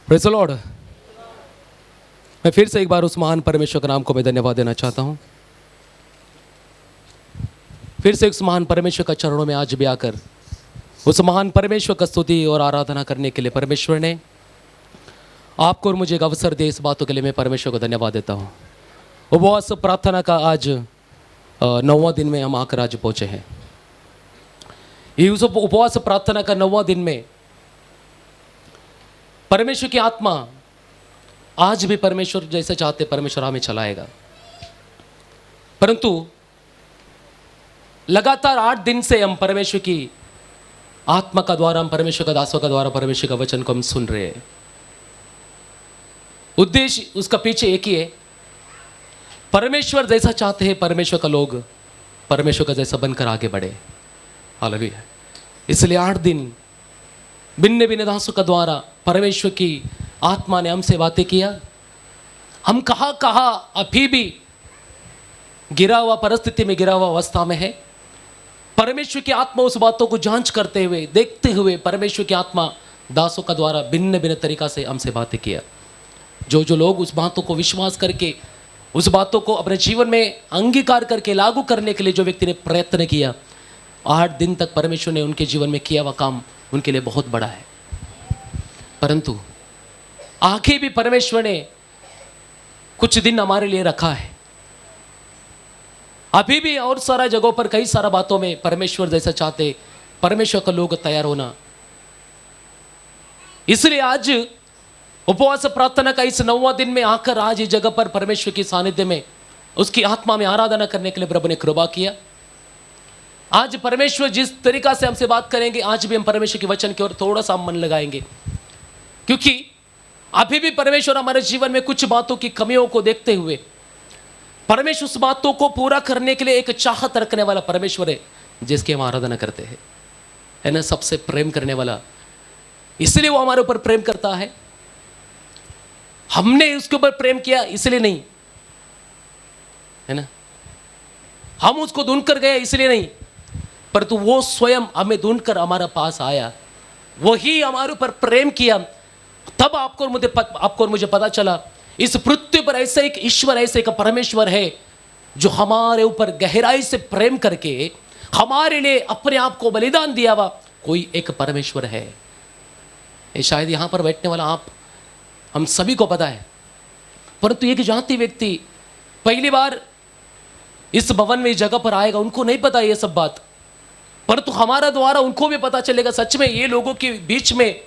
Praise the Lord. मैं फिर से एक बार उस महान परमेश्वर के नाम को मैं धन्यवाद देना चाहता हूँ। फिर से उस महान परमेश्वर का चरणों में आज भी आकर उस महान परमेश्वर का स्तुति और आराधना करने के लिए परमेश्वर ने आपको और मुझे एक अवसर दे। इस बातों के लिए मैं परमेश्वर को धन्यवाद देता हूँ। उपवास प्रार्थना का आज 9वां दिन में हम आकर आज पहुँचे हैं। ये उस उपवास प्रार्थना का 9वां दिन में परमेश्वर की आत्मा आज भी परमेश्वर जैसे चाहते परमेश्वर हमें चलाएगा। परंतु लगातार 8 दिन से हम परमेश्वर की आत्मा का द्वारा, हम परमेश्वर का दासों का द्वारा परमेश्वर का वचन को हम सुन रहे हैं। उद्देश्य उसका पीछे एक ही है, परमेश्वर जैसा चाहते हैं परमेश्वर का लोग परमेश्वर का जैसा बनकर आगे बढ़े। हालेलुया। इसलिए 8 दिन भिन्न भिन्न दासों का द्वारा परमेश्वर की आत्मा ने हमसे बातें किया। हम कहाँ अभी भी गिरा हुआ परिस्थिति में, गिरा हुआ अवस्था में है। परमेश्वर की आत्मा उस बातों को जांच करते हुए, देखते हुए परमेश्वर की आत्मा दासों का द्वारा भिन्न भिन्न तरीका से हमसे बातें किया। जो लोग उस बातों को विश्वास करके, उस बातों को अपने जीवन में अंगीकार करके लागू करने के लिए जो व्यक्ति ने प्रयत्न किया, 8 दिन तक परमेश्वर ने उनके जीवन में किया हुआ काम उनके लिए बहुत बड़ा है। परंतु आगे भी परमेश्वर ने कुछ दिन हमारे लिए रखा है। अभी भी और सारा जगहों पर कई सारा बातों में परमेश्वर जैसा चाहते परमेश्वर का लोग तैयार होना। इसलिए आज उपवास प्रार्थना का इस 9वां दिन में आकर आज इस जगह पर परमेश्वर की सानिध्य में, उसकी आत्मा में आराधना करने के लिए प्रभु ने कृपा किया। आज परमेश्वर जिस तरीका से हमसे बात करेंगे, आज भी हम परमेश्वर के वचन की ओर थोड़ा सा मन लगाएंगे, क्योंकि अभी भी परमेश्वर हमारे जीवन में कुछ बातों की कमियों को देखते हुए परमेश्वर उस बातों को पूरा करने के लिए एक चाहत रखने वाला परमेश्वर है, जिसकी हम आराधना करते हैं, है ना। सबसे प्रेम करने वाला, इसलिए वो हमारे ऊपर प्रेम करता है। हमने उसके ऊपर प्रेम किया इसलिए नहीं, है ना। हम उसको ढूंढकर गए इसलिए नहीं, परंतु वो स्वयं हमें ढूंढकर हमारे पास आया, वही हमारे ऊपर प्रेम किया। तब आपको और मुझे पता चला इस पृथ्वी पर ऐसा एक ईश्वर, ऐसे एक परमेश्वर है जो हमारे ऊपर गहराई से प्रेम करके हमारे लिए अपने आप को बलिदान दिया हुआ कोई एक परमेश्वर है। ये शायद यहाँ पर बैठने वाला आप हम सभी को पता है, परंतु एक जाति व्यक्ति पहली बार इस भवन में, इस जगह पर आएगा, उनको नहीं पता ये सब बात, परंतु हमारा द्वारा उनको भी पता चलेगा। सच में ये लोगों के बीच में,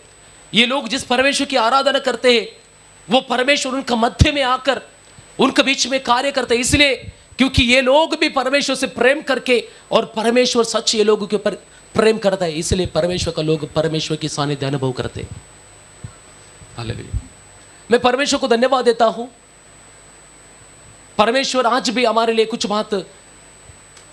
ये लोग जिस परमेश्वर की आराधना करते हैं, वो परमेश्वर उनका मध्य में आकर उनके बीच में कार्य करते हैं। इसलिए क्योंकि ये लोग भी परमेश्वर से प्रेम करके, और परमेश्वर सच ये लोगों के ऊपर प्रेम करता है, इसलिए परमेश्वर का लोग परमेश्वर की सानिध्य अनुभव करते हैं। हालेलुया। मैं परमेश्वर को धन्यवाद देता हूं। परमेश्वर आज भी हमारे लिए कुछ बात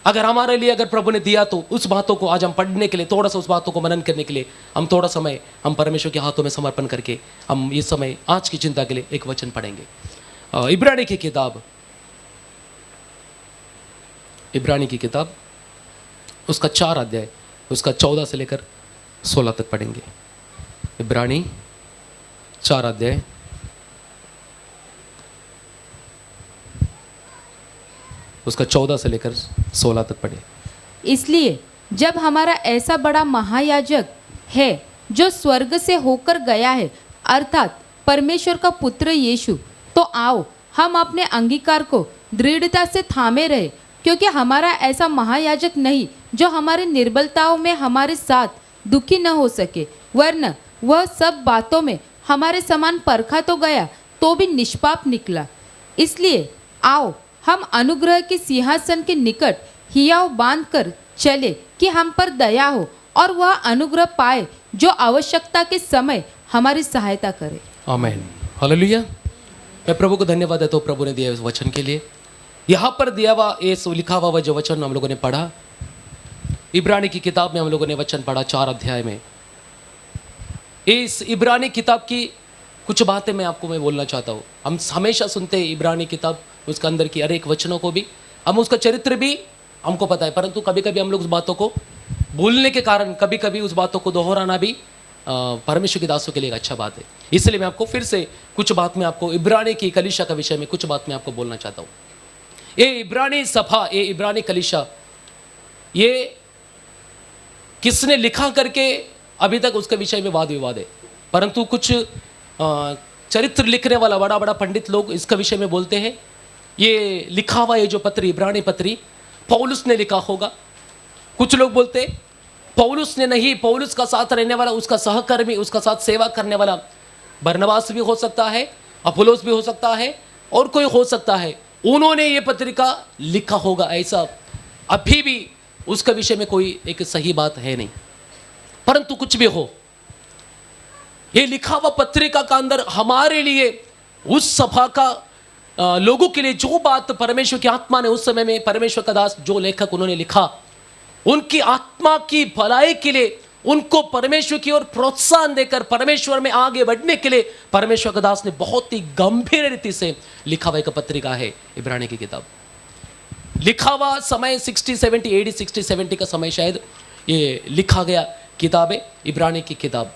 अगर हमारे लिए अगर प्रभु ने दिया, तो उस बातों को आज हम पढ़ने के लिए, थोड़ा सा उस बातों को मनन करने के लिए हम थोड़ा समय हम परमेश्वर के हाथों में समर्पण करके हम इस समय आज की चिंता के लिए एक वचन पढ़ेंगे। इब्रानी की किताब उसका 4 अध्याय, उसका 14 से लेकर 16 तक पढ़ेंगे। इब्रानी 4 अध्याय उसका 14 से लेकर 16 तक पढ़े। इसलिए जब हमारा ऐसा बड़ा महायाजक है जो स्वर्ग से होकर गया है, अर्थात परमेश्वर का पुत्र यीशु, तो आओ हम अपने अंगीकार को दृढ़ता से थामे रहे, क्योंकि हमारा ऐसा महायाजक नहीं जो हमारे निर्बलताओं में हमारे साथ दुखी न हो सके, वरन वह सब बातों में हमारे समान परखा तो गया, तो भी निष्पाप निकला। इसलिए आओ हम अनुग्रह के सिंहासन के निकट हियाव बांध कर चले कि हम पर दया हो, और वह अनुग्रह पाए जो आवश्यकता के समय हमारी सहायता करे। आमीन। हालेलुया। मैं प्रभु को धन्यवाद देता हूँ प्रभु ने दिया इस वचन के लिए। यहाँ पर दिया हुआ ये लिखा हुआ जो वचन हम लोगों ने पढ़ा, इब्रानी की किताब में हम लोगों ने वचन पढ़ा 4 अध्याय में। इस इब्रानी किताब की कुछ बातें मैं बोलना चाहता हूँ। हम हमेशा सुनते हैं इब्रानी किताब, उसके अंदर की हर एक वचनों को भी, हम उसका चरित्र भी हमको पता है, परंतु कभी कभी हम लोग उस बातों को भूलने के कारण, कभी कभी उस बातों को दोहराना भी परमेश्वर के दासों के लिए एक अच्छा बात है। इसलिए मैं आपको फिर से कुछ बात में आपको इब्रानी की कलीसिया का विषय में कुछ बात मैं आपको बोलना चाहता हूँ। ये इब्रानी सभा, ये इब्रानी कलीसिया, ये किसने लिखा करके अभी तक उसके विषय में वाद विवाद है, परंतु कुछ चरित्र लिखने वाला बड़ा बड़ा पंडित लोग इसका विषय में बोलते हैं ये लिखा हुआ ये जो पत्री, इब्रानी पत्री पौलुस ने लिखा होगा। कुछ लोग बोलते पौलुस ने नहीं, पौलुस का साथ रहने वाला, उसका सहकर्मी, उसका साथ सेवा करने वाला बरनबास भी हो सकता है, अपोलोस भी हो सकता है, और कोई हो सकता है, उन्होंने ये पत्रिका लिखा होगा। ऐसा अभी भी उसका विषय में कोई एक सही बात है नहीं, परंतु कुछ भी हो, ये लिखा हुआ पत्रिका का अंदर हमारे लिए, उस सभा का लोगों के लिए जो बात परमेश्वर की आत्मा ने उस समय में, परमेश्वर का दास जो लेखक उन्होंने लिखा, उनकी आत्मा की भलाई के लिए, उनको परमेश्वर की ओर प्रोत्साहन देकर परमेश्वर में आगे बढ़ने के लिए परमेश्वर का दास ने बहुत ही गंभीर रीति से लिखा हुआ एक पत्रिका है इब्रानी की किताब। लिखा हुआ समय 60-70 AD 60-70 का समय शायद ये लिखा गया किताब है इब्रानी की किताब।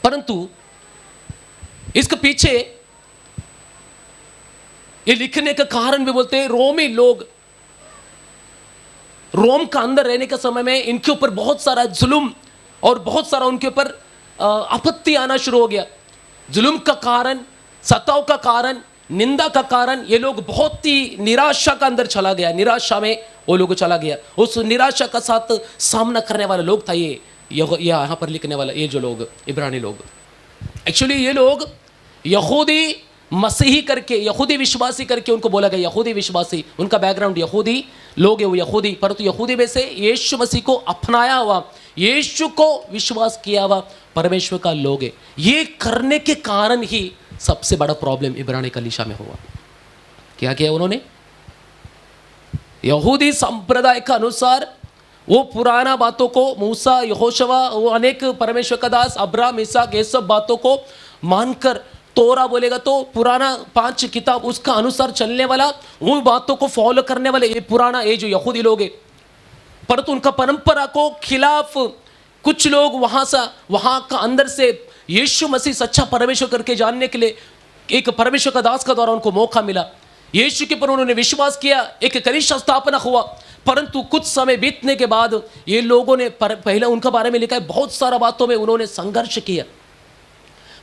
परंतु इसके पीछे ये लिखने का कारण भी बोलते हैं, रोमी लोग रोम का अंदर रहने के समय में इनके ऊपर बहुत सारा जुल्म और बहुत सारा उनके ऊपर आपत्ति आना शुरू हो गया। जुल्म का कारण, सताव का कारण, निंदा का कारण, ये लोग बहुत ही निराशा का अंदर चला गया, निराशा में वो लोग चला गया। उस निराशा का साथ सामना करने वाला लोग था ये यहाँ पर लिखने वाला ये जो लोग इब्रानी लोग। एक्चुअली ये लोग यहूदी मसीही करके, यहूदी विश्वासी करके उनको बोला गया, यहूदी विश्वासी, उनका बैकग्राउंड यहूदी लोग है, वो यहूदी, परंतु यहूदी में से यीशु मसीह को अपनाया हुआ, यीशु को विश्वास किया हुआ परमेश्वर का लोग है। ये करने के कारण ही सबसे बड़ा प्रॉब्लम इब्रानी कलीसिया में हुआ। क्या किया उन्होंने? यहूदी संप्रदाय का अनुसार वो पुराना बातों को, मूसा, यहोशवा, वो अनेक परमेश्वर का दास अब्राहम, इसहाक, ये सब बातों को मानकर, तोरा बोलेगा तो पुराना 5 किताब, उसका अनुसार चलने वाला, उन बातों को फॉलो करने वाले ये पुराना ये जो यहूदी लोग हैं, परंतु उनका परंपरा को खिलाफ कुछ लोग वहां का अंदर से यीशु मसीह सच्चा परमेश्वर करके जानने के लिए एक परमेश्वर का दास का द्वारा उनको मौका मिला, यीशु के पर उन्होंने विश्वास किया, एक कलीसिया स्थापना हुआ। परंतु कुछ समय बीतने के बाद ये लोगों ने पहले उनका बारे में लिखा है, बहुत सारा बातों में उन्होंने संघर्ष किया,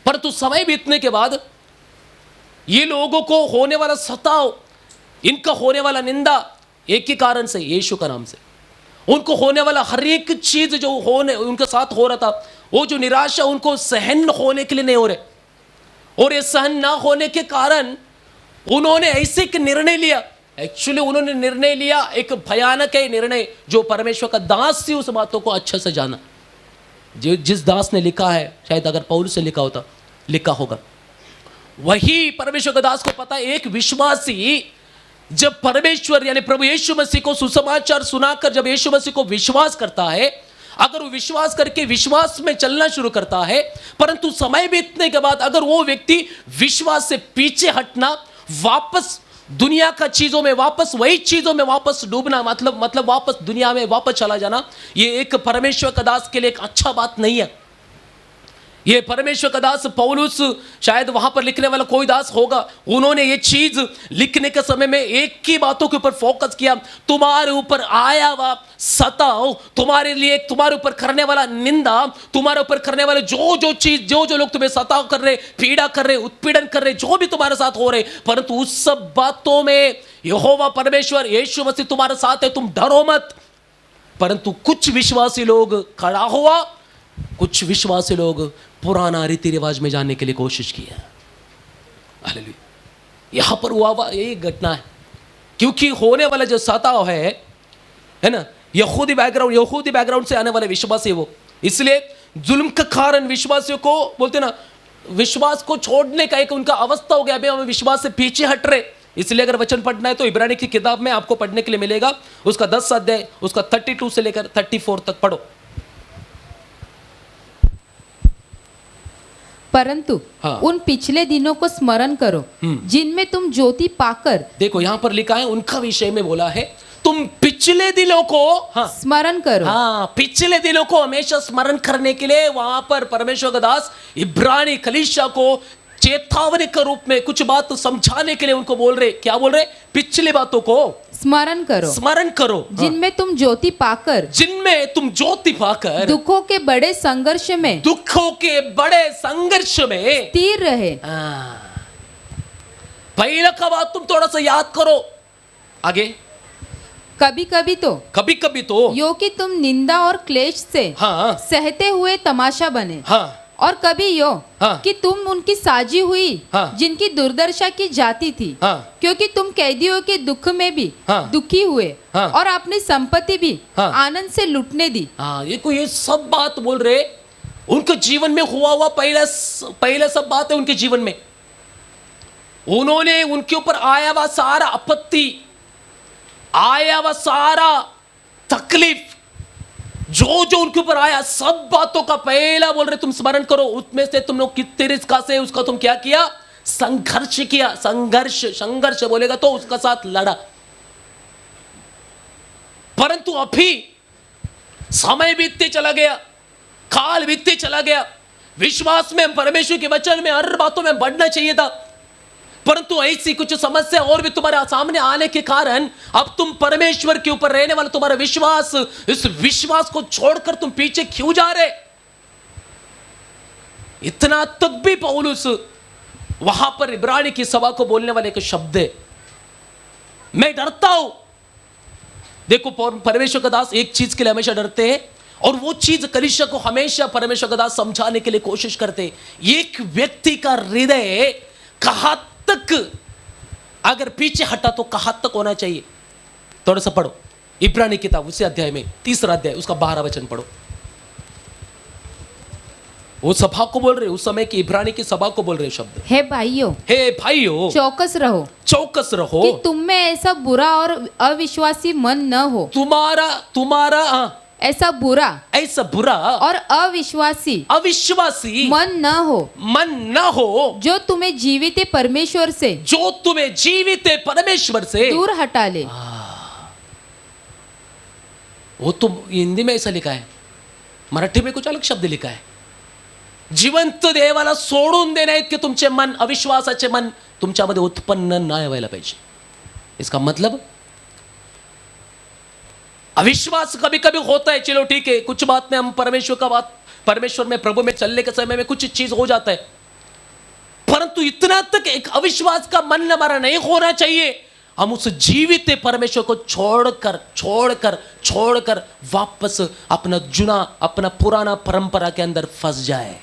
परंतु समय बीतने के बाद ये लोगों को होने वाला सताव, इनका होने वाला निंदा एक ही कारण से, यीशु का नाम से, उनको होने वाला हर एक चीज जो होने उनके साथ हो रहा था, वो जो निराशा उनको सहन होने के लिए नहीं हो रहे, और ये सहन ना होने के कारण उन्होंने ऐसे एक निर्णय लिया। एक्चुअली उन्होंने निर्णय लिया, एक भयानक है निर्णय, जो परमेश्वर का दास थी उस बातों को अच्छे से जाना। जिस दास ने लिखा है, शायद अगर पौलुस से लिखा होगा, वही परमेश्वर का दास को पता है, एक विश्वासी जब परमेश्वर यानी प्रभु यीशु मसीह को सुसमाचार सुनाकर जब यीशु मसीह को विश्वास करता है, अगर वो विश्वास करके विश्वास में चलना शुरू करता है, परंतु समय बीतने के बाद अगर वो व्यक्ति विश्वास से पीछे हटना, वापस दुनिया का चीजों में वापस, वही चीजों में वापस डूबना, मतलब वापस दुनिया में वापस चला जाना, ये एक परमेश्वर का दास के लिए एक अच्छा बात नहीं है। ये परमेश्वर का दास पौलुस, शायद वहां पर लिखने वाला कोई दास होगा, उन्होंने ये चीज लिखने के समय में एक ही बातों के ऊपर फोकस किया, तुम्हारे ऊपर आया हुआ सताव, तुम्हारे लिए, तुम्हारे ऊपर करने वाला निंदा, तुम्हारे ऊपर करने वाले जो चीज, जो लोग तुम्हें सताव कर रहे, पीड़ा कर रहे, उत्पीड़न कर रहे, जो भी तुम्हारे साथ हो रहे, परंतु उस सब बातों में यहोवा परमेश्वर यीशु मसीह तुम्हारे साथ है, तुम डरो मत। परंतु कुछ विश्वासी लोग खड़ा हुआ, कुछ विश्वासी लोग पुराना रीति रिवाज में जाने के लिए कोशिश किया। हालेलुया। यहां पर हुआ यही घटना है, क्योंकि होने वाला जो सताव है ना, यहूदी बैकग्राउंड से आने वाले विश्वासी वो, इसलिए जुल्म का कारण विश्वासियों को बोलते ना, विश्वास को छोड़ने का एक उनका अवस्था हो गया, अभी हम विश्वास से पीछे हट रहे। इसलिए अगर वचन पढ़ना है तो इब्रानी की किताब में आपको पढ़ने के लिए मिलेगा, उसका 10 अध्याय, उसका 32 से लेकर 34 तक पढ़ो। परंतु उन पिछले दिनों को स्मरण करो जिनमें तुम ज्योति पाकर, देखो यहां पर लिखा है, उनका विषय में बोला है, तुम पिछले दिनों को, हाँ स्मरण करो। हाँ, पिछले दिनों को हमेशा स्मरण करने के लिए वहां पर परमेश्वर का दास इब्रानी कलीसिया को चेतावनी के रूप में कुछ बात समझाने के लिए उनको बोल रहे। क्या बोल रहे? पिछली बातों को स्मरण करो, स्मरण करो, जिनमें तुम ज्योति पाकर, जिनमें तुम ज्योति पाकर दुखों के बड़े संघर्ष में, दुखों के बड़े संघर्ष में स्थिर रहे। पहले का बात तुम थोड़ा सा याद करो। आगे, कभी कभी तो यो कि तुम निंदा और क्लेश से हाँ सहते हुए तमाशा बने, हाँ और कभी यो हाँ। कि तुम उनकी साजी हुई हाँ। जिनकी दुर्दशा की जाती थी, हाँ। क्योंकि तुम कैदियों के दुख में भी हाँ। दुखी हुए, हाँ। और अपनी संपत्ति भी हाँ। आनंद से लूटने दी। हाँ, ये सब बात बोल रहे उनके जीवन में हुआ पहले सब बात है उनके जीवन में। उन्होंने उनके ऊपर आया हुआ सारा आपत्ति, आया हुआ सारा तकलीफ, जो जो उनके ऊपर आया, सब बातों का पहला बोल रहे तुम स्मरण करो। उसमें से तुम लोग कितने रिस्का से उसका तुम क्या किया? संघर्ष किया। संघर्ष बोलेगा तो उसका साथ लड़ा। परंतु अभी समय बीतते चला गया, काल बीतते चला गया। विश्वास में, परमेश्वर के वचन में, हर बातों में बढ़ना चाहिए था, परंतु ऐसी कुछ समस्या और भी तुम्हारे सामने आने के कारण अब तुम परमेश्वर के ऊपर रहने वाला तुम्हारा विश्वास, इस विश्वास को छोड़कर तुम पीछे क्यों जा रहे? इतना तक भी पौलुस वहां पर इब्रानी की सभा को बोलने वाले के शब्द है, मैं डरता हूं। देखो, परमेश्वर का दास एक चीज के लिए हमेशा डरते हैं, और वो चीज कलीसिया को हमेशा परमेश्वर का दास समझाने के लिए कोशिश करते हैं। एक व्यक्ति का हृदय कहां तक अगर पीछे हटा तो कहां तक होना चाहिए? थोड़ा सा पढ़ो इब्रानी किताब, उसी अध्याय में 3रा अध्याय, उसका 12 वचन पढ़ो। वो सभा को बोल रहे, उस समय की इब्रानी की सभा को बोल रहे शब्द, हे भाइयों, चौकस रहो कि तुम में ऐसा बुरा और अविश्वासी मन न हो। तुम्हारा ऐसा बुरा और अविश्वासी मन न हो जो तुम्हें जीवित परमेश्वर से दूर हटा ले। वो तो हिंदी में ऐसा लिखा है, मराठी में कुछ अलग शब्द लिखा है। जिवंत देवाला सोडून देण्या इतके तुमचे मन, अविश्वासाचे मन तुमच्यामध्ये उत्पन्न नाही व्हायला पाहिजे। इसका मतलब अविश्वास कभी कभी होता है, चलो ठीक है, कुछ बात में हम परमेश्वर में, प्रभु में चलने के समय में कुछ चीज हो जाता है, परंतु इतना तक एक अविश्वास का मन हमारा नहीं होना चाहिए। हम उस जीवित परमेश्वर को छोड़कर वापस अपना पुराना परंपरा के अंदर फंस जाए।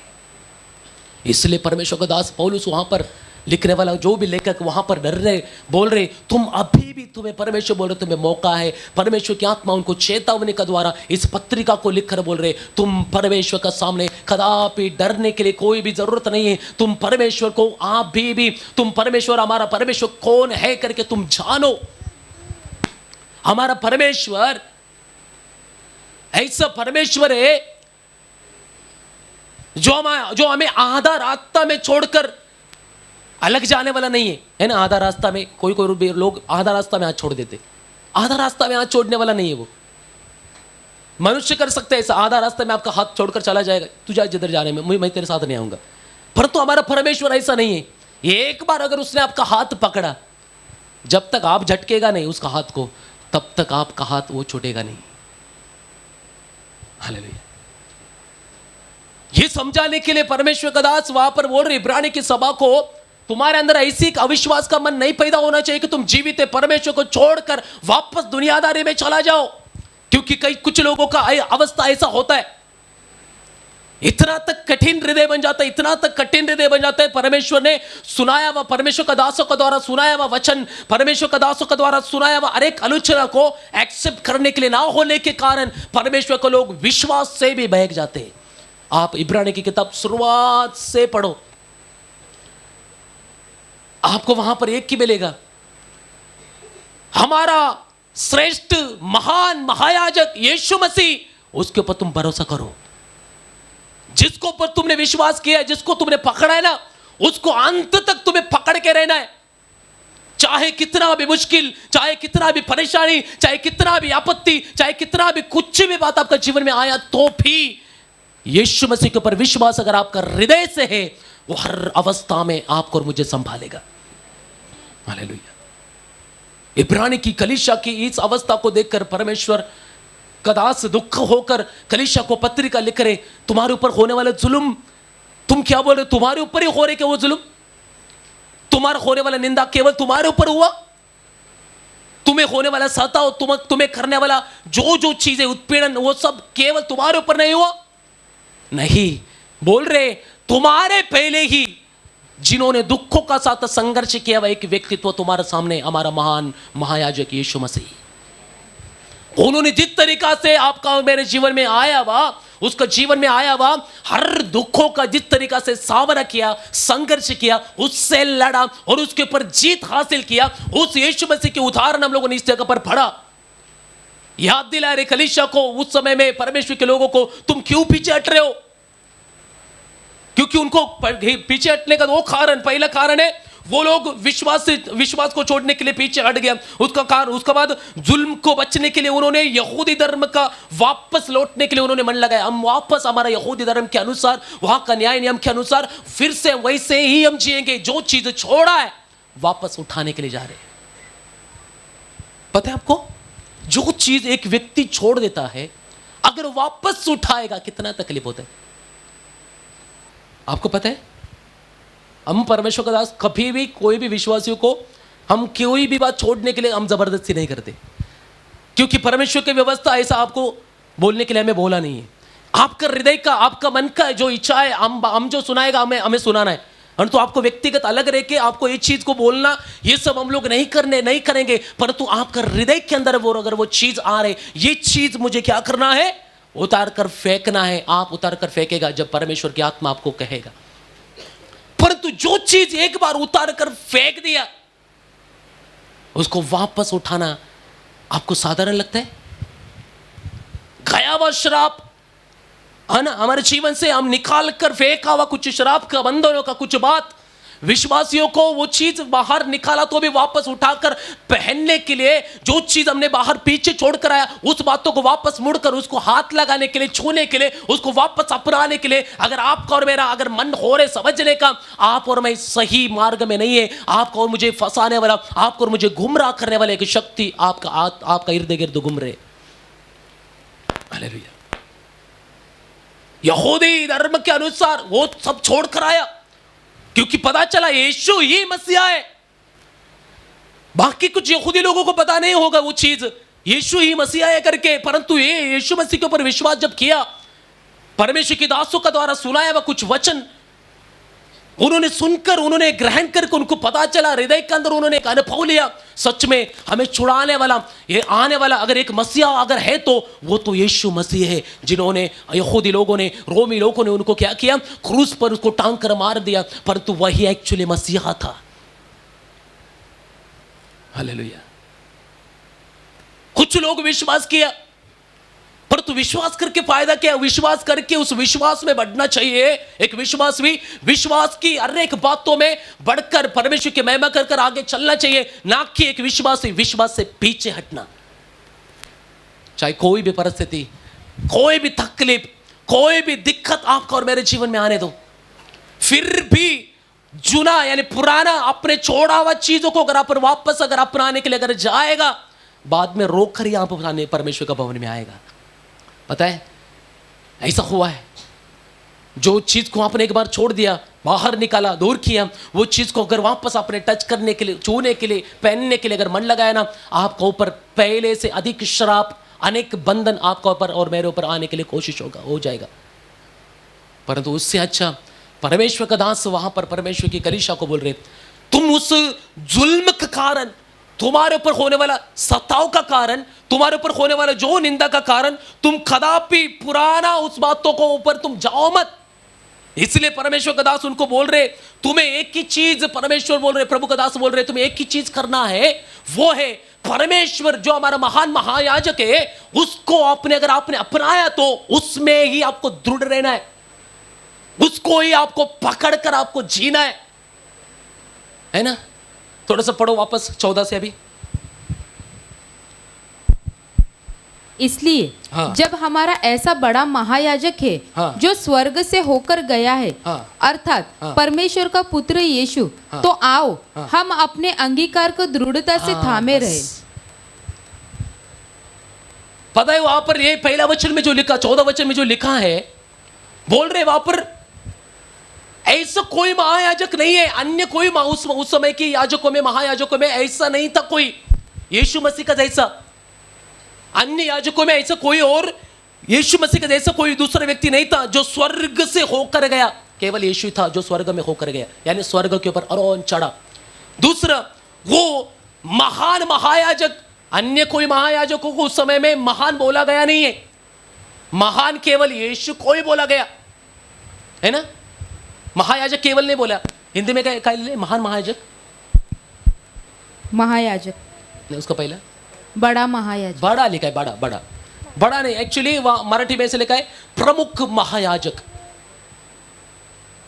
इसलिए परमेश्वर का दास पौलुस वहां पर लिखने वाला, जो भी लेखक वहां पर डर रहे, बोल रहे तुम अभी भी, तुम्हें परमेश्वर बोल रहे तुम्हें मौका है। परमेश्वर की आत्मा उनको चेतावनी का द्वारा इस पत्रिका को लिखकर बोल रहे तुम परमेश्वर का सामने कदापि डरने के लिए कोई भी जरूरत नहीं है। तुम परमेश्वर को अभी भी, तुम परमेश्वर, हमारा परमेश्वर कौन है करके तुम जानो। हमारा परमेश्वर ऐसा परमेश्वर है जो हमें आधा रास्ता में छोड़कर अलग जाने वाला नहीं है ना। आधा रास्ता में कोई लोग आधा रास्ता में हाथ छोड़ देते, आधा रास्ता में हाथ छोड़ने वाला नहीं है वो। मनुष्य कर सकते हैं ऐसा, आधा रास्ता में आपका हाथ छोड़कर चला जाएगा, तू जा जिधर जाने में, मैं तेरे साथ नहीं आऊंगा। परंतु हमारा परमेश्वर ऐसा नहीं है। एक बार अगर उसने आपका हाथ पकड़ा, जब तक आप झटकेगा नहीं उसका हाथ को, तब तक आपका हाथ वो छूटेगा नहीं। हालेलुया। ये समझाने के लिए परमेश्वर का दास वहां पर बोल रहे इब्रानी की सभा को, तुम्हारे अंदर ऐसी अविश्वास का मन नहीं पैदा होना चाहिए कि तुम जीवित परमेश्वर को छोड़कर वापस दुनियादारी में चला जाओ, क्योंकि कुछ लोगों का अवस्था ऐसा होता है। इतना तक कठिन हृदय बन जाता है, इतना तक कठिन हृदय बन जाता है। परमेश्वर ने सुनाया हुआ, परमेश्वर का दासों के द्वारा सुनाया हुआ वचन, परमेश्वर का दासों के द्वारा सुनाया हुआ हर एक आलोचना को एक्सेप्ट करने के लिए ना होने के कारण परमेश्वर को लोग विश्वास से भी बहक जाते हैं। आप इब्रानी की किताब शुरुआत से पढ़ो, आपको वहां पर एक ही मिलेगा, हमारा श्रेष्ठ महान महायाजक यीशु मसीह, उसके ऊपर तुम भरोसा करो। जिसको ऊपर तुमने विश्वास किया है, जिसको तुमने पकड़ा है ना, उसको अंत तक तुम्हें पकड़ के रहना है। चाहे कितना भी मुश्किल, चाहे कितना भी परेशानी, चाहे कितना भी आपत्ति, चाहे कितना भी कुछ भी बात आपका जीवन में आया, तो भी यीशु मसीह के ऊपर विश्वास अगर आपका हृदय से है, वो हर अवस्था में आपको और मुझे संभालेगा। हालेलुया। इब्रानी की कलीसिया की इस अवस्था को देखकर परमेश्वर कदास दुख होकर कलीसिया को पत्रिका लिख रहे, तुम्हारे ऊपर होने वाला जुल्म, तुम क्या बोल रहे, तुम्हारे ऊपर ही हो रहे क्या वो जुल्म? तुम्हारा होने वाला निंदा केवल तुम्हारे ऊपर हुआ? तुम्हें होने वाला सताव, तुम्हें करने वाला जो जो चीजें उत्पीड़न, वो सब केवल तुम्हारे ऊपर नहीं हुआ? नहीं, बोल रहे तुम्हारे पहले ही जिन्होंने दुखों का साथ संघर्ष किया वह एक व्यक्तित्व तुम्हारे सामने, हमारा महान महायाजक यीशु मसीह। उन्होंने जिस तरीका से आपका मेरे जीवन में आया हुआ, उसका जीवन में आया हुआ हर दुखों का जिस तरीका से सामना किया, संघर्ष किया, उससे लड़ा और उसके ऊपर जीत हासिल किया, उस यीशु मसीह के उदाहरण हम लोगों ने इस जगह पर पढ़ा। याद दिला रहे कलीसिया को उस समय में, परमेश्वर के लोगों को, तुम क्यों पीछे हट रहे हो? क्योंकि उनको पीछे हटने का दो कारण, पहला कारण है वो लोग विश्वास को छोड़ने के लिए पीछे हट गया। उसका कारण, उसके बाद जुल्म को बचने के लिए उन्होंने यहूदी धर्म का वापस लौटने के लिए उन्होंने मन लगाया। हम वापस हमारा यहूदी धर्म के अनुसार, वहां का न्याय नियम के अनुसार फिर से वैसे ही हम जिएंगे। जो चीज छोड़ा है वापस उठाने के लिए जा रहे हैं। पता है आपको, जो चीज एक व्यक्ति छोड़ देता है अगर वापस उठाएगा कितना तकलीफ होता है, आपको पता है? हम परमेश्वर का दास कभी भी कोई भी विश्वासियों को हम कोई भी बात छोड़ने के लिए हम जबरदस्ती नहीं करते, क्योंकि परमेश्वर की व्यवस्था ऐसा आपको बोलने के लिए हमें बोला नहीं है। आपका हृदय का, आपका मन का जो इच्छा है, हम जो सुनाएगा हमें सुनाना है। परंतु आपको व्यक्तिगत अलग रह के आपको ये चीज को बोलना, ये सब हम लोग नहीं करेंगे। परंतु आपका हृदय के अंदर वो अगर वो चीज आ रहे, ये चीज मुझे क्या करना है, उतार कर फेंकना है, आप उतार कर फेंकेगा जब परमेश्वर की आत्मा आपको कहेगा। परंतु जो चीज एक बार उतार कर फेंक दिया, उसको वापस उठाना आपको साधारण लगता है? गया हुआ श्राप है ना, हमारे जीवन से हम निकाल कर फेंका हुआ कुछ श्राप का, बंधनों का कुछ बात, विश्वासियों को वो चीज बाहर निकाला तो भी वापस उठाकर पहनने के लिए, जो चीज हमने बाहर पीछे छोड़कर आया उस बातों को वापस मुड़कर उसको हाथ लगाने के लिए, छूने के लिए, उसको वापस अपनाने के लिए, अगर आपका और मेरा अगर मन हो रहे समझने का, आप और मैं सही मार्ग में नहीं है, आपको और मुझे फंसाने वाला, आपको और मुझे गुमराह करने वाले एक शक्ति आपका इर्द गिर्द घूम रहे। हालेलुया। यहूदी धर्म के अनुसार वो सब छोड़कर आया, क्योंकि पता चला यीशु ही मसीहा है। बाकी कुछ यहूदी लोगों को पता नहीं होगा वो चीज, यीशु ही मसीहा है करके। परंतु ये यीशु मसीह के ऊपर विश्वास जब किया, परमेश्वर के दासों का द्वारा सुनाया हुआ कुछ वचन उन्होंने सुनकर, उन्होंने ग्रहण करके, उनको पता चला, हृदय के अंदर उन्होंने एक अनुभव लिया, सच में हमें छुड़ाने वाला, ये आने वाला अगर एक मसीहा अगर है तो वो तो यीशु मसीह है, जिन्होंने यहूदी लोगों ने, रोमी लोगों ने उनको क्या किया, क्रूस पर उसको टांग कर मार दिया, परंतु वही एक्चुअली मसीहा था। हालेलुया। कुछ लोग विश्वास किया, परंतु विश्वास करके फायदा क्या? विश्वास करके उस विश्वास में बढ़ना चाहिए। एक विश्वास की हर एक बातों में बढ़कर परमेश्वर की महिमा कर कर आगे चलना चाहिए, ना कि एक विश्वास से पीछे हटना। चाहे कोई भी परिस्थिति, कोई भी तकलीफ, कोई भी दिक्कत आपका और मेरे जीवन में आने दो, फिर भी जुना यानी पुराना अपने छोड़ा हुआ चीजों को अगर आप वापस अगर अपनाने के लिए अगर जाएगा, बाद में रोक कर ही आप परमेश्वर का भवन में आएगा। पता है ऐसा हुआ है, जो चीज को आपने एक बार छोड़ दिया, बाहर निकाला, दूर किया, वो चीज को अगर वापस आपने टच करने के लिए, छूने के लिए, पहनने के लिए अगर मन लगाया ना, आपके ऊपर पहले से अधिक श्राप, अनेक बंधन आपका ऊपर और मेरे ऊपर आने के लिए कोशिश हो जाएगा। परंतु उससे अच्छा परमेश्वर का दास वहां पर परमेश्वर की कलीसिया को बोल रहे, तुम उस जुल्म के कारण, तुम्हारे ऊपर होने वाला सताव का कारण, तुम्हारे ऊपर होने वाला जो निंदा का कारण, तुम कदापि पुराना उस बातों को ऊपर तुम जाओ मत। इसलिए परमेश्वर का दास उनको बोल रहे, तुम्हें एक ही चीज, परमेश्वर बोल रहे, प्रभु का दास बोल रहे, तुम्हें एक ही चीज करना है, वो है परमेश्वर जो हमारा महान महायाजक है, उसको अगर आपने अपनाया तो उसमें ही आपको दृढ़ रहना है, उसको ही आपको पकड़कर आपको जीना है ना। थोड़ा सा पढ़ो वापस 14 से अभी। इसलिए हाँ। जब हमारा ऐसा बड़ा महायाजक है हाँ। जो स्वर्ग से होकर गया है, हाँ। अर्थात हाँ। परमेश्वर का पुत्र यीशु, हाँ। तो आओ हाँ। हम अपने अंगीकार को दृढ़ता से हाँ, थामे बस। रहे। पता है वहां पर ये पहला वचन में जो लिखा, 14 वचन में जो लिखा है, बोल रहे वहां पर ऐसा कोई महायाजक नहीं है, अन्य कोई उस समय के याजकों में, महायाजकों में ऐसा नहीं था कोई यीशु मसीह का जैसा। अन्य याजकों में ऐसा कोई और यीशु मसीह का जैसा कोई दूसरा व्यक्ति नहीं था जो स्वर्ग से होकर गया। केवल यीशु था जो स्वर्ग में होकर गया, यानी स्वर्ग के ऊपर आरोहण चढ़ा। दूसरा, वो महान महायाजक, अन्य कोई महायाजकों को उस समय में महान बोला गया नहीं है। महान केवल यीशु को ही बोला गया है ना। महायाजक केवल नहीं बोला, हिंदी में क्या ले महान महायाजक, महायाजक नहीं उसका पहला बड़ा महायाजक, बड़ा लिखा है, बड़ा बड़ा बड़ा नहीं, एक्चुअली मराठी में से लिखा है प्रमुख महायाजक,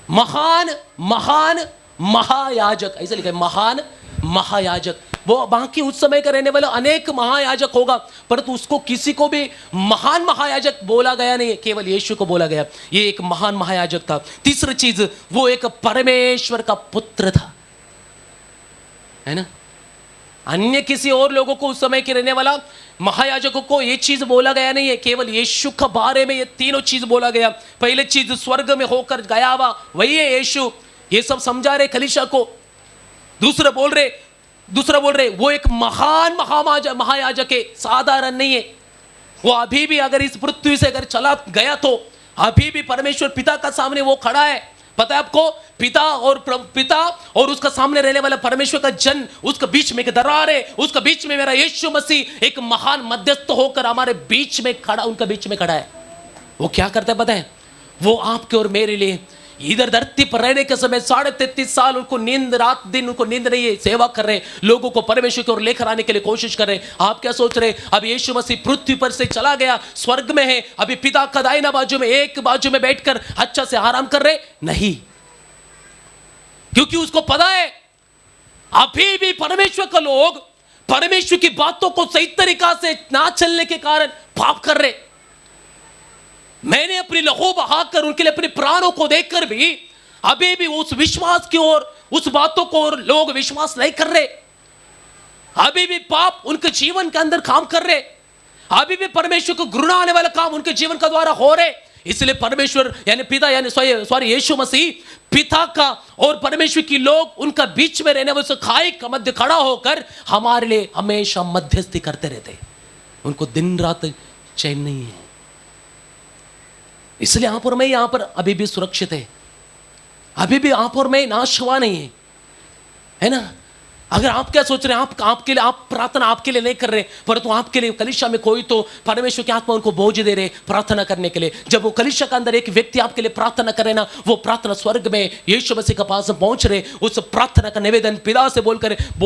महान महान महायाजक ऐसे लिखा है, महान महायाजक। वो बाकी उस समय का रहने वाला अनेक महायाजक होगा, परंतु उसको किसी को भी महान महायाजक बोला गया नहीं, केवल यीशु को बोला गया। ये एक महान महायाजक था। तीसरी चीज, वो एक परमेश्वर का पुत्र था, है ना। अन्य किसी और लोगों को उस समय के रहने वाला महायाजकों को ये चीज बोला गया नहीं है, केवल यीशु के बारे में ये तीनों चीज बोला गया। पहले चीज स्वर्ग में होकर गया हुआ वही है यीशु, ये सब समझा रहे कलीसिया को। दूसरा बोल रहे वो एक महान महायाजक है, साधारण नहीं है। वो अभी भी अगर इस पृथ्वी से अगर चला गया तो अभी भी परमेश्वर पिता का सामने वो खड़ा है। पता है आपको, पिता और उसका सामने रहने वाला परमेश्वर का जन, उसके बीच में एक दरार है, उसके बीच में मेरा यीशु मसीह एक महान मध्यस्थ होकर हमारे बीच में खड़ा, उनका बीच में खड़ा है। वो क्या करता है पता है, वो आपके और मेरे लिए इधर धरती पर रहने के समय 33.5 साल उनको नींद, रात दिन उनको नींद नहीं है, सेवा कर रहे, लोगों को परमेश्वर की ओर लेकर आने के लिए कोशिश कर रहे। आप क्या सोच रहे, अब यीशु मसीह पृथ्वी पर से चला गया, स्वर्ग में है, अभी पिता का दाहिना बाजू में एक बाजू में बैठकर अच्छा से आराम कर रहे? नहीं, क्योंकि उसको पता है अभी भी परमेश्वर का लोग परमेश्वर की बातों को सही तरीका से ना चलने के कारण पाप कर रहे। मैंने अपनी लहू बहाकर उनके लिए अपने प्राणों को देखकर भी अभी भी उस विश्वास की ओर, उस बातों को और लोग विश्वास नहीं कर रहे। अभी भी पाप उनके जीवन के अंदर काम कर रहे, अभी भी परमेश्वर को घृणा आने वाला काम उनके जीवन का द्वारा हो रहे। इसलिए परमेश्वर यानी पिता यानी सॉरी यीशु मसीह पिता का और परमेश्वर की लोग उनका बीच में रहने वाले खाई का मध्य खड़ा होकर हमारे लिए हमेशा मध्यस्थी करते रहते। उनको दिन रात चैन नहीं है, इसलिए आप और मैं यहां पर अभी भी सुरक्षित है, अभी भी आप और मैं नाश हुआ नहीं है ना। अगर आप क्या सोच रहे हैं, आपके लिए आप प्रार्थना आपके लिए नहीं कर रहे, परंतु आपके लिए कलीसिया में कोई तो परमेश्वर की आत्मा उनको बोझ दे रहे प्रार्थना करने के लिए। जब वो कलीसिया के अंदर एक व्यक्ति आपके लिए प्रार्थना करे ना, वो प्रार्थना स्वर्ग में यीशु मसीह के पास पहुंच रहे, उस प्रार्थना का निवेदन पिता से बोल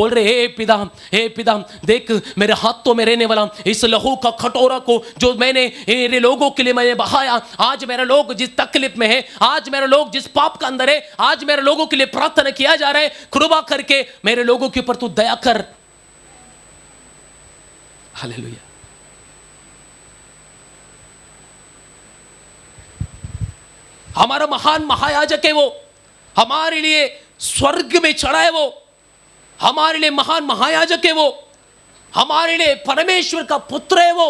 रहे, हे पिता देख मेरे हाथों में रहने वाला इस लहू का कटोरा को जो मैंने मेरे लोगों के लिए मैंने बहाया, आज मेरे लोग जिस तकलीफ में है, आज मेरे लोग जिस पाप के अंदर है, आज मेरे लोगों के लिए प्रार्थना किया जा रहा है, कृपा करके मेरे लोगों के ऊपर तू दया कर। हालेलुया। हमारा महान महायाजक है, वो हमारे लिए स्वर्ग में चढ़ा है, वो हमारे लिए महान महायाजक है, वो हमारे लिए परमेश्वर का पुत्र है। वो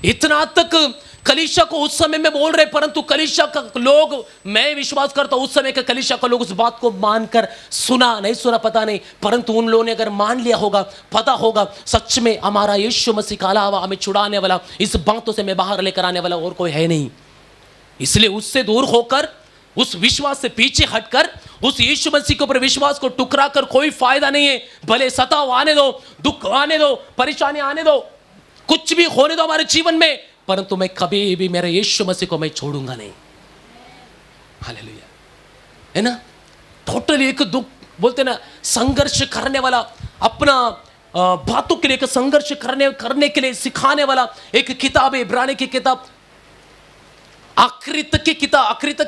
इतना तक कलीसिया को उस समय में बोल रहे, परंतु कलीसिया का लोग, मैं विश्वास करता हूं उस समय के कलीसिया का लोग उस बात को मानकर सुना पता नहीं, परंतु उन लोगों ने अगर मान लिया होगा, पता होगा सच में हमारा यीशु मसीह का अलावा हमें छुड़ाने वाला, इस बातों से मैं बाहर लेकर आने वाला और कोई है नहीं। इसलिए उससे दूर होकर, उस विश्वास से पीछे हटकर उस यीशु मसीह के ऊपर विश्वास को टुकरा कर कोई फायदा नहीं है। भले सताव आने दो, दुख आने दो, परेशानी आने दो, कुछ भी होने दो हमारे जीवन में, परंतु मैं कभी भी मेरे यीशु मसीह को मैं छोड़ूंगा नहीं। हालेलुया, है ना। टोटली एक दुख बोलते ना, संघर्ष करने वाला, अपना बातों के लिए एक संघर्ष करने के लिए सिखाने वाला एक किताब है, इब्रानी की किताब आखिरी तक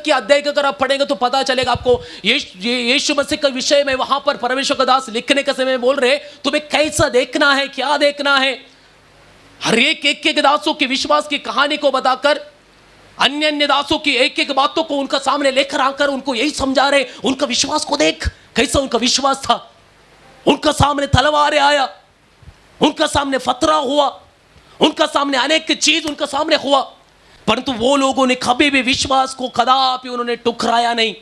की अध्याय का अगर आप पढ़ेंगे तो पता चलेगा आपको। यीशु मसीह के विषय में वहां पर परमेश्वर का दास लिखने के समय बोल रहे तुम्हें कैसा देखना है, क्या देखना है। हर एक दासों के विश्वास की कहानी को बताकर अन्य अन्य दासों की एक एक बातों को उनका सामने लेकर आकर उनको यही समझा रहे, उनका विश्वास को देख कैसा उनका विश्वास था। उनका सामने तलवार आया, उनका सामने फतरा हुआ, उनका सामने अनेक चीज उनका सामने हुआ, परंतु वो लोगों ने कभी भी विश्वास को कदापि उन्होंने टुकराया नहीं।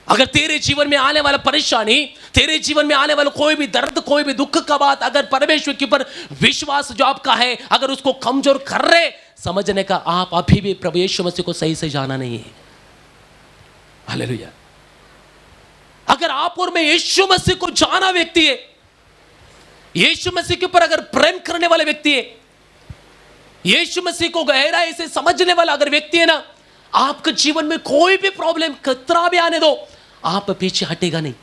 अगर तेरे जीवन में आने वाला परेशानी, तेरे जीवन में आने वाला कोई भी दर्द, कोई भी दुख का बात, अगर परमेश्वर के ऊपर विश्वास जो आपका है अगर उसको कमजोर कर रहे, समझने का आप अभी भी प्रभु यीशु मसीह को सही से जाना नहीं है। हालेलुया। अगर आप और मैं यीशु मसीह को जाना व्यक्ति है, यीशु मसीह के ऊपर अगर प्रेम करने वाले व्यक्ति है, यीशु मसीह को गहराई से समझने वाला अगर व्यक्ति है ना, आपके जीवन में कोई भी प्रॉब्लम कितना भी आने दो, आप पीछे हटेगा नहीं,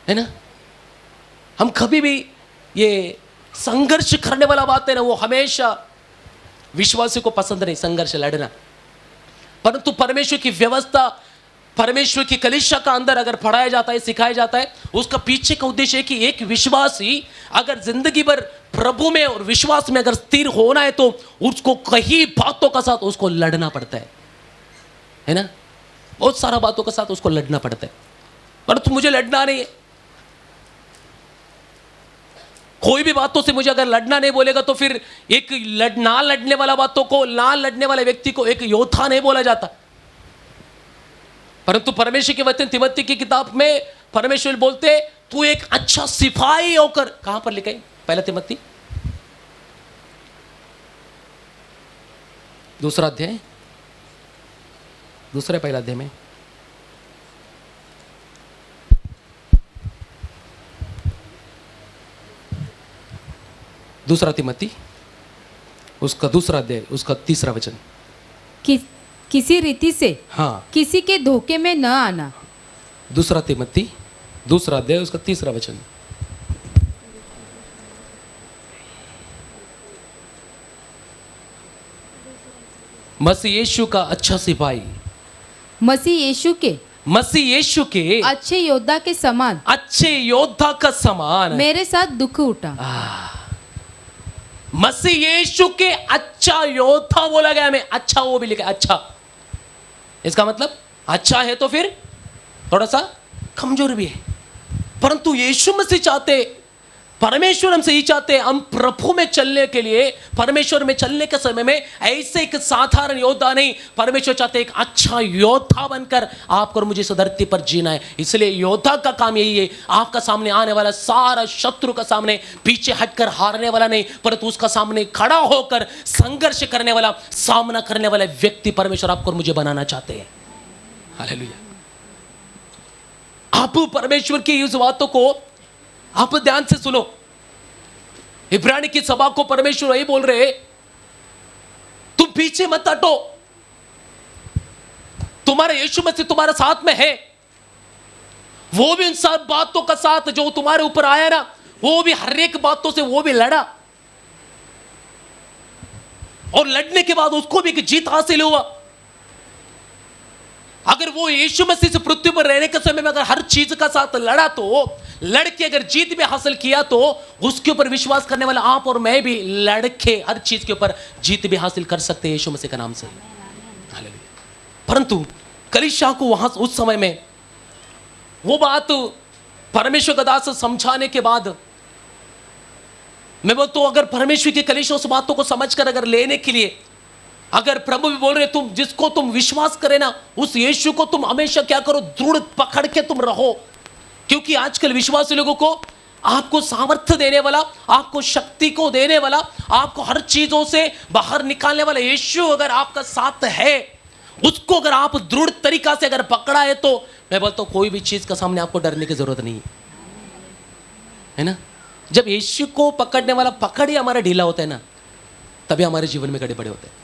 है ना। हम कभी भी ये संघर्ष करने वाला बात है ना, वो हमेशा विश्वासी को पसंद नहीं, संघर्ष लड़ना। परंतु परमेश्वर की व्यवस्था, परमेश्वर की कलीसिया का अंदर अगर पढ़ाया जाता है, सिखाया जाता है, उसका पीछे का उद्देश्य है कि एक विश्वासी अगर जिंदगी भर प्रभु में और विश्वास में अगर स्थिर होना है तो उसको कई बातों का साथ उसको लड़ना पड़ता है ना। बहुत सारा बातों के साथ उसको लड़ना पड़ता है, परंतु मुझे लड़ना नहीं है। कोई भी बातों से मुझे अगर लड़ना नहीं बोलेगा तो फिर एक ना लड़ने वाला बातों को, ना लड़ने वाले व्यक्ति को एक योद्धा नहीं बोला जाता। परंतु परमेश्वर के वचन तिमोथी की किताब में परमेश्वर बोलते तू एक अच्छा सिपाही होकर, कहां पर लिखा है? पहला तिमोथी दूसरा अध्याय, दूसरे पहला अध्याय में दूसरा तिमोथी उसका दूसरा अध्याय उसका तीसरा वचन। किसी रीति से हाँ, किसी के धोखे में न आना। दूसरा तिमोथी दूसरा अध्याय उसका तीसरा वचन। मसीह यीशु का अच्छा सिपाही, मसीह यीशु के अच्छे योद्धा के समान, अच्छे योद्धा का समान मेरे साथ दुख उठा। मसीह यीशु के अच्छा योद्धा बोला गया में, अच्छा वो भी लिखा अच्छा। इसका मतलब अच्छा है तो फिर थोड़ा सा कमजोर भी है, परंतु यीशु मसीह चाहते, परमेश्वर हमसे ही चाहते हम प्रभु में चलने के लिए, परमेश्वर में चलने के समय में ऐसे एक साधारण योद्धा नहीं, परमेश्वर चाहते एक अच्छा योद्धा बनकर आपको और मुझे इस धरती पर जीना है। इसलिए योद्धा का काम यही है, आपका सामने आने वाला सारा शत्रु का सामने पीछे हटकर हारने वाला नहीं, परंतु उसका सामने खड़ा होकर संघर्ष करने वाला, सामना करने वाला व्यक्ति परमेश्वर आपको और मुझे बनाना चाहते हैं। हालेलुया। आप परमेश्वर की इस बातों को आप ध्यान से सुनो। इब्रानी की सभा को परमेश्वर यही बोल रहे, तुम पीछे मत हटो, तुम्हारा यीशु मसीह तुम्हारे साथ में है। वो भी उन सब बातों का साथ जो तुम्हारे ऊपर आया ना, वो भी हर एक बातों से वो भी लड़ा, और लड़ने के बाद उसको भी एक जीत हासिल हुआ। अगर वो यीशु मसीह से पृथ्वी पर रहने के समय में अगर हर चीज का साथ लड़ा, तो लड़के अगर जीत भी हासिल किया, तो उसके ऊपर विश्वास करने वाला आप और मैं भी लड़के हर चीज के ऊपर जीत भी हासिल कर सकते हैं यीशु मसीह के नाम से। हालेलुया। परंतु कलीसिया को वहां उस समय में वो बात परमेश्वर का दास समझाने के बाद, मैं बोलता हूं अगर परमेश्वर की कलीसिया उस बातों को समझकर अगर लेने के लिए, अगर प्रभु भी बोल रहे तुम जिसको तुम विश्वास करे ना, उस यीशु को तुम हमेशा क्या करो, दृढ़ पकड़ के तुम रहो। क्योंकि आजकल विश्वासी लोगों को आपको सामर्थ्य देने वाला, आपको शक्ति को देने वाला, आपको हर चीजों से बाहर निकालने वाला यीशु अगर आपका साथ है, उसको अगर आप दृढ़ तरीका से अगर पकड़ा है, तो मैं बोलता हूं कोई भी चीज का सामने आपको डरने की जरूरत नहीं है ना। जब यीशु को पकड़ने वाला पकड़ ही हमारा ढीला होता है ना, तभी हमारे जीवन में गड़े बड़े होते हैं,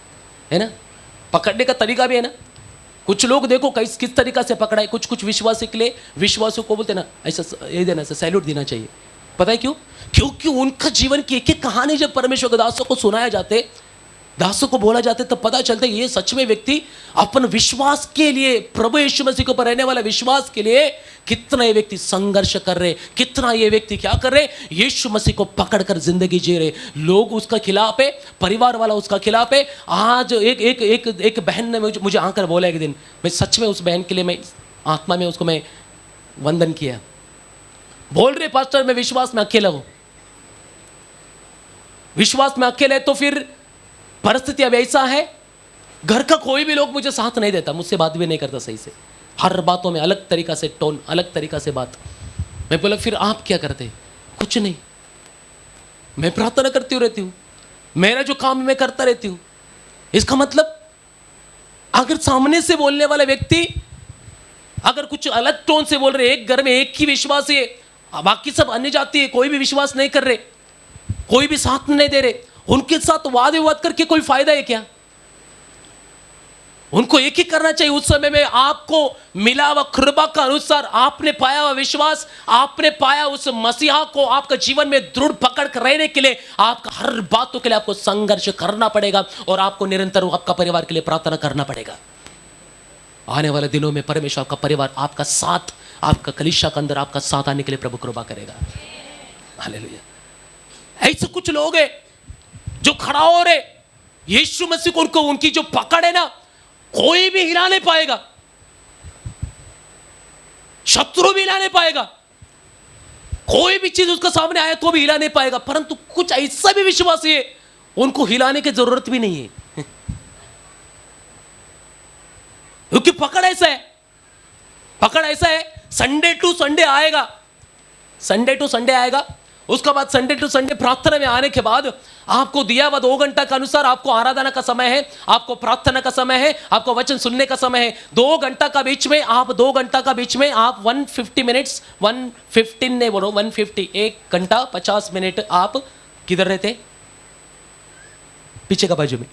है ना। पकड़ने का तरीका भी है ना, कुछ लोग देखो किस तरीका से पकड़ा है। कुछ विश्वासी के लिए, विश्वासों को बोलते ना ऐसा ये देना, सैल्यूट देना चाहिए। पता है क्यों? क्योंकि उनका जीवन की एक एक कहानी जब परमेश्वर के दासों को सुनाया जाते, दासों को बोला जाता है तो पता चलता है ये सच में व्यक्ति अपन विश्वास के लिए, प्रभु यीशु मसीह के ऊपर रहने वाला विश्वास के लिए कितना ये व्यक्ति संघर्ष कर रहे, कितना ये व्यक्ति क्या कर रहे, यीशु मसीह को पकड़कर जिंदगी जी रहे। लोग उसका खिलाफ है, परिवार वाला उसका खिलाफ है। आज एक बहन ने मुझे आकर बोला एक दिन, मैं सच में उस बहन के लिए मैं आत्मा में उसको मैं वंदन किया। बोल रहे पास्टर मैं विश्वास में अकेला हूं, विश्वास में अकेले तो फिर परिस्थिति अब ऐसा है, घर का कोई भी लोग मुझे साथ नहीं देता, मुझसे बात भी नहीं करता सही से, हर बातों में अलग तरीका से टोन, अलग तरीका से बात। मैं बोला फिर आप क्या करते? कुछ नहीं, मैं प्रार्थना करती रहती हूँ, मेरा जो काम मैं करता रहती हूँ। इसका मतलब अगर सामने से बोलने वाला व्यक्ति अगर कुछ अलग टोन से बोल रहे, एक घर में एक ही विश्वास है, बाकी सब अन्य जाति है, कोई भी विश्वास नहीं कर रहे, कोई भी साथ नहीं दे रहे, उनके साथ वाद विवाद करके कोई फायदा है क्या? उनको एक ही करना चाहिए। उस समय में आपको मिला हुआ कृपा का अनुसार आपने पाया हुआ विश्वास, आपने पाया उस मसीहा को आपका जीवन में दृढ़ पकड़ कर रहने के लिए आपका हर बातों के लिए आपको संघर्ष करना पड़ेगा और आपको निरंतर आपका परिवार के लिए प्रार्थना करना पड़ेगा। आने वाले दिनों में परमेश्वर आपका परिवार, आपका साथ, आपका कलीसिया के अंदर आपका साथ आने के लिए प्रभु कृपा करेगा। हालेलुया। ऐसे कुछ लोग हैं जो खड़ा हो रहे, यीशु मसीह को उनको उनकी जो पकड़ है ना, कोई भी हिला नहीं पाएगा, शत्रु भी हिला नहीं पाएगा, कोई भी चीज उसका सामने आया तो भी हिला नहीं पाएगा। परंतु कुछ ऐसा भी विश्वास है उनको हिलाने की जरूरत भी नहीं है, क्योंकि पकड़ ऐसा है, पकड़ ऐसा है। संडे टू संडे आएगा, संडे टू संडे आएगा, उसके बाद संडे टू संडे प्रार्थना में आने के बाद आपको दिया हुआ 2 घंटा के अनुसार आपको आराधना का समय है, आपको प्रार्थना का समय है, आपको वचन सुनने का समय है। 2 घंटा का बीच में आप 2 घंटा का बीच में आप 150 मिनट्स 115 नहीं बोलो 150, 1 घंटा 50 मिनट आप किधर रहते? पीछे का बाजू में,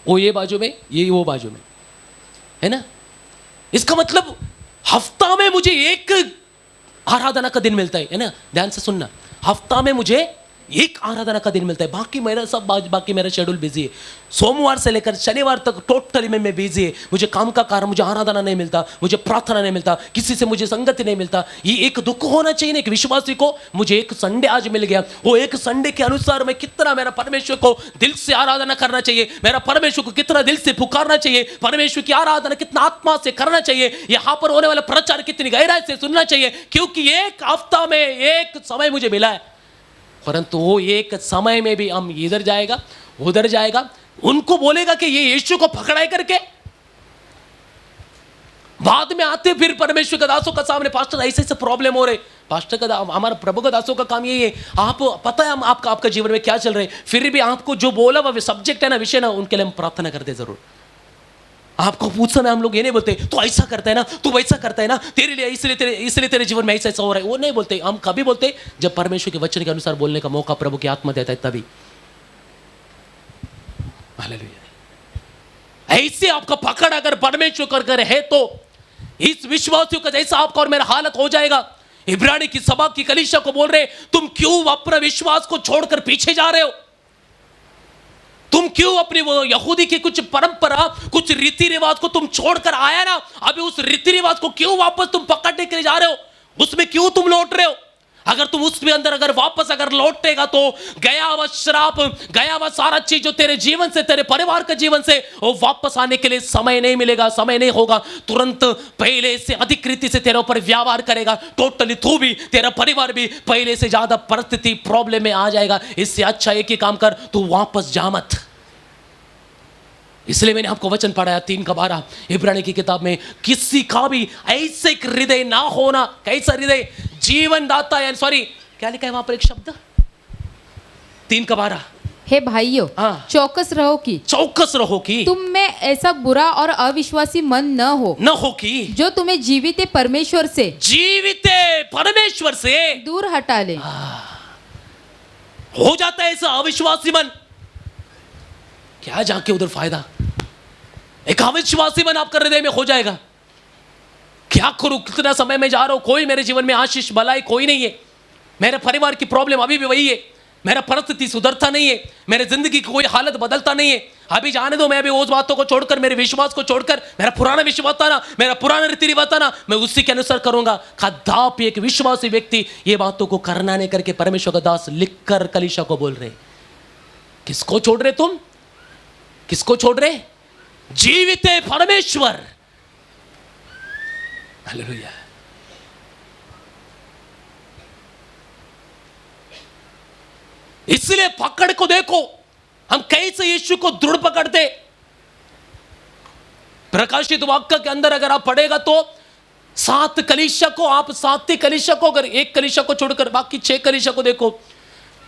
वो ये बाजू में, ये वो बाजू में, है ना। इसका मतलब हफ्ता में मुझे एक आराधना का दिन मिलता है ना, ध्यान से सुनना। हफ्ता में मुझे एक आराधना का दिन मिलता है, बाकी मेरा सब बाकी मेरा शेड्यूल बिजी है। सोमवार से लेकर शनिवार तक टोटली मैं बिजी है। मुझे काम का कारण, मुझे आराधना नहीं मिलता, मुझे प्रार्थना नहीं मिलता, किसी से मुझे संगति नहीं मिलता। ये एक दुख होना चाहिए ना एक विश्वासी को, मुझे एक संडे आज मिल गया, वो एक संडे के अनुसार मैं कितना मेरा परमेश्वर को दिल से आराधना करना चाहिए, मेरा परमेश्वर को कितना दिल से पुकारना चाहिए, परमेश्वर की आराधना कितना आत्मा से करना चाहिए, यहाँ पर होने वाला प्रचार कितनी गहराई से सुनना चाहिए, क्योंकि एक हफ्ता में एक समय मुझे मिला है। परंतु वो एक समय में भी हम इधर जाएगा उधर जाएगा, उनको बोलेगा कि ये यीशु को पकड़ाई करके बाद में आते फिर परमेश्वर के दासों का सामने, पास्टर ऐसे ऐसे प्रॉब्लम हो रहे। पास्टर का, हमारा प्रभु का दासों का काम यही है, आप पता है हम आपका जीवन में क्या चल रहे, फिर भी आपको जो बोला वह सब्जेक्ट है ना, विषय ना, उनके लिए हम प्रार्थना करते जरूर। आपको पूछ समय हम लोग ये नहीं बोलते तो ऐसा करता है ना, तू वैसा करता है ना, तेरे लिए इसलिए तेरे जीवन में ऐसा ऐसा हो रहा है, वो नहीं बोलते। हम कभी बोलते जब परमेश्वर के वचन के अनुसार बोलने का मौका प्रभु की आत्मा देता है तभी। हालेलुया। ऐसे आपका पकड़ अगर परमेश्वर कर है तो इस विश्वासियों का जैसा आपका और मेरा हालत हो जाएगा। इब्रानी की सभा की कलीसिया को बोल रहे, तुम क्यों अपना विश्वास को छोड़कर पीछे जा रहे हो? तुम क्यों अपनी वो यहूदी की कुछ परंपरा, कुछ रीति रिवाज को तुम छोड़कर आया ना, अभी उस रीति रिवाज को क्यों वापस तुम पकड़ने के लिए जा रहे हो? उसमें क्यों तुम लौट रहे हो? अगर तुम उसमें अंदर अगर वापस अगर लौटेगा तो गया हुआ श्राप, गया हुआ सारा चीज जो तेरे जीवन से, तेरे परिवार के जीवन से, वो वापस आने के लिए समय नहीं मिलेगा, समय नहीं होगा। तुरंत पहले से अधिक रीति से तेरे ऊपर व्यवहार करेगा, टोटली तू भी, तेरा परिवार भी पहले से ज्यादा परिस्थिति प्रॉब्लम में आ जाएगा। इससे अच्छा एक ही काम कर, तू वापस जा मत। इसलिए मैंने आपको वचन पढ़ाया 3:12 इब्रानी की किताब में, किसी का भी ऐसे हृदय ना होना। कैसा हृदय? जीवन दाता है, सॉरी क्या लिखा है वहां पर एक शब्द 3:12, हे भाइयों, हाँ। चौकस रहो कि तुम में ऐसा बुरा और अविश्वासी मन न हो कि जो तुम्हें जीवित परमेश्वर से दूर हटा ले। हो जाता है ऐसा अविश्वासी मन, क्या जाके उधर फायदा? एक अविश्वासी मन आपका हृदय में हो जाएगा। क्या करूं, कितना समय में जा रहा हूं, कोई मेरे जीवन में आशीष भलाई कोई नहीं है, मेरे परिवार की प्रॉब्लम अभी भी वही है, मेरा परिस्थिति सुधरता नहीं है, मेरे जिंदगी की कोई हालत बदलता नहीं है, अभी जाने दो, मैं अभी उस बातों को छोड़कर, मेरे विश्वास को छोड़कर, मेरा पुराना विश्वास था ना, मेरा पुराना रीति रिवाज था ना, मैं उसी के अनुसार करूंगा। कदापि एक विश्वासी व्यक्ति ये बातों को करना नहीं करके परमेश्वर का दास लिखकर कलीसिया को बोल रहे, किसको छोड़ रहे तुम? किसको छोड़ रहे? जीवित है परमेश्वर। हालेलुया। इसलिए पकड़ को देखो, हम कैसे यीशु को दृढ़ पकड़ते। प्रकाशित वाक्य के अंदर अगर आप पढ़ेगा तो 7 कलीसिया को, आप 7 कलीसिया को, अगर एक कलीसिया को छोड़कर बाकी 6 कलीसिया को देखो,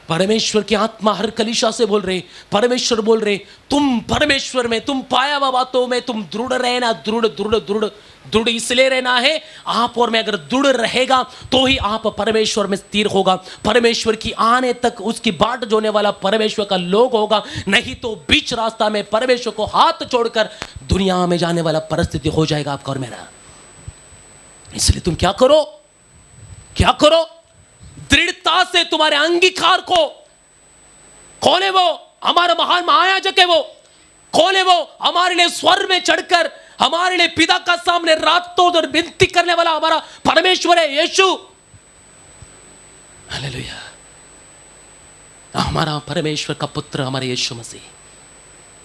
परमेश्वर की आत्मा हर कलीसिया से बोल रहे, परमेश्वर बोल रहे, तुम परमेश्वर में, तुम पाया हुआ बातों में तुम दृढ़ रहना। दृढ़ दृढ़ दृढ़ दृढ़ इसलिए रहना है, आप और मैं अगर दृढ़ रहेगा तो ही आप परमेश्वर में स्थिर होगा। परमेश्वर की आने तक उसकी बाट जोने वाला परमेश्वर का लोग होगा, नहीं तो बीच रास्ता में परमेश्वर को हाथ छोड़कर दुनिया में जाने वाला परिस्थिति हो जाएगा आपका और मेरा। इसलिए तुम क्या करो, क्या करो? दृढ़ता से तुम्हारे अंगीकार को, कौन है वो? हमारा महान महायाजक है वो। कौन है वो? हमारे लिए स्वर्ग में चढ़कर हमारे लिए पिता का सामने रातों दिन विनती करने वाला हमारा परमेश्वर है यीशु। हालेलुया। हमारा परमेश्वर का पुत्र हमारे यीशु मसीह,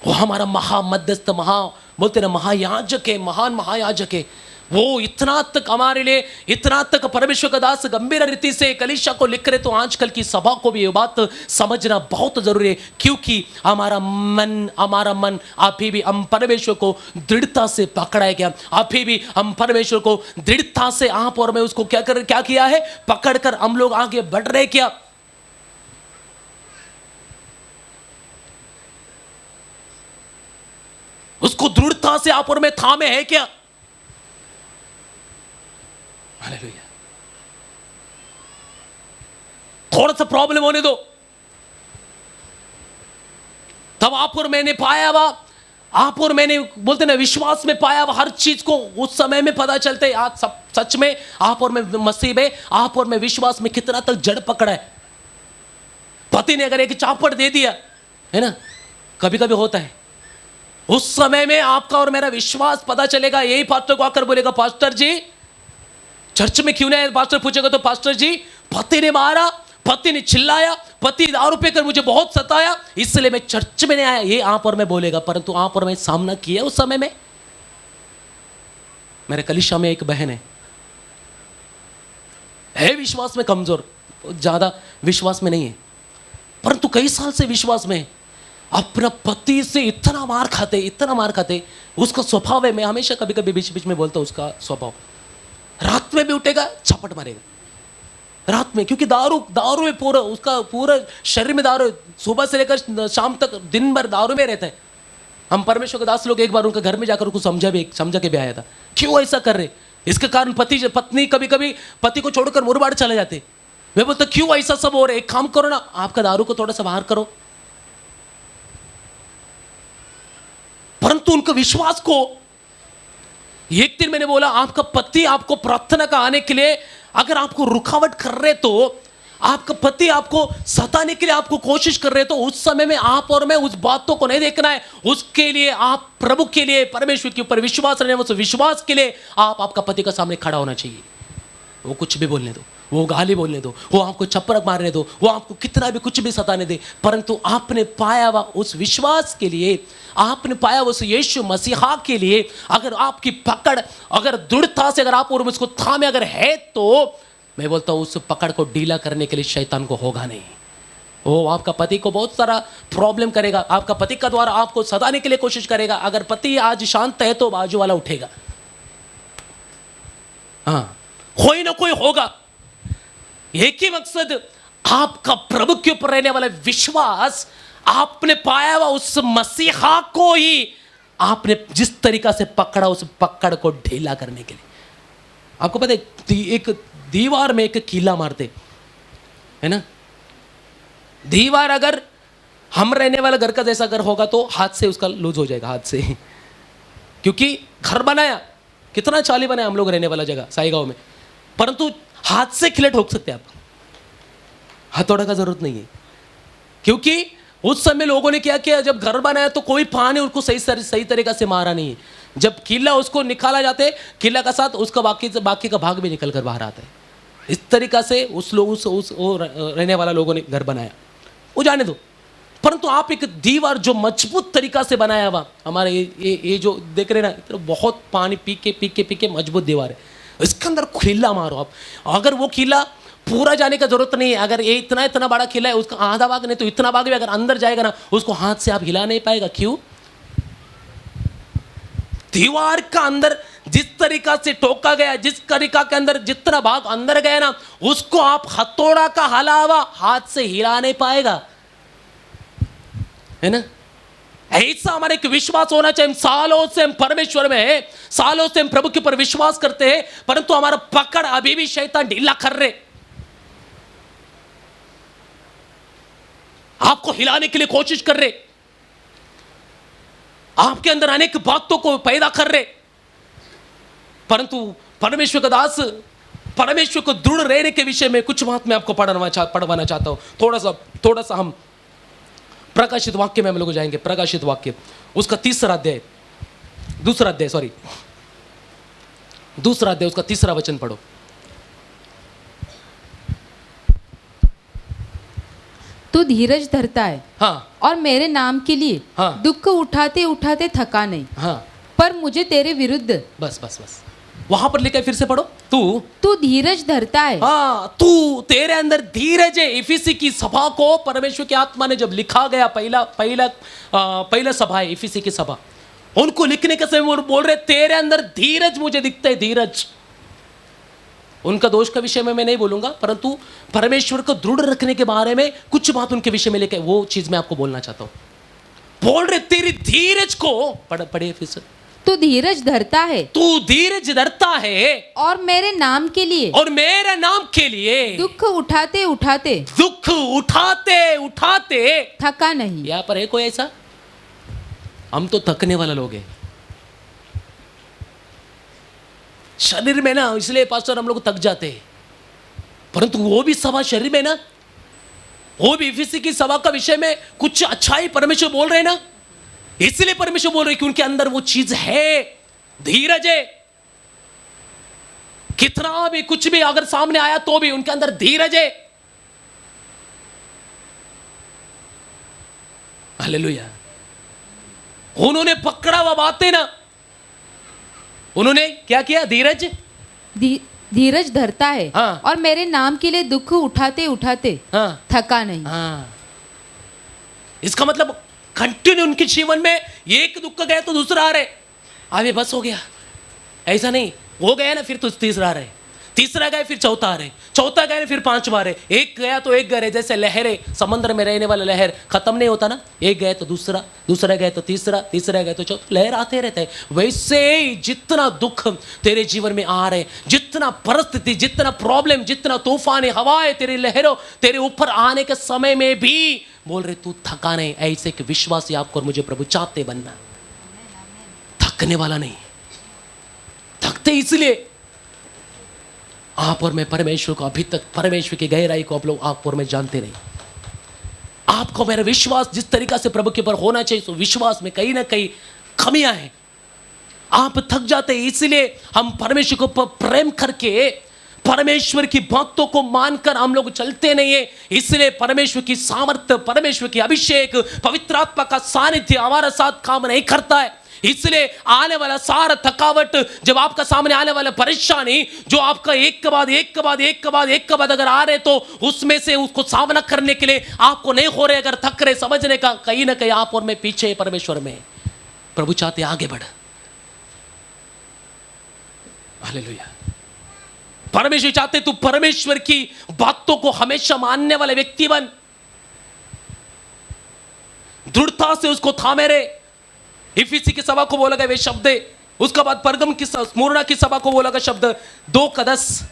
वो हमारा महामध्यस्थ, बोलते ना महायाजक है, महान महायाजक है। वो इतना तक हमारे लिए, इतना तक परमेश्वर का दास गंभीर रीति से कलीसिया को लिख रहे। तो आजकल की सभा को भी ये बात समझना बहुत जरूरी है, क्योंकि हमारा मन अभी भी हम परमेश्वर को दृढ़ता से पकड़ा गया। अभी भी हम परमेश्वर को दृढ़ता से, आप और मैं उसको क्या किया है, पकड़कर हम लोग आगे बढ़ रहे। क्या उसको दृढ़ता से आप और मैं थामे है क्या? हालेलुया। थोड़ा सा प्रॉब्लम होने दो, तब आप और मैंने पाया हुआ, आप और मैंने बोलते ना विश्वास में पाया हुआ हर चीज को उस समय में पता चलता है। आज सब सच में आप और मैं मसीह में, आप और मैं विश्वास में कितना तक जड़ पकड़ा है। पति ने अगर एक चापड़ दे दिया है ना, कभी कभी होता है, उस समय में आपका और मेरा विश्वास पता चलेगा। यही पास्टर को आकर बोलेगा, पास्टर जी चर्च में क्यों नहीं? पास्टर पूछेगा तो पास्टर जी पति ने मारा, पति ने चिल्लाया, पति दारू पीकर मुझे बहुत सताया, इसलिए मैं चर्च में नहीं आया। ये आप और मैं बोलेगा, परंतु आप और मैं सामना किया उस समय में। मेरे कलीसिया में एक बहन है विश्वास में कमजोर, ज्यादा विश्वास में नहीं है, परंतु कई साल से विश्वास में, अपना पति से इतना मार खाते। उसका स्वभाव है, मैं हमेशा कभी कभी बीच बीच में बोलता हूं, उसका स्वभाव रात में भी उठेगा, चपट मारेगा रात में, क्योंकि दारू में पूरा शरीर में दारू, सुबह से लेकर शाम तक दिन भर दारू में रहता है। हम परमेश्वर के दास लोग एक बार उनके घर में जाकर उनको समझा के भी आया था, क्यों ऐसा कर रहे। इसके कारण पत्नी कभी कभी पति को छोड़कर मुरबाड़ चले जाते। मैं बोलता क्यों ऐसा सब हो रहा है? एक काम करो ना, आपका दारू को थोड़ा सा बाहर करो। परंतु उनके विश्वास को, एक दिन मैंने बोला, आपका पति आपको प्रार्थना का आने के लिए अगर आपको रुकावट कर रहे, तो आपका पति आपको सताने के लिए आपको कोशिश कर रहे, तो उस समय में आप और मैं उस बातों को नहीं देखना है। उसके लिए आप प्रभु के लिए, परमेश्वर के ऊपर विश्वास रखने, उस विश्वास के लिए आपका पति का सामने खड़ा होना चाहिए। वो कुछ भी बोलने दो, वो गाली बोलने दो, वो आपको चप्पड़ मारने दो, वो आपको कितना भी कुछ भी सताने दे, परंतु आपने पाया हुआ उस विश्वास के लिए, आपने पाया उस यीशु मसीहा के लिए, अगर आपकी पकड़, अगर दृढ़ता से अगर आप और उसको थामे अगर है, तो मैं बोलता हूं उस पकड़ को ढीला करने के लिए शैतान को होगा नहीं। वो आपका पति को बहुत सारा प्रॉब्लम करेगा, आपका पति का द्वारा आपको सताने के लिए कोशिश करेगा। अगर पति आज शांत है तो बाजू वाला उठेगा, हाँ कोई ना कोई होगा। एक ही मकसद, आपका प्रभु के ऊपर रहने वाला विश्वास, आपने पाया हुआ उस मसीहा को ही आपने जिस तरीका से पकड़ा, उस पकड़ को ढीला करने के लिए। आपको पता है, एक दीवार में एक कीला मारते है ना, दीवार अगर हम रहने वाला घर का जैसा घर होगा तो हाथ से उसका लूज हो जाएगा, हाथ से, क्योंकि घर बनाया, कितना चाली बनाया हम लोग रहने वाला जगह साईगांव में, परंतु हाथ से खिले ठोक सकते हैं आप, हथौड़ा का जरूरत नहीं है। क्योंकि उस समय लोगों ने क्या किया, जब घर बनाया तो कोई पानी उसको सही तरीका से मारा नहीं। जब किला उसको निकाला जाते, किला का साथ उसका बाकी का भाग भी निकल कर बाहर आता है। इस तरीका से उस लोग उस वो रहने वाला लोगों ने घर बनाया, वो जाने दो। परंतु आप एक दीवार जो मजबूत तरीका से बनाया हुआ, हमारे ये जो देख रहे ना, तो बहुत पानी पी के मजबूत दीवार है, इसके अंदर किला मारो आप। अगर वो किला पूरा जाने का जरूरत नहीं है, अगर ये इतना बड़ा किला है, उसका आधा भाग नहीं तो इतना भाग भी अगर अंदर जाएगा ना, उसको हाथ से आप हिला नहीं पाएगा। क्यों? दीवार का अंदर जिस तरीका से टोका गया, जिस तरीका के अंदर जितना भाग अंदर गया ना, उसको आप हथौड़ा का हलावा हाथ से हिला नहीं पाएगा, है ना? ऐसा हमारे एक विश्वास होना चाहिए। सालों से हम परमेश्वर में है, सालों से हम प्रभु के ऊपर विश्वास करते हैं, परंतु हमारा पकड़ अभी भी शैतान ढीला कर रहे, आपको हिलाने के लिए कोशिश कर रहे, आपके अंदर अनेक बातों को पैदा कर रहे। परंतु परमेश्वर का दास, परमेश्वर को दृढ़ रहने के विषय में कुछ बात मैं आपको पढ़वाना चाहता हूं। थोड़ा सा हम प्रकाशित वाक्य में हम लोग जाएंगे। प्रकाशित वाक्य उसका दूसरा अध्याय उसका तीसरा वचन पढ़ो। तू धीरज धरता है, हाँ, और मेरे नाम के लिए हाँ, दुख उठाते उठाते थका नहीं, हाँ, पर मुझे तेरे विरुद्ध। बस वहां पर लिखा है, फिर से पढ़ो। तू धीरज धरता है, हाँ, तू, तेरे अंदर धीरज है। इफिसी की सभा को परमेश्वर की आत्मा ने जब लिखा गया, पहला सभा है इफिसी की सभा, उनको लिखने के समय वो बोल रहे तेरे अंदर धीरज मुझे दिखता है, धीरज। उनका दोष का विषय में मैं नहीं बोलूंगा, परंतु परमेश्वर को दृढ़ रखने के बारे में कुछ बात उनके विषय में लेकर वो चीज मैं आपको बोलना चाहता हूं। बोल रहे तेरी धीरज को पढ़िए फिर से। तू धीरज धरता है, तू धीरज धरता है, और मेरे नाम के लिए, और मेरे नाम के लिए दुख उठाते उठाते थका नहीं। यहां पर है कोई ऐसा? हम तो थकने वाला लोग हैं शरीर में ना, इसलिए पास्टर हम लोग थक जाते हैं। परंतु वो भी सभा शरीर में ना, वो भी इफिसी की सभा का विषय में कुछ अच्छा ही परमेश्वर बोल रहे हैं ना, इसलिए परमेश्वर बोल रहे कि उनके अंदर वो चीज है, धीरज है। कितना भी कुछ भी अगर सामने आया तो भी उनके अंदर धीरज है। हालेलुया। उन्होंने पकड़ा हुआ बातें ना, उन्होंने क्या किया? धीरज धरता है, हाँ, और मेरे नाम के लिए दुख उठाते उठाते हाँ, थका नहीं। हाँ। इसका मतलब कंटिन्यू उनके जीवन में एक दुख गया तो दूसरा आ रहे, अभी बस हो गया, ऐसा नहीं, हो गया ना फिर तो तीसरा आ रहे, तीसरा गया फिर चौथा आ रहे, चौथा गया फिर पांचवा आ रहे, एक गया तो एक गए, जैसे लहरें समुद्र में रहने वाला लहर खत्म नहीं होता ना, एक गया तो दूसरा, दूसरा गया तो तीसरा, तीसरा गया तो चौथा, लहर आते रहते हैं। वैसे ही जितना दुख तेरे जीवन में आ रहे, जितना परिस्थिति, जितना प्रॉब्लम, जितना तूफान हवाएं तेरी लहरों तेरे ऊपर आने के समय में भी बोल रहे तू थका नहीं। ऐसे कि विश्वासी आपको और मुझे प्रभु चाहते बनना, थकने वाला नहीं। थकते इसलिए आप और मैं परमेश्वर को अभी तक, परमेश्वर की गहराई को आप और मैं जानते नहीं। आपको मेरा विश्वास जिस तरीका से प्रभु के ऊपर होना चाहिए, तो विश्वास में कहीं ना कहीं कमियां हैं। आप थक जाते हैं, इसलिए हम परमेश्वर को प्रेम करके परमेश्वर की बातों को मानकर हम लोग चलते नहीं है। इसलिए परमेश्वर की सामर्थ्य, परमेश्वर की अभिषेक, पवित्र आत्मा का सानिध्य हमारे साथ काम नहीं करता है। इसलिए आने वाला सारा थकावट, जब आपका सामने आने वाला परेशानी, जो आपका एक के बाद अगर आ रहे, तो उसमें से उसको सामना करने के लिए आपको नहीं हो रहे, अगर थक रहे, समझने का कहीं ना कहीं आप और मैं पीछे परमेश्वर में। प्रभु चाहते आगे बढ़। हालेलुया। परमेश्वर चाहते तू परमेश्वर की बातों को हमेशा मानने वाले व्यक्ति बन, दृढ़ता से उसको थामे रहे। इफिसी की सभा को बोला गया वे शब्द, उसके बाद परगम की, स्मुरना की सभा को बोला गया शब्द 2:10,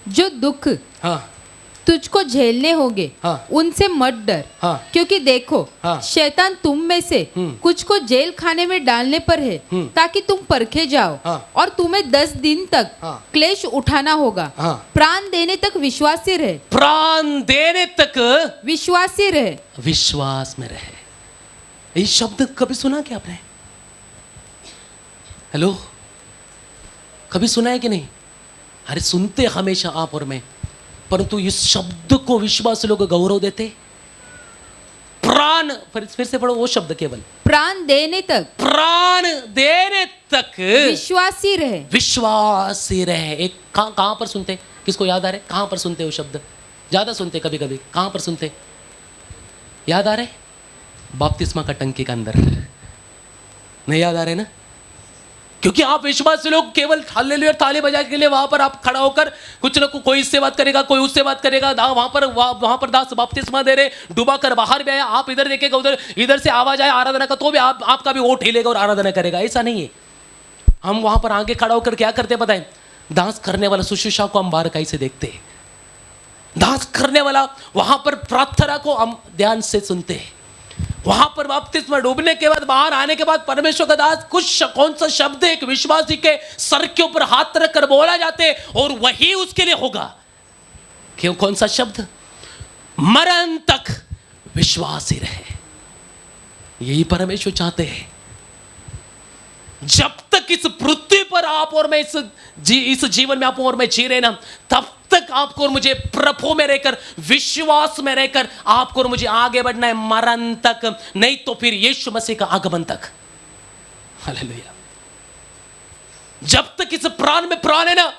जो दुख, हाँ, तुझको झेलने होंगे, हाँ। उनसे मत डर। हाँ। क्योंकि देखो, हाँ। शैतान तुम में से कुछ को जेल खाने में डालने पर है, ताकि तुम परखे जाओ, हाँ। और तुम्हें 10 दिन तक हाँ। क्लेश उठाना होगा। हाँ। प्राण देने तक विश्वासी रहे, प्राण देने तक विश्वासी रहे। विश्वास में रहे। ये शब्द कभी सुना क्या आपने? हेलो, कभी सुना है कि नहीं? अरे सुनते हमेशा आप और मैं, परंतु इस शब्द को विश्वास लोग गौरव देते। प्राण, फिर से पढ़ो वो शब्द केवल, प्राण देने तक, प्राण देने तक विश्वासी रहे। विश्वासी रहे। एक कहां पर सुनते? किसको याद आ रहे? कहां पर सुनते वो शब्द? ज्यादा सुनते कभी कभी, कहां पर सुनते? याद आ रहे? बपतिस्मा का टंकी के अंदर। नहीं याद आ रहे ना? क्योंकि आप विश्वास से लोग केवल हालेलुया ताली बजा के लिए वहां पर आप खड़ा होकर कुछ ना कोई इससे बात करेगा, कोई उससे बात करेगा, वहां पर दास बपतिस्मा दे रहे, डुबा कर बाहर भी आया, आप इधर देखेगा, उधर इधर से आवाज आया आराधना का, तो भी आपका भी वोट हिलेगा और आराधना करेगा। ऐसा नहीं है। हम वहां पर आगे खड़ा होकर क्या करते पता है? दास करने वाला सुशुषा को हम बारकाई से देखते हैं। दास करने वाला वहां पर प्रार्थना को हम ध्यान से सुनते हैं। वहां पर बपतिस्मा डूबने के बाद बाहर आने के बाद परमेश्वर का दास कौन सा शब्द एक विश्वासी के सर के ऊपर हाथ रख कर बोला जाते और वही उसके लिए होगा। क्यों? कौन सा शब्द? मरण तक विश्वासी रहे। यही परमेश्वर चाहते हैं। जब तक इस पृथ्वी पर आप और मैं इस जीवन में आप और मैं जी रहे ना, तब तक आपको और मुझे प्रभु में रहकर, विश्वास में रहकर आपको और मुझे आगे बढ़ना है, मरण तक, नहीं तो फिर यीशु मसीह का आगमन तक। हालेलुया। जब तक इस प्राण में प्राण है ना,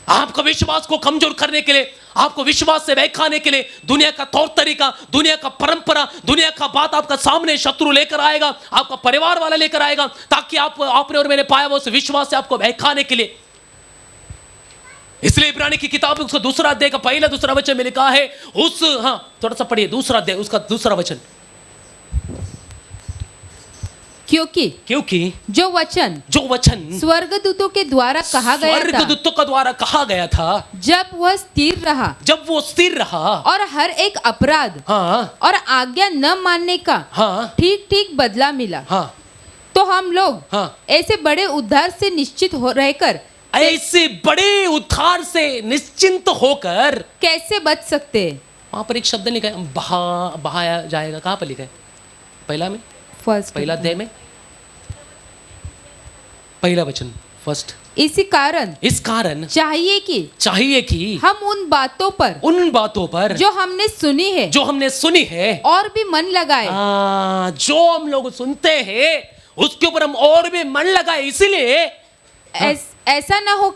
आपका विश्वास को कमजोर करने के लिए, आपको विश्वास से बहकाने के लिए दुनिया का तौर तरीका, दुनिया का परंपरा, दुनिया का बात आपका सामने शत्रु लेकर आएगा, आपका परिवार वाला लेकर आएगा, ताकि आपने और मैंने पाया वो उस विश्वास से आपको बहकाने के लिए। इसलिए इब्रानी की किताब उसका दूसरा अध्याय का पहला दूसरा वचन में लिखा है, थोड़ा सा पढ़िए दूसरा अध्याय उसका दूसरा वचन। क्योंकि जो वचन स्वर्गदूतों के द्वारा कहा गया था, स्वर्गदूतों का द्वारा कहा गया था, जब वो स्थिर रहा और हर एक अपराध और आज्ञा न मानने का ठीक ठीक बदला मिला, तो हम लोग ऐसे बड़े उद्धार से निश्चित रहकर, ऐसे बड़े उद्धार से निश्चिंत होकर कैसे बच सकते हैं? वहां पर एक शब्द लिखा है, बहाया जाएगा। कहां पर लिखा है? पहला अध्याय में पहला वचन, फर्स्ट। इस कारण चाहिए कि हम उन बातों पर जो हमने सुनी है और भी मन लगाए। जो हम लोग सुनते हैं उसके ऊपर हम और भी मन लगाए। इसलिए ऐसा ना हो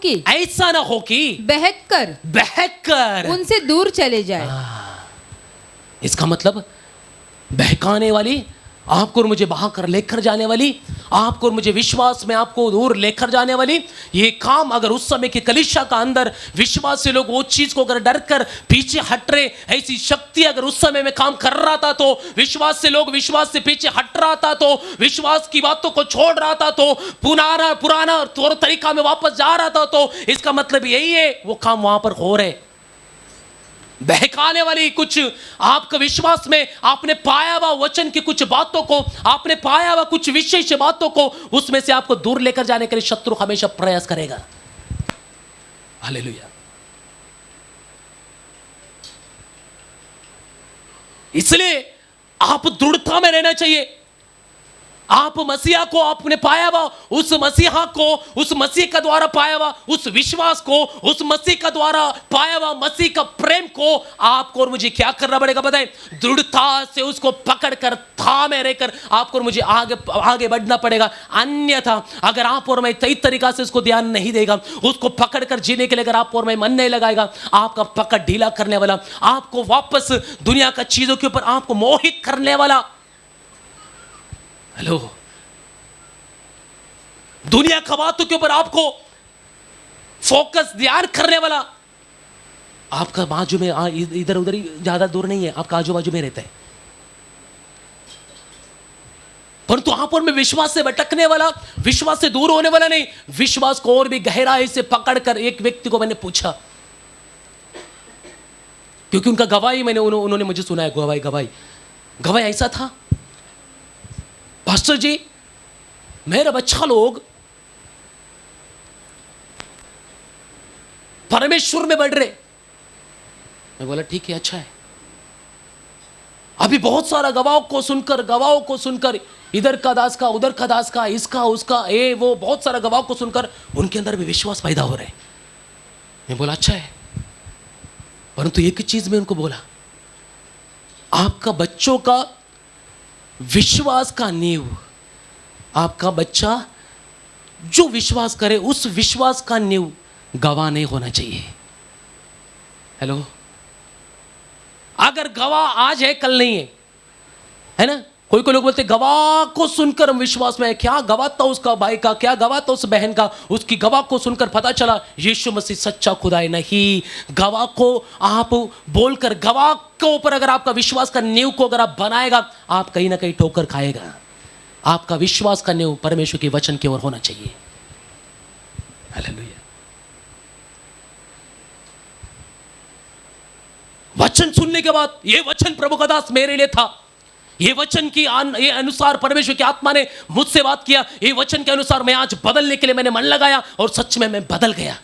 कि बहक कर उनसे दूर चले जाए। इसका मतलब बहकाने वाली, आपको और मुझे बहाकर लेकर जाने वाली, आपको और मुझे विश्वास में आपको दूर लेकर जाने वाली, ये काम अगर उस समय की कलीसिया का अंदर विश्वास से लोग वो चीज को अगर डर कर पीछे हट रहे, ऐसी शक्ति अगर उस समय में काम कर रहा था, तो विश्वास से लोग विश्वास से पीछे हट रहा था, तो विश्वास की बातों को छोड़ रहा था, तो पुराना तौर तरीका में वापस जा रहा था, तो इसका मतलब यही है वो काम वहां पर हो रहे। बहकाने वाली कुछ आपका विश्वास में आपने पाया हुआ वचन की कुछ बातों को, आपने पाया हुआ कुछ विशेष बातों को, उसमें से आपको दूर लेकर जाने के लिए शत्रु हमेशा प्रयास करेगा। हालेलुया। इसलिए आप दृढ़ता में रहना चाहिए। आप मसीहा को आपने पाया हुआ, उस मसीहा को, उस मसीह का द्वारा पाया हुआ उस विश्वास को, उस मसीह का द्वारा पाया हुआ मसीह का प्रेम को आपको और मुझे क्या करना पड़ेगा पता है? दृढ़ता से उसको पकड़कर थामे रहकर आपको और मुझे आगे बढ़ना पड़ेगा। अन्यथा अगर आप और मैं सही तरीका से उसको ध्यान नहीं देगा, उसको पकड़कर जीने के लिए अगर आप और मैं मन नहीं लगाएगा, आपका पकड़ ढीला करने वाला, आपको वापस दुनिया का चीजों के ऊपर आपको मोहित करने वाला, हेलो, दुनिया का बातों के ऊपर आपको फोकस ध्यान करने वाला, आपका बाजू में इधर उधर ही ज्यादा दूर नहीं है, आपका आजू बाजू में रहता है, परंतु आप और में विश्वास से भटकने वाला, विश्वास से दूर होने वाला नहीं, विश्वास को और भी गहराई से पकड़कर। एक व्यक्ति को मैंने पूछा, क्योंकि उनका गवाही मैंने उन्होंने मुझे सुना है, गवाही ऐसा था, पास्टर जी मेरे बच्चा लोग परमेश्वर में बढ़ रहे। मैं बोला ठीक है, अच्छा है। अभी बहुत सारा गवाहों को सुनकर इधर का दास का, उधर का दास का, इसका उसका, वो बहुत सारा गवाहों को सुनकर उनके अंदर भी विश्वास पैदा हो रहे। मैं बोला अच्छा है, परंतु एक चीज में उनको बोला, आपका बच्चों का विश्वास का नींव, आपका बच्चा जो विश्वास करे उस विश्वास का नींव गवाह नहीं होना चाहिए। हेलो, अगर गवाह आज है कल नहीं है ना। कोई लोग बोलते गवाह को सुनकर हम विश्वास में है। क्या गवाह था उसका भाई का, क्या गवाह था उस बहन का, उसकी गवाह को सुनकर पता चला यीशु मसीह सच्चा खुदा है। नहीं, गवाह को आप बोलकर, गवाह के ऊपर अगर आपका विश्वास का नींव को अगर आप बनाएगा, आप कहीं ना कहीं ठोकर खाएगा। आपका विश्वास का नींव परमेश्वर के वचन की ओर होना चाहिए। हालेलुया। वचन सुनने के बाद, ये वचन प्रभु का दास मेरे लिए था, ये वचन की ये अनुसार परमेश्वर की आत्मा ने मुझसे बात किया, ये वचन के अनुसार मैं आज बदलने के लिए मैंने मन लगाया और सच में मैं बदल गया।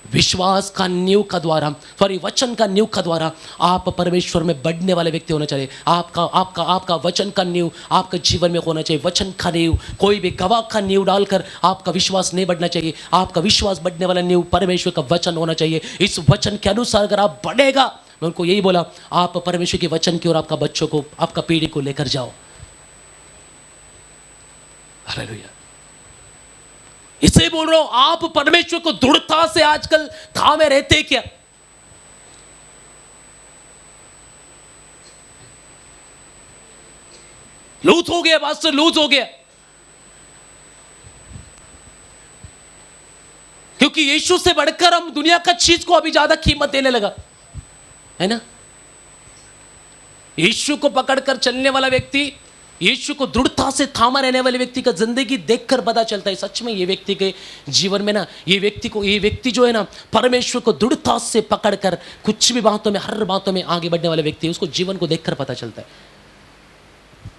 विश्वास का नींव का द्वारा, वचन का नींव का द्वारा आप परमेश्वर में बढ़ने वाले व्यक्ति होना चाहिए। आपका वचन का नींव आपके जीवन में होना चाहिए। वचन का नींव, कोई भी गवाह का नींव डालकर आपका विश्वास नहीं बढ़ना चाहिए। आपका विश्वास बढ़ने वाला नींव परमेश्वर का वचन होना चाहिए। इस वचन के अनुसार अगर आप बढ़ेगा, मैं उनको यही बोला, आप परमेश्वर के वचन की ओर आपका बच्चों को, आपका पीढ़ी को लेकर जाओ। हालेलुया। इसलिए बोल रहा हूं, आप परमेश्वर को दृढ़ता से आजकल थामे रहते क्या? लूज हो गया पास्टर, लूज हो गया, क्योंकि यीशु से बढ़कर हम दुनिया का चीज को अभी ज्यादा कीमत देने लगा, है ना। यीशु को पकड़कर चलने वाला व्यक्ति, यीशु को दृढ़ता से थामा रहने वाले व्यक्ति का जिंदगी देखकर पता चलता है सच में ये व्यक्ति के जीवन में ना, ये व्यक्ति जो है ना, परमेश्वर को दृढ़ता से पकड़कर कुछ भी बातों में, हर बातों में आगे बढ़ने वाले व्यक्ति, उसको जीवन को देखकर पता चलता है।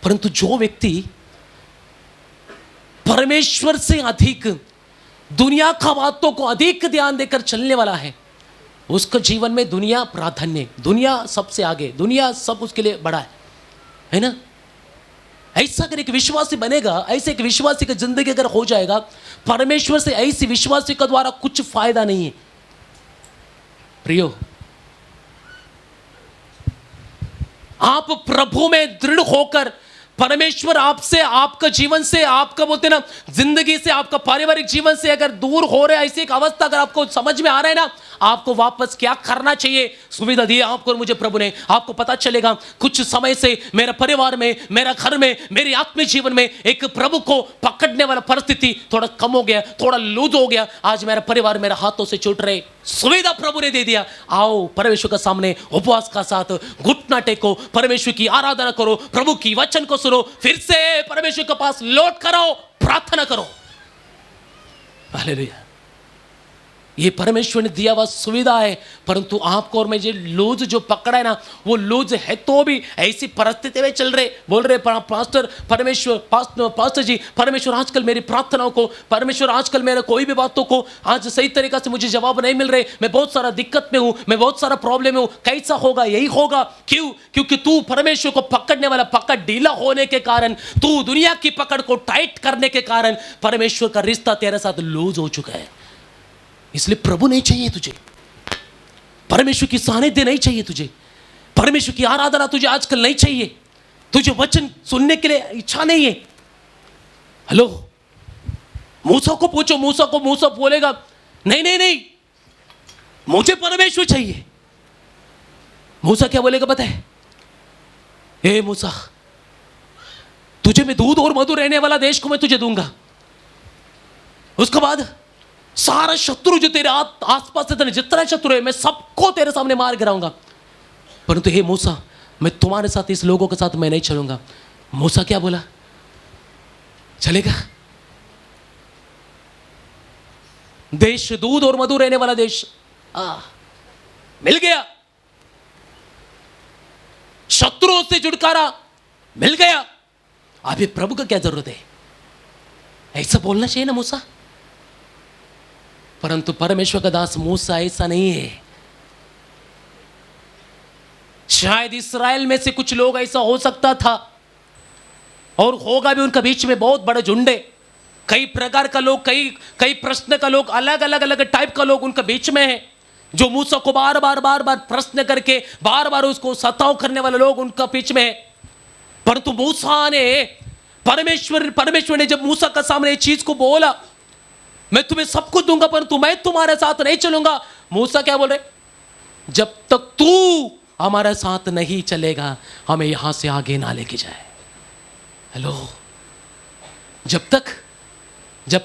परंतु जो व्यक्ति परमेश्वर से अधिक दुनिया का बातों को अधिक ध्यान देकर चलने वाला है, उसका जीवन में दुनिया प्राधान्य, दुनिया सबसे आगे, दुनिया सब उसके लिए बड़ा है ना। ऐसा अगर एक विश्वासी बनेगा, ऐसे एक विश्वासी की जिंदगी अगर हो जाएगा, परमेश्वर से ऐसी विश्वासी का द्वारा कुछ फायदा नहीं है। प्रियो, आप प्रभु में दृढ़ होकर, परमेश्वर आपसे, आपका जीवन से, आपका बोलते ना जिंदगी से, आपका पारिवारिक जीवन से अगर दूर हो रहे, ऐसी एक अवस्था अगर आपको समझ में आ रहा है ना, आपको वापस क्या करना चाहिए, सुविधा दी आपको और मुझे प्रभु ने, आपको पता चलेगा कुछ समय से मेरा परिवार में, मेरा घर में, मेरे आत्मिक जीवन में एक प्रभु को पकड़ने वाला परिस्थिति थोड़ा कम हो गया, थोड़ा लूज हो गया। आज मेरा परिवार मेरे हाथों से छूट रहे, सुविधा प्रभु ने दे दिया। आओ परमेश्वर के सामने उपवास का साथ घुटना टेको, परमेश्वर की आराधना करो, प्रभु की वचन को सुनो, फिर से परमेश्वर के पास लौट कर आओ, प्रार्थना करो। हालेलुया। ये परमेश्वर ने दिया हुआ सुविधा है, परंतु आपको और मुझे लूज जो पकड़ा है ना, वो लूज है तो भी ऐसी परिस्थिति में चल रहे, बोल रहे पास्टर पास्टर जी, परमेश्वर आजकल मेरी प्रार्थनाओं को, परमेश्वर आजकल मेरे कोई भी बातों को आज सही तरीका से मुझे जवाब नहीं मिल रहे, मैं बहुत सारा दिक्कत में हूं, मैं बहुत सारा प्रॉब्लम में हूं, कैसा होगा, यही होगा। क्यों? क्योंकि तू परमेश्वर को पकड़ने वाला पकड़ ढीला होने के कारण, तू दुनिया की पकड़ को टाइट करने के कारण परमेश्वर का रिश्ता तेरे साथ लूज हो चुका है। इसलिए प्रभु नहीं चाहिए तुझे, परमेश्वर की सानिध्य नहीं चाहिए तुझे, परमेश्वर की आराधना तुझे आजकल नहीं चाहिए, तुझे वचन सुनने के लिए इच्छा नहीं है। हेलो, मूसा को पूछो, मूसा बोलेगा नहीं नहीं नहीं, मुझे परमेश्वर चाहिए। मूसा क्या बोलेगा पता है? ए मूसा, तुझे मैं दूध और मधु रहने वाला देश को मैं तुझे दूंगा, उसके बाद सारा शत्रु जो तेरे आसपास से, जितना शत्रु है मैं सबको तेरे सामने मार गिराऊंगा, परंतु हे मूसा, मैं तुम्हारे साथ, इस लोगों के साथ मैं नहीं चलूंगा। मूसा क्या बोला? चलेगा? देश दूध और मधु रहने वाला देश मिल गया, शत्रुओं से छुटकारा मिल गया, अभी प्रभु का क्या जरूरत है? ऐसा बोलना चाहिए ना मूसा। परंतु परमेश्वर का दास मूसा ऐसा नहीं है। शायद इस्राएल में से कुछ लोग ऐसा हो सकता था और होगा भी, उनका बीच में बहुत बड़े झुंडे, कई प्रकार का लोग, कई प्रश्न का लोग, अलग अलग टाइप का लोग उनका बीच में है, जो मूसा को बार बार प्रश्न करके बार बार उसको सताव करने वाले लोग उनका बीच में है। परंतु मूसा ने, परमेश्वर ने जब मूसा का सामने ये चीज को बोला, मैं तुम्हें सब कुछ दूंगा परंतु मैं तुम्हारे साथ नहीं चलूंगा, मूसा क्या बोल रहे? जब तक तू हमारे साथ नहीं चलेगा हमें यहां से आगे ना लेके जाए। हेलो, जब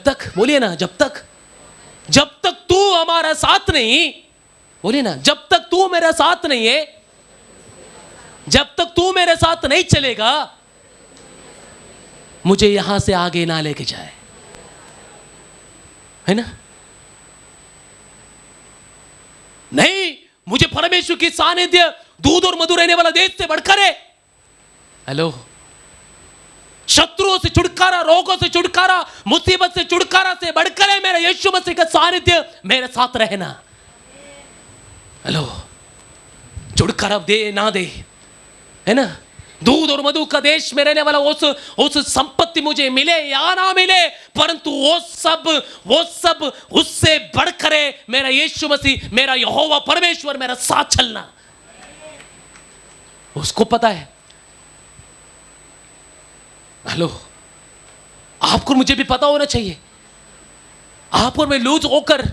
तक बोलिए ना, जब तक तू हमारा साथ नहीं, बोलिए ना, जब तक तू मेरा साथ नहीं है, जब तक तू मेरे साथ नहीं चलेगा मुझे यहां से आगे ना लेके जाए, है ना? नहीं, मुझे परमेश्वर की सानिध्य दूध और मधु रहने वाला देश से बढ़कर है। हेलो, शत्रुओं से छुटकारा, रोगों से छुटकारा, मुसीबत से छुटकारा से बढ़कर है मेरा यीशु मसीह का सानिध्य मेरे साथ रहना। हेलो, छुटकारा दे ना दे, है ना, दूध और मधु का देश में रहने वाला उस संपत्ति मुझे मिले या ना मिले, परंतु वो सब उससे बढ़कर है मेरा यीशु मसीह, मेरा यहोवा परमेश्वर मेरा साथ चलना। उसको पता है। हेलो, आपको मुझे भी पता होना चाहिए। आप और मैं लूज होकर,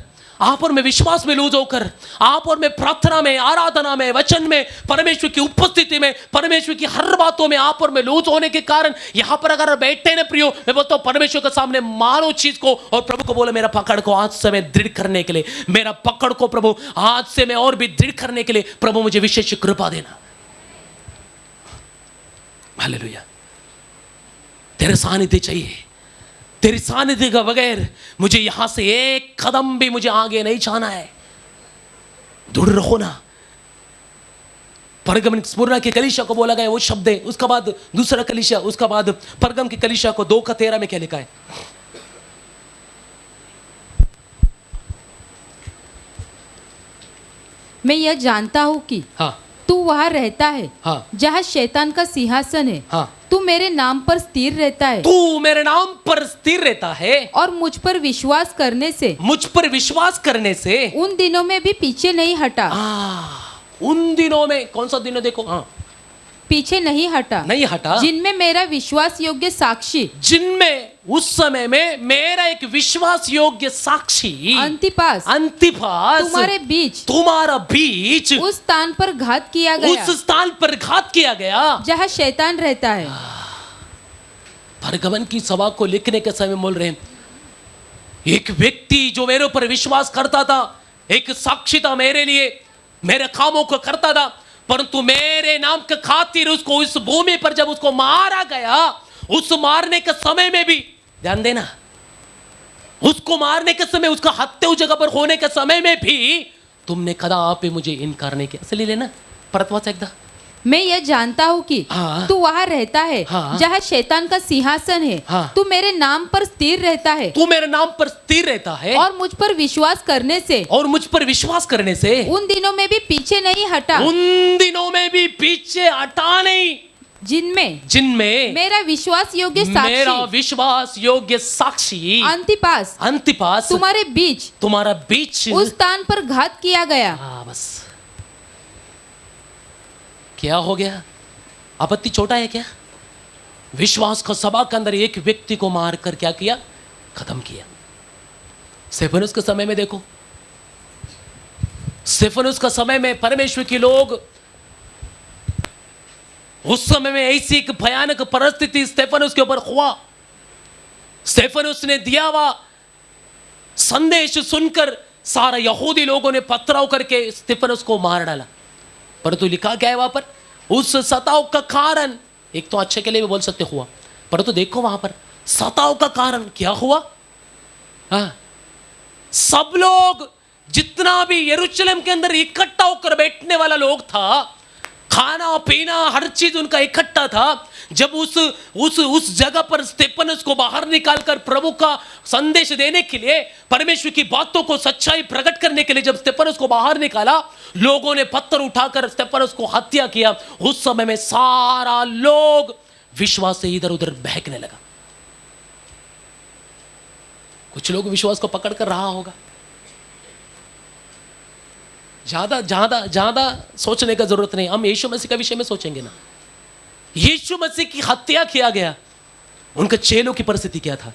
आप और मैं विश्वास में लूज होकर, आप और मैं प्रार्थना में, आराधना में, वचन में, परमेश्वर की उपस्थिति में, परमेश्वर की हर बातों में आप और मैं लूज होने के कारण यहां पर अगर बैठे ना प्रियो, मैं बोलता हूं परमेश्वर के सामने मानो चीज को और प्रभु को बोले मेरा पकड़ को आज से मैं दृढ़ करने के लिए, मेरा पकड़ को प्रभु आज से मैं और भी दृढ़ करने के लिए प्रभु मुझे विशेष कृपा देना। हालेलुया। तेरे सानिध्य चाहिए, तेरी सानिध्य के बगैर मुझे यहां से एक कदम भी मुझे आगे नहीं जाना है। दृढ़ रहो ना। परगम स्मुरना के कलीसिया को बोला गया वो शब्द है, उसका बाद दूसरा कलीसिया, उसका बाद परगम की कलीसिया को 2:13 में क्या लिखा है? मैं यह जानता हूं कि हाँ, तू वहां रहता है हाँ, जहां शैतान का सिंहासन है। हाँ, तू मेरे नाम पर स्थिर रहता है, तू मेरे नाम पर स्थिर रहता है और मुझ पर विश्वास करने से, मुझ पर विश्वास करने से उन दिनों में भी पीछे नहीं हटा। उन दिनों में, कौन सा दिन है देखो, हाँ, पीछे नहीं हटा, नहीं हटा, जिनमें मेरा विश्वास योग्य साक्षी, जिनमें उस समय में मेरा एक विश्वास योग्य साक्षी अंतिपास तुम्हारा बीच उस स्थान पर घात किया गया, उस स्थान पर घात किया गया जहाँ शैतान रहता है। परगमन की सभा को लिखने के समय बोल रहे हैं, एक व्यक्ति जो मेरे ऊपर विश्वास करता था, एक साक्षी था मेरे लिए, मेरे कामों को करता था, परंतु मेरे नाम के खातिर उसको इस भूमि पर जब उसको मारा गया, उस मारने के समय में भी ध्यान देना, उसको मारने के समय, उसका हत्या उस जगह पर होने के समय में भी तुमने कदापि मुझे इनकार नहीं किया। इसलिए लेना परतवाच एकदा, मैं यह जानता हूँ कि हाँ, तू वहाँ रहता है हाँ, जहाँ शैतान का सिंहासन है। हाँ, तू मेरे नाम पर स्थिर रहता है, तू मेरे नाम पर स्थिर रहता है, और मुझ पर विश्वास करने से, और मुझ पर विश्वास करने से उन दिनों में भी पीछे नहीं हटा, उन दिनों में भी पीछे हटा नहीं, जिनमें मेरा विश्वास योग्य साक्षी अंतिपास तुम्हारा बीच उस स्थान पर घात किया गया। बस क्या हो गया? आपत्ति छोटा है क्या? विश्वास को सभा के अंदर एक व्यक्ति को मारकर क्या किया? खत्म किया। स्तेफनुस के समय में देखो, स्तेफनुस का समय में परमेश्वर के लोग, उस समय में ऐसी एक भयानक परिस्थिति स्तेफनुस के ऊपर हुआ। स्तेफनुस ने दिया हुआ संदेश सुनकर सारा यहूदी लोगों ने पथराव करके स्तेफनुस को मार डाला। परंतु लिखा क्या है वहां पर? उस सताव का कारण, एक तो अच्छे के लिए भी बोल सकते हुआ, परंतु देखो वहां पर सताव का कारण क्या हुआ? सब लोग, जितना भी यरूशलेम के अंदर इकट्ठा होकर बैठने वाला लोग था, खाना पीना हर चीज उनका इकट्ठा था। जब उस जगह पर स्तेफनस को बाहर निकालकर प्रभु का संदेश देने के लिए, परमेश्वर की बातों को सच्चाई प्रकट करने के लिए जब स्तेफनस को बाहर निकाला, लोगों ने पत्थर उठाकर स्तेफनस को हत्या किया। उस समय में सारा लोग विश्वास से इधर उधर बहकने लगा। कुछ लोग विश्वास को पकड़ कर रहा होगा। ज्यादा ज्यादा ज्यादा सोचने का जरूरत नहीं, हम यीशु मसीह का विषय में सोचेंगे ना। यीशु मसीह की हत्या किया गया, उनके चेलों की परिस्थिति क्या था?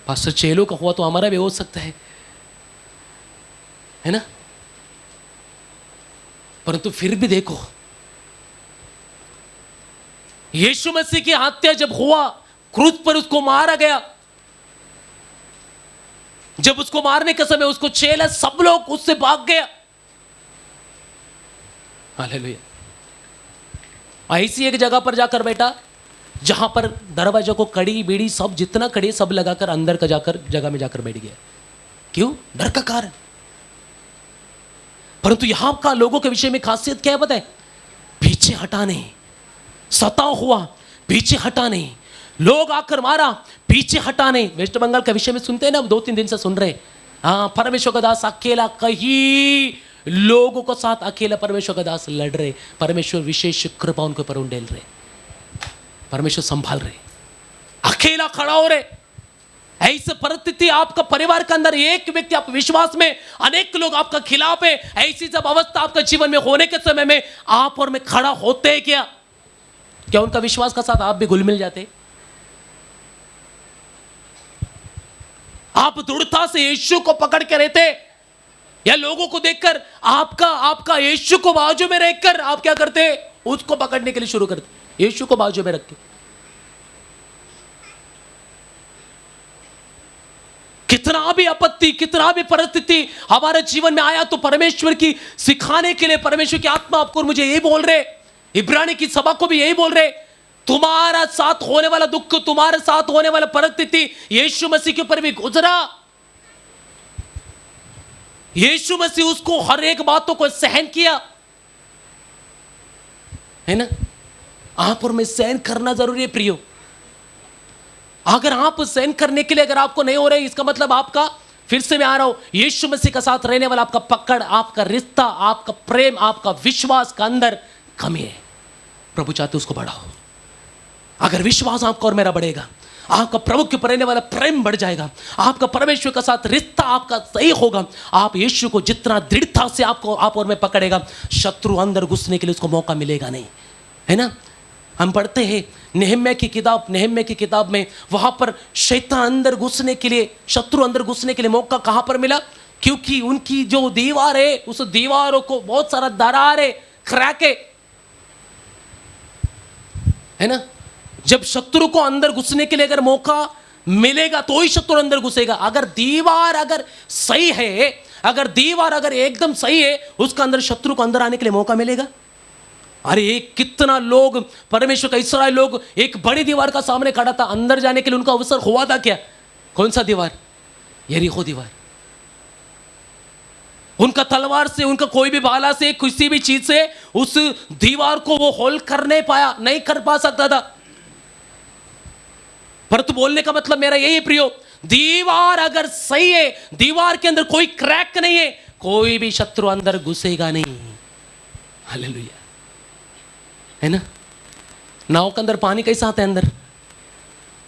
पास्टर चेलों का हुआ तो हमारा भी हो सकता है ना? परंतु फिर भी देखो, यीशु मसीह की हत्या जब हुआ, क्रूस पर उसको मारा गया। जब उसको मारने के समय उसको चेला सब लोग उससे भाग गया। हालेलुया। ऐसी एक जगह पर जाकर बैठा जहां पर दरवाजा को कड़ी बीड़ी सब जितना कड़ी सब लगाकर अंदर का जाकर जगह में जाकर बैठ गया। क्यों? डर का कारण। परंतु यहां का लोगों के विषय में खासियत क्या है पता है? पीछे हटा नहीं। सताव हुआ, पीछे हटा नहीं। लोग आकर मारा, पीछे हटा नहीं। वेस्ट बंगाल के विषय में सुनते हैं ना, 2-3 दिन से सुन रहे। हाँ, परमेश्वर का दास अकेला कई लोगों को साथ अकेला परमेश्वर का दास लड़ रहे। परमेश्वर विशेष कृपा उनके ऊपर उंडेल रहे, परमेश्वर संभाल रहे, अकेला खड़ा हो रहे। ऐसे परिस्थिति आपका परिवार के अंदर एक व्यक्ति आप विश्वास में, अनेक लोग आपका खिलाफ है। ऐसी जब अवस्था आपका जीवन में होने के समय में आप और मैं खड़ा होते हैं क्या उनका विश्वास का साथ आप भी घुल मिल जाते? आप दृढ़ता से यीशु को पकड़ के रहते, या लोगों को देखकर आपका यीशु को बाजू में रखकर आप क्या करते? उसको पकड़ने के लिए शुरू करते, यीशु को बाजू में रख के। कितना भी आपत्ति, कितना भी परिस्थिति हमारे जीवन में आया तो परमेश्वर की सिखाने के लिए परमेश्वर की आत्मा आपको मुझे यही बोल रहे, इब्रानी की सभा को भी यही बोल रहे, तुम्हारा साथ होने वाला दुख, तुम्हारे साथ होने वाला परिस्थिति यीशु मसीह के ऊपर भी गुजरा। यीशु मसीह उसको हर एक बातों को सहन किया, है ना? आप और मैं सहन करना जरूरी है प्रियो। अगर आप सहन करने के लिए अगर आपको नहीं हो रहे, इसका मतलब आपका, फिर से मैं आ रहा हूं, यीशु मसीह का साथ रहने वाला आपका पकड़, आपका रिश्ता, आपका प्रेम, आपका विश्वास का अंदर कमी है। प्रभु चाहते उसको बढ़ाओ। अगर विश्वास आपका और मेरा बढ़ेगा, आपका प्रभु के ऊपर रहने वाला प्रेम बढ़ जाएगा, आपका परमेश्वर का साथ रिश्ता आपका सही होगा, आप यीशु को जितना दृढ़ता से आप और मैं पकड़ेगा, शत्रु अंदर घुसने के लिए उसको मौका मिलेगा नहीं, है ना? हम पढ़ते हैं नेहम्याह की किताब में, वहां पर शैतान अंदर घुसने के लिए, शत्रु अंदर घुसने के लिए मौका कहां पर मिला? क्योंकि उनकी जो दीवार है, उस दीवारों को बहुत सारा दरार है, क्रैक है ना? जब शत्रु को अंदर घुसने के लिए अगर मौका मिलेगा तो ही शत्रु अंदर घुसेगा। अगर दीवार अगर सही है, अगर दीवार अगर एकदम सही है, उसका अंदर शत्रु को अंदर आने के लिए मौका मिलेगा। अरे एक कितना लोग परमेश्वर का इस्राएल लोग एक बड़ी दीवार का सामने खड़ा था, अंदर जाने के लिए उनका अवसर हुआ था क्या? कौन सा दीवार? यरीहो दीवार। उनका तलवार से, उनका कोई भी भाला से, किसी भी चीज से उस दीवार को वो होल कर नहीं पाया, नहीं कर पा सकता था। परंतु बोलने का मतलब मेरा यही है प्रियो, दीवार अगर सही है, दीवार के अंदर कोई क्रैक नहीं है, कोई भी शत्रु अंदर घुसेगा नहीं। हालेलुया, है ना? नाव के अंदर पानी कैसा आता है? अंदर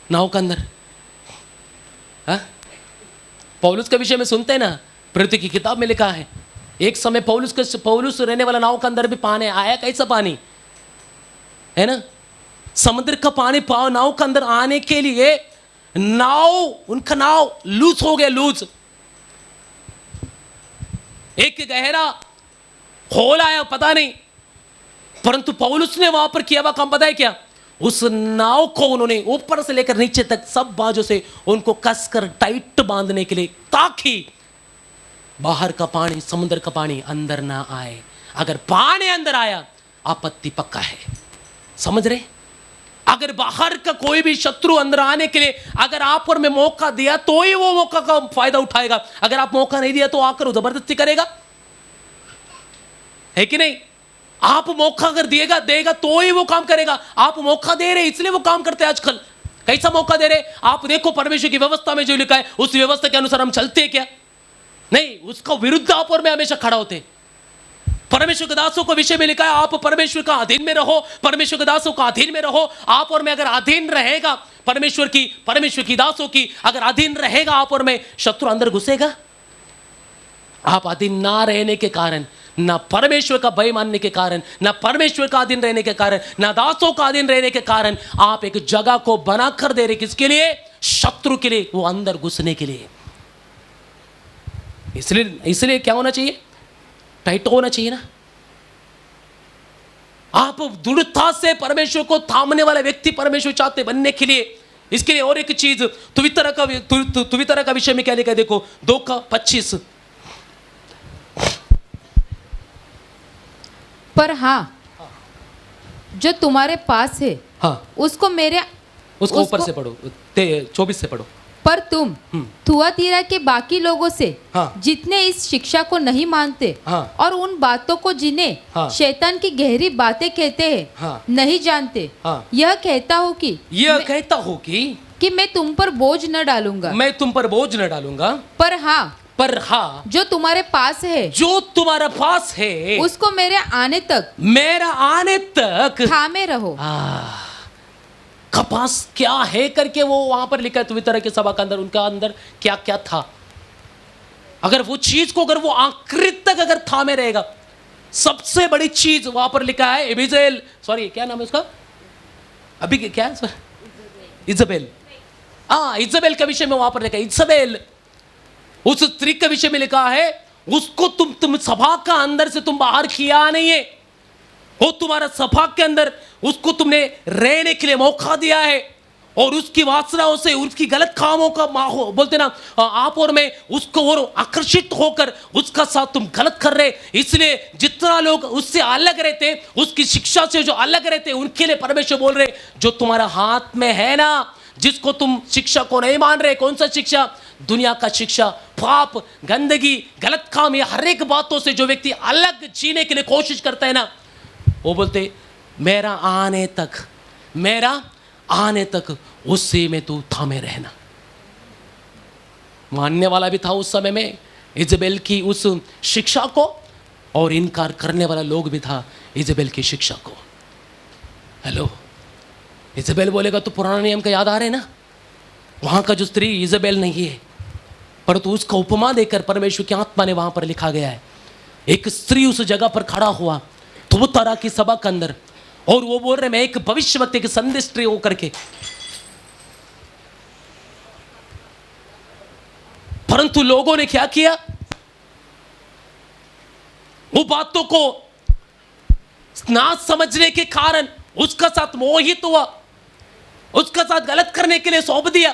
नाव के अंदर, हाँ? पौलुस के विषय में सुनते हैं ना, प्रेरितों की किताब में लिखा है, एक समय पौलुस रहने वाला नाव के अंदर भी पानी आया। कैसा पानी है ना? समुद्र का पानी नाव के अंदर आने के लिए उनका नाव लूज हो गया, लूज। एक गहरा होल आया, पता नहीं, परंतु पौलुस ने वहां पर किया हुआ काम पता है क्या? उस नाव को उन्होंने ऊपर से लेकर नीचे तक सब बाजू से उनको कसकर टाइट बांधने के लिए, ताकि बाहर का पानी, समुद्र का पानी अंदर ना आए। अगर पानी अंदर आया, आपत्ति पक्का है। समझ रहे? अगर बाहर का कोई भी शत्रु अंदर आने के लिए अगर आप और मैं मौका दिया तो ही वो मौका का फायदा उठाएगा। अगर आप मौका नहीं दिया तो आकर जबरदस्ती करेगा, है कि नहीं? आप मौका अगर दिएगा देगा तो ही वो काम करेगा। आप मौका दे रहे इसलिए वो काम करते हैं आजकल। कैसा मौका दे रहे? आप देखो परमेश्वर की व्यवस्था में जो लिखा है उस व्यवस्था के अनुसार हम चलते हैं क्या? नहीं, उसका विरुद्ध आप और मैं हमेशा खड़ा होते हैं। परमेश्वर के दासों को विषय में लिखा है आप परमेश्वर का अधीन में रहो, परमेश्वर के दासों का अधीन में रहो। आप और मैं अगर अधीन रहेगा परमेश्वर की दासों की अगर अधीन रहेगा आप और मैं, शत्रु अंदर घुसेगा? आप अधीन ना रहने के कारण, ना परमेश्वर का भय मानने के कारण, ना परमेश्वर का अधीन रहने के कारण, ना दासों का अधीन रहने के कारण आप एक जगह को बनाकर दे रहे। किसके लिए? शत्रु के लिए, वो अंदर घुसने के लिए। इसलिए क्या होना चाहिए? टाइट होना चाहिए ना। आप दृढ़ता से परमेश्वर को थामने वाला व्यक्ति परमेश्वर चाहते बनने के लिए। इसके लिए और एक चीज तुवितरा का विषय में क्या लिखा है देखो, 2:25। पर हाँ, जो तुम्हारे पास है हाँ, उसको ऊपर से पढ़ो, 24 से पढ़ो। पर तुम थुआतीरा के बाकी लोगों से हाँ। जितने इस शिक्षा को नहीं मानते हाँ। और उन बातों को जिन्हें हाँ। शैतान की गहरी बातें कहते हैं हाँ। नहीं जानते, हाँ। यह कहता हूँ कि मैं तुम पर बोझ न डालूंगा। मैं तुम पर बोझ न डालूंगा। पर हाँ, जो तुम्हारे पास है उसको मेरे आने तक थामे रहो। कपास क्या है करके वो वहां पर लिखा है तुवितरा की सभा के अंदर, उनका अंदर क्या क्या था। अगर वो चीज को अगर वो आखिर तक अगर थामे रहेगा, सबसे बड़ी चीज वहां पर लिखा है एबिजेल, सॉरी क्या नाम है उसका अभी, क्या है इजबेल। इजबेल के विषय में वहां पर लिखा है इजबेल, उस स्त्री के विषय में लिखा है उसको तुम सभा का अंदर से तुम बाहर किया नहीं है। वो तुम्हारा सभा के अंदर उसको तुमने रहने के लिए मौका दिया है और उसकी वासनाओं से, उसकी गलत कामों का माहौल बोलते ना आप और मैं, उसको और आकर्षित होकर उसका साथ तुम गलत कर रहे। इसलिए जितना लोग उससे अलग रहते, उसकी शिक्षा से जो अलग रहते, उनके लिए परमेश्वर बोल रहे जो तुम्हारा हाथ में है ना, जिसको तुम शिक्षा को नहीं मान रहे। कौन सा शिक्षा? दुनिया का शिक्षा, पाप, गंदगी, गलत काम, ये हर एक बातों से जो व्यक्ति अलग जीने के लिए कोशिश करता है ना, वो बोलते मेरा आने तक उससे में तू थामे रहना। मानने वाला भी था उस समय में इजबेल की उस शिक्षा को, और इनकार करने वाला लोग भी था इजबेल की शिक्षा को। हेलो, इजबेल बोलेगा तो पुराना नियम का याद आ रहे ना, वहां का जो स्त्री इजबेल नहीं है, परंतु उसका उपमा देकर परमेश्वर की आत्मा ने वहां पर लिखा गया है। एक स्त्री उस जगह पर खड़ा हुआ तुवितरा की सभा के अंदर, और वो बोल रहे मैं एक भविष्यवक्ता के संदेश होकर के, परंतु लोगों ने क्या किया? वो बातों को ना समझने के कारण उसका साथ मोहित हुआ, उसका साथ गलत करने के लिए सौंप दिया।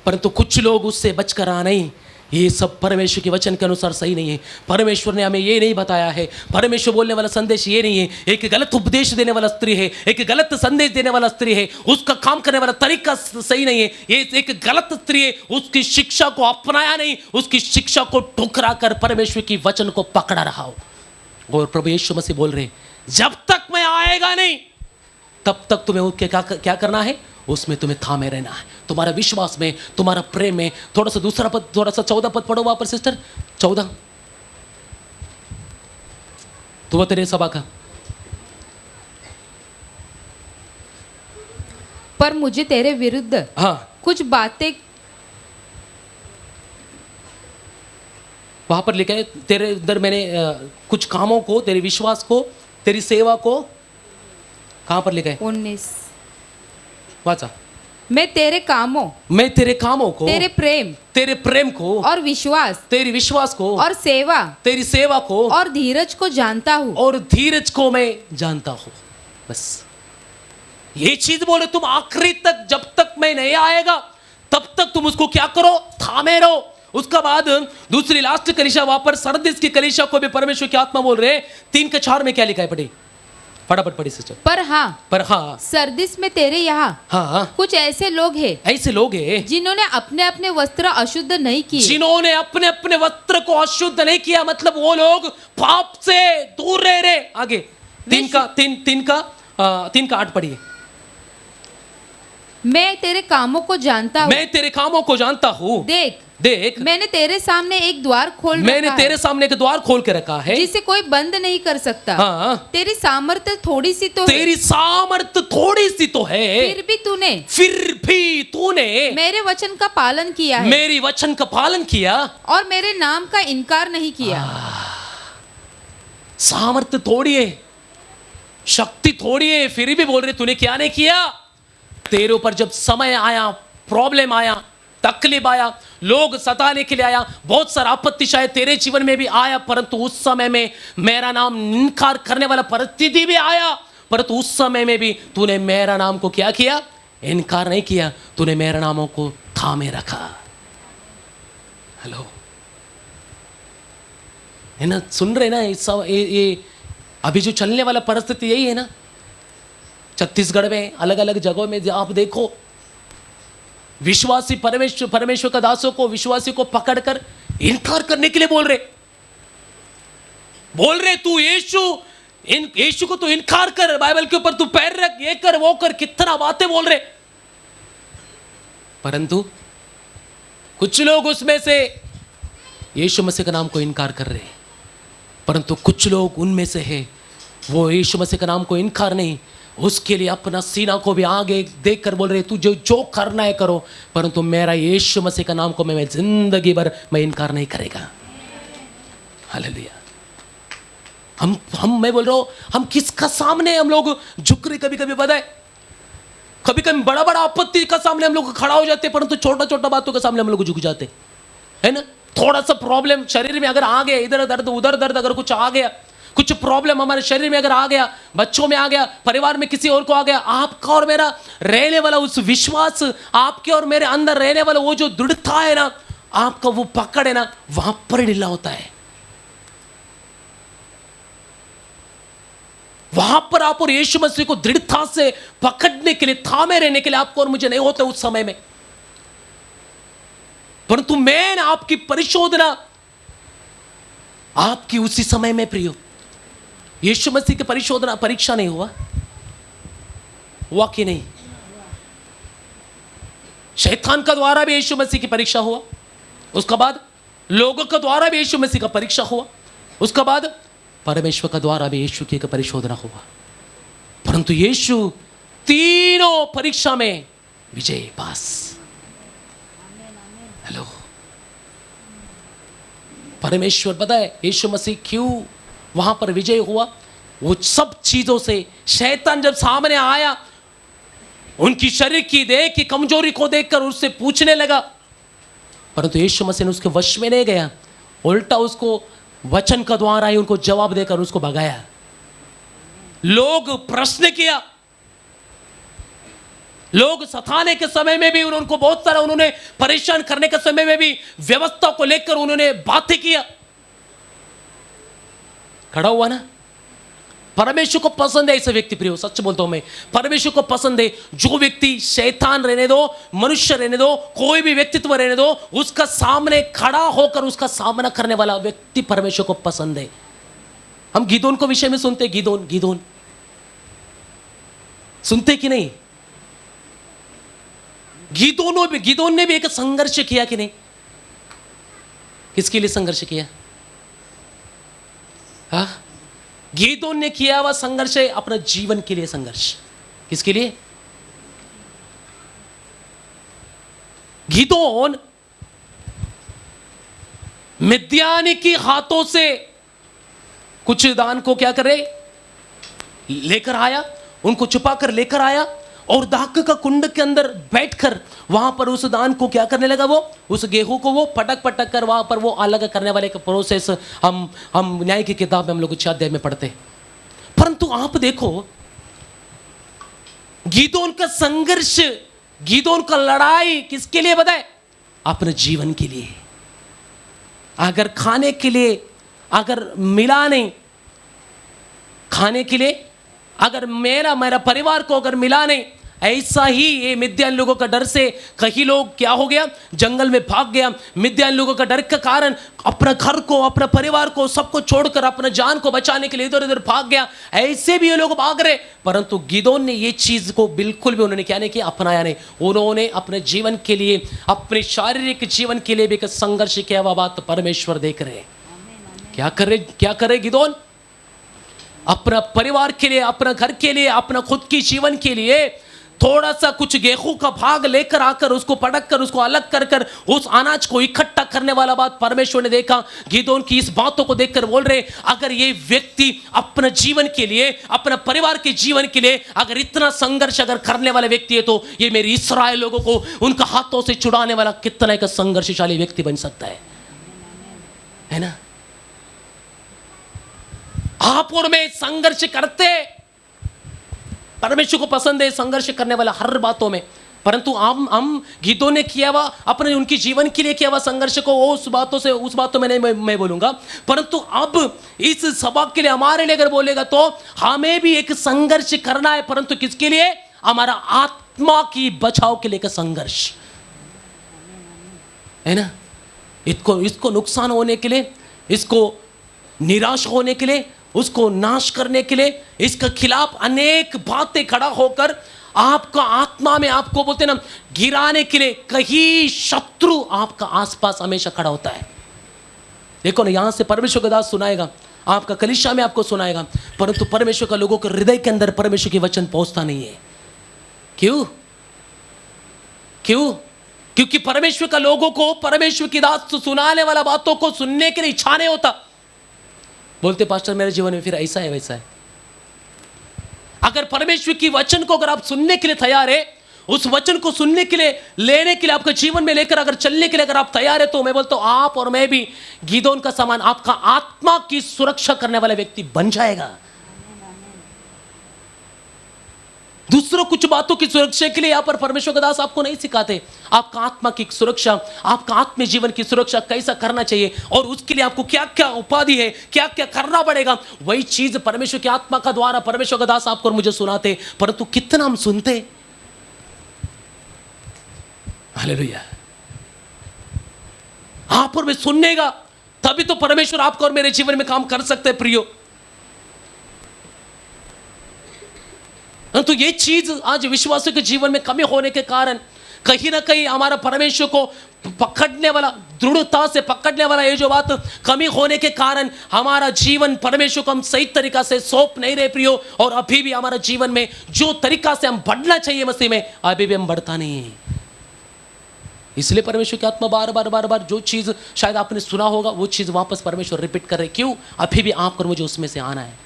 परंतु कुछ लोग उससे बचकर आ नहीं। ये सब परमेश्वर के वचन के अनुसार सही नहीं है। परमेश्वर ने हमें ये नहीं बताया है। परमेश्वर बोलने वाला संदेश ये नहीं है। एक गलत उपदेश देने वाला स्त्री है, एक गलत संदेश देने वाला स्त्री है, उसका काम करने वाला तरीका सही नहीं है। ये एक गलत स्त्री है, उसकी शिक्षा को अपनाया नहीं, उसकी शिक्षा को ठुकरा कर परमेश्वर की वचन को पकड़ा रहा हो। और प्रभु यीशु मसीह बोल रहे जब तक मैं आएगा नहीं तब तक तुम्हें उसके क्या करना है? उसमें तुम्हें थामे रहना है, तुम्हारा विश्वास में, तुम्हारा प्रेम में। थोड़ा सा दूसरा पद, थोड़ा सा 14 पद पढ़ो वहां पर सिस्टर, 14 तुवितरा सभा का। पर मुझे तेरे विरुद्ध कुछ बातें, वहां पर लिखा है तेरे अंदर मैंने कुछ कामों को, तेरे विश्वास को, तेरी सेवा को, कहां पर लिखा है? 19 वाचा। मैं तेरे कामों को, तेरे प्रेम को और तेरी विश्वास को और तेरी सेवा को और धीरज को जानता हूँ, और धीरज को मैं जानता हूँ। बस ये चीज बोले तुम आखिरी तक, जब तक मैं नहीं आएगा तब तक तुम उसको क्या करो? थामे रहो। उसका बाद दूसरी लास्ट कलीसिया, वहां पर सरदिस की कलीसिया को भी परमेश्वर की आत्मा बोल रहे 3 के 4 में क्या लिखा है? पढ़े फटाफट पढ़ी सिस्टर। पर हाँ, पर हाँ, सरदिस में तेरे यहाँ हाँ कुछ ऐसे लोग हैं ऐसे लोग हैं जिन्होंने अपने अपने वस्त्र अशुद्ध नहीं किए, जिन्होंने अपने अपने वस्त्र को अशुद्ध नहीं किया, मतलब वो लोग पाप से दूर रह रहे। आगे 3 का 8 पढ़िए। मैं तेरे कामों को जानता हूँ, मैं तेरे कामों को जानता हूँ, देख देख मैंने तेरे सामने एक द्वार खोल मैंने रखा तेरे है, सामने एक द्वार खोल के रखा है, जिसे कोई बंद नहीं कर सकता। हाँ तेरी सामर्थ्य थोड़ी सी तो है, तेरी सामर्थ थोड़ी सी तो है, फिर भी तूने मेरे वचन का पालन किया है मेरी वचन का पालन किया और मेरे नाम का इनकार नहीं किया। सामर्थ्य थोड़ी है, शक्ति थोड़ी है, फिर भी बोल रहे तूने क्या नहीं किया। तेरे ऊपर जब समय आया, प्रॉब्लम आया, तकलीफ आया, लोग सताने के लिए आया, बहुत सारा आपत्ति शायद तेरे जीवन में भी आया, परंतु उस समय में मेरा नाम इनकार करने वाला परिस्थिति भी आया, परंतु उस समय में भी तूने मेरा नाम को क्या किया, इनकार नहीं किया, तूने मेरा नामों को थामे रखा। हेलो, है ना, सुन रहे ना, ये अभी जो चलने वाला परिस्थिति यही है ना। छत्तीसगढ़ में अलग अलग जगहों में आप देखो, विश्वासी परमेश्वर का दासों को, विश्वासी को पकड़कर इनकार करने के लिए बोल रहे तू यीशु को तू इनकार कर, बाइबल के ऊपर तू पैर रख, ये कर वो कर, कितना बातें बोल रहे। परंतु कुछ लोग उसमें से यीशु मसीह का नाम को इनकार कर रहे, परंतु कुछ लोग उनमें से है वो यीशु मसीह का नाम को इनकार नहीं, उसके लिए अपना सीना को भी आगे देखकर बोल रहे तू जो करना है करो, परंतु मेरा यीशु मसीह का नाम को मैं जिंदगी भर मैं इनकार नहीं करेगा। हालेलुया। मैं बोल रहा हूं, हम किसका सामने हम लोग झुक रहे, कभी कभी बताए, कभी कभी बड़ा बड़ा आपत्ति का सामने हम लोग खड़ा हो जाते, परंतु छोटा छोटा बातों के सामने हम लोग झुक जाते है ना। थोड़ा सा प्रॉब्लम शरीर में अगर आ गया, इधर दर्द उधर दर्द अगर कुछ आ गया, कुछ प्रॉब्लम हमारे शरीर में अगर आ गया, बच्चों में आ गया, परिवार में किसी और को आ गया, आपका और मेरा रहने वाला उस विश्वास, आपके और मेरे अंदर रहने वाला वो जो दृढ़ता है ना, आपका वो पकड़ है ना, वहां पर ढीला होता है। वहां पर आप और यीशु मसीह को दृढ़ता से पकड़ने के लिए, थामे रहने के लिए आपको और मुझे नहीं होता उस समय में, परंतु मैं आपकी परिशोधना आपकी उसी समय में प्रियो। यीशु मसीह की परिशोधना परीक्षा नहीं हुआ कि नहीं? शैतान का द्वारा भी यीशु मसीह की परीक्षा हुआ, उसके बाद लोगों का द्वारा भी यीशु मसीह का परीक्षा हुआ, उसके बाद परमेश्वर का द्वारा भी यीशु की परिशोधना हुआ, परंतु यीशु तीनों परीक्षा में विजय पास। हेलो, परमेश्वर पता है यीशु मसीह क्यों वहां पर विजय हुआ? वो सब चीजों से शैतान जब सामने आया, उनकी शरीर की देह की कमजोरी को देखकर उससे पूछने लगा, परंतु यीशु मसीह ने उसके वश में नहीं गया, उल्टा उसको वचन का द्वारा ही उनको जवाब देकर उसको भगाया। लोग प्रश्न किया, लोग सताने के समय में भी उनको बहुत सारा उन्होंने परेशान करने के समय में भी व्यवस्था को लेकर उन्होंने बातें किया, खड़ा हुआ ना। परमेश्वर को पसंद है ऐसे व्यक्ति, प्रियो सच बोलता हूं मैं, परमेश्वर को पसंद है जो व्यक्ति, शैतान रहने दो, मनुष्य रहने दो, कोई भी व्यक्तित्व रहने दो, उसका सामने खड़ा होकर उसका सामना करने वाला व्यक्ति परमेश्वर को पसंद है। हम गिदोन को विषय में सुनते, गिदोन सुनते कि नहीं? गिदोन ने भी एक संघर्ष किया कि नहीं? किसके लिए संघर्ष किया? हाँ, गिदोन ने किया हुआ संघर्ष है अपना जीवन के लिए संघर्ष। किसके लिए? गिदोन मिद्यानी के हाथों से कुछ दान को क्या करे, लेकर आया, उनको छुपा कर लेकर आया और दाख का कुंड के अंदर बैठकर वहां पर उस दान को क्या करने लगा, वो उस गेहूं को वो पटक कर वहां पर वो अलग करने वाले का प्रोसेस हम न्याय की किताब में हम लोग 6 अध्याय में पढ़ते। परंतु आप देखो गिदोन का संघर्ष, गिदोन का लड़ाई किसके लिए बताए? अपने जीवन के लिए। अगर खाने के लिए अगर मिला नहीं, खाने के लिए अगर मेरा मेरा परिवार को अगर मिला नहीं, ऐसा ही ये मिद्यान लोगों का डर से कई लोग क्या हो गया, जंगल में भाग गया। मिद्यान लोगों का डर के कारण अपना घर को, अपना परिवार को, सबको छोड़कर अपना जान को बचाने के लिए इधर उधर भाग गया। ऐसे भी ये लोग भाग रहे, परंतु गिदोन ने ये चीज को बिल्कुल भी उन्होंने क्या नहीं किया, अपनाया नहीं। उन्होंने अपने जीवन के लिए, अपने शारीरिक जीवन के लिए भी एक संघर्ष किया हुआ बात परमेश्वर देख रहे। क्या करे गिदोन? अपना परिवार के लिए, अपना घर के लिए, अपना खुद की जीवन के लिए थोड़ा सा कुछ गेहूं का भाग लेकर आकर उसको पटक कर, उसको अलग कर कर उस अनाज को इकट्ठा करने वाला बात परमेश्वर ने देखा। गिदोन की इस बातों को देखकर बोल रहे, अगर ये व्यक्ति अपना जीवन के लिए, अपना परिवार के जीवन के लिए अगर इतना संघर्ष अगर करने वाला व्यक्ति है, तो ये मेरे इस्राएल लोगों को उनका हाथों से छुड़ाने वाला कितना एक संघर्षशाली व्यक्ति बन सकता है ना। आप और मैं संघर्ष करते, परमेश्वर को पसंद है संघर्ष करने वाला हर बातों में, परंतु हम गीतों ने किया हुआ अपने उनके जीवन के लिए किया हुआ संघर्ष को उस बातों में नहीं मैं बोलूंगा, परंतु अब इस सबक के लिए हमारे लिए अगर बोलेगा तो हमें भी एक संघर्ष करना है, परंतु किसके लिए? हमारा आत्मा की बचाव के लिए का संघर्ष है ना। इसको नुकसान होने के लिए, इसको निराश होने के लिए, उसको नाश करने के लिए, इसके खिलाफ अनेक बातें खड़ा होकर आपका आत्मा में आपको बोलते ना गिराने के लिए कहीं शत्रु आपका आसपास हमेशा खड़ा होता है। देखो ना, यहां से परमेश्वर का दास सुनाएगा, आपका कलीसिया में आपको सुनाएगा, परंतु परमेश्वर का लोगों के हृदय के अंदर परमेश्वर के वचन पहुंचता नहीं है। क्यों? क्योंकि परमेश्वर का लोगों को परमेश्वर की दास सुनाने वाला बातों को सुनने के लिए इच्छा नहीं होता। बोलते पास्टर मेरे जीवन में फिर ऐसा है वैसा है। अगर परमेश्वर की वचन को अगर आप सुनने के लिए तैयार है, उस वचन को सुनने के लिए, लेने के लिए, आपके जीवन में लेकर अगर चलने के लिए अगर आप तैयार है, तो मैं बोलता हूं आप और मैं भी गिदोन का समान आपका आत्मा की सुरक्षा करने वाला व्यक्ति बन जाएगा। दूसरों कुछ बातों की सुरक्षा के लिए यहां पर परमेश्वर का दास आपको नहीं सिखाते। आपका आत्मा की सुरक्षा, आपका आत्मीय जीवन की सुरक्षा कैसा करना चाहिए और उसके लिए आपको क्या क्या उपाधि है, क्या क्या करना पड़ेगा, वही चीज परमेश्वर की आत्मा का द्वारा परमेश्वर का दास आपको और मुझे सुनाते, परंतु कितना हम सुनते। हालेलुया। आप और मैं सुननेगा तभी तो परमेश्वर आपको और मेरे जीवन में काम कर सकते हैं प्रियो। तो ये चीज आज विश्वासियों के जीवन में कमी होने के कारण कहीं ना कहीं हमारा परमेश्वर को पकड़ने वाला, दृढ़ता से पकड़ने वाला ये जो बात कमी होने के कारण हमारा जीवन परमेश्वर को हम सही तरीका से सौंप नहीं रहे प्रियो, और अभी भी हमारा जीवन में जो तरीका से हम बढ़ना चाहिए मसीह में, अभी भी हम बढ़ता नहीं है। इसलिए परमेश्वर की आत्मा बार बार जो चीज शायद आपने सुना होगा वो चीज वापस परमेश्वर रिपीट कर रहे। क्यों? अभी भी आपको मुझे उसमें से आना है।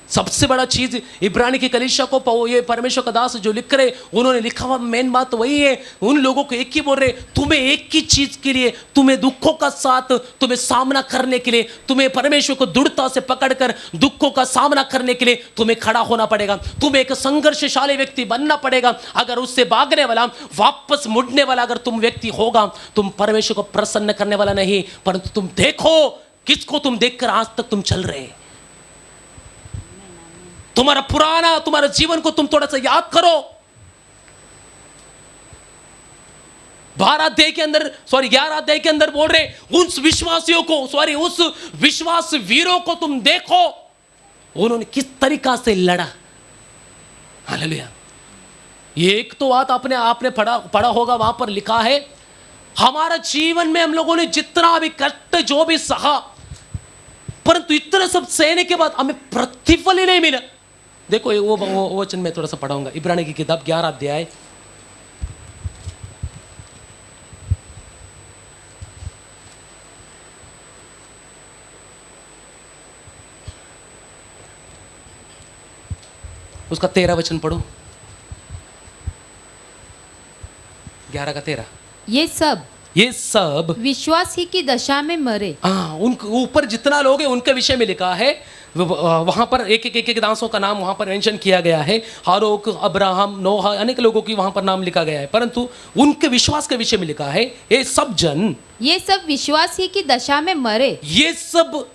सबसे बड़ा चीज इब्रानी की कलीसिया को ये परमेश्वर का दास जो लिख रहे, उन्होंने लिखा हुआ मेन बात तो वही है। उन लोगों को एक ही बोल रहे, तुम्हें एक ही चीज के लिए, तुम्हें दुखों का साथ, तुम्हें सामना करने के लिए, तुम्हें परमेश्वर को दृढ़ता से पकड़कर दुखों का सामना करने के लिए तुम्हें खड़ा होना पड़ेगा। तुम्हें एक संघर्षशाली व्यक्ति बनना पड़ेगा। अगर उससे भागने वाला, वापस मुड़ने वाला अगर तुम व्यक्ति होगा, तुम परमेश्वर को प्रसन्न करने वाला नहीं। परंतु तुम देखो किसको तुम देखकर आज तक तुम चल रहे। तुम्हारा जीवन को तुम थोड़ा सा याद करो। 11 अध्याय के अंदर बोल रहे उस विश्वासियों को, उस विश्वास वीरों को तुम देखो, उन्होंने किस तरीका से लड़ा। हालेलुया। एक तो बात आपने पढ़ा होगा, वहां पर लिखा है हमारा जीवन में हम लोगों ने जितना भी कष्ट जो भी सहा, परंतु इतना सब सहने के बाद हमें प्रतिफल ही नहीं मिला। देखो वो वचन मैं थोड़ा सा पढ़ाऊंगा, इब्रानी की किताब 11 अध्याय, उसका 13 वचन पढ़ो। 11 का 13। ये सब विश्वास ही की दशा में मरे। उनके ऊपर जितना लोग हैं उनके विषय में लिखा है। वहां पर एक दासों का नाम वहां पर मेंशन किया गया है। हारोक, अब्राहम, नोहा, अनेक लोगों की वहां पर नाम लिखा गया है, परंतु उनके विश्वास के विषय में लिखा है ये सब विश्वास ही की दशा में मरे। ये सब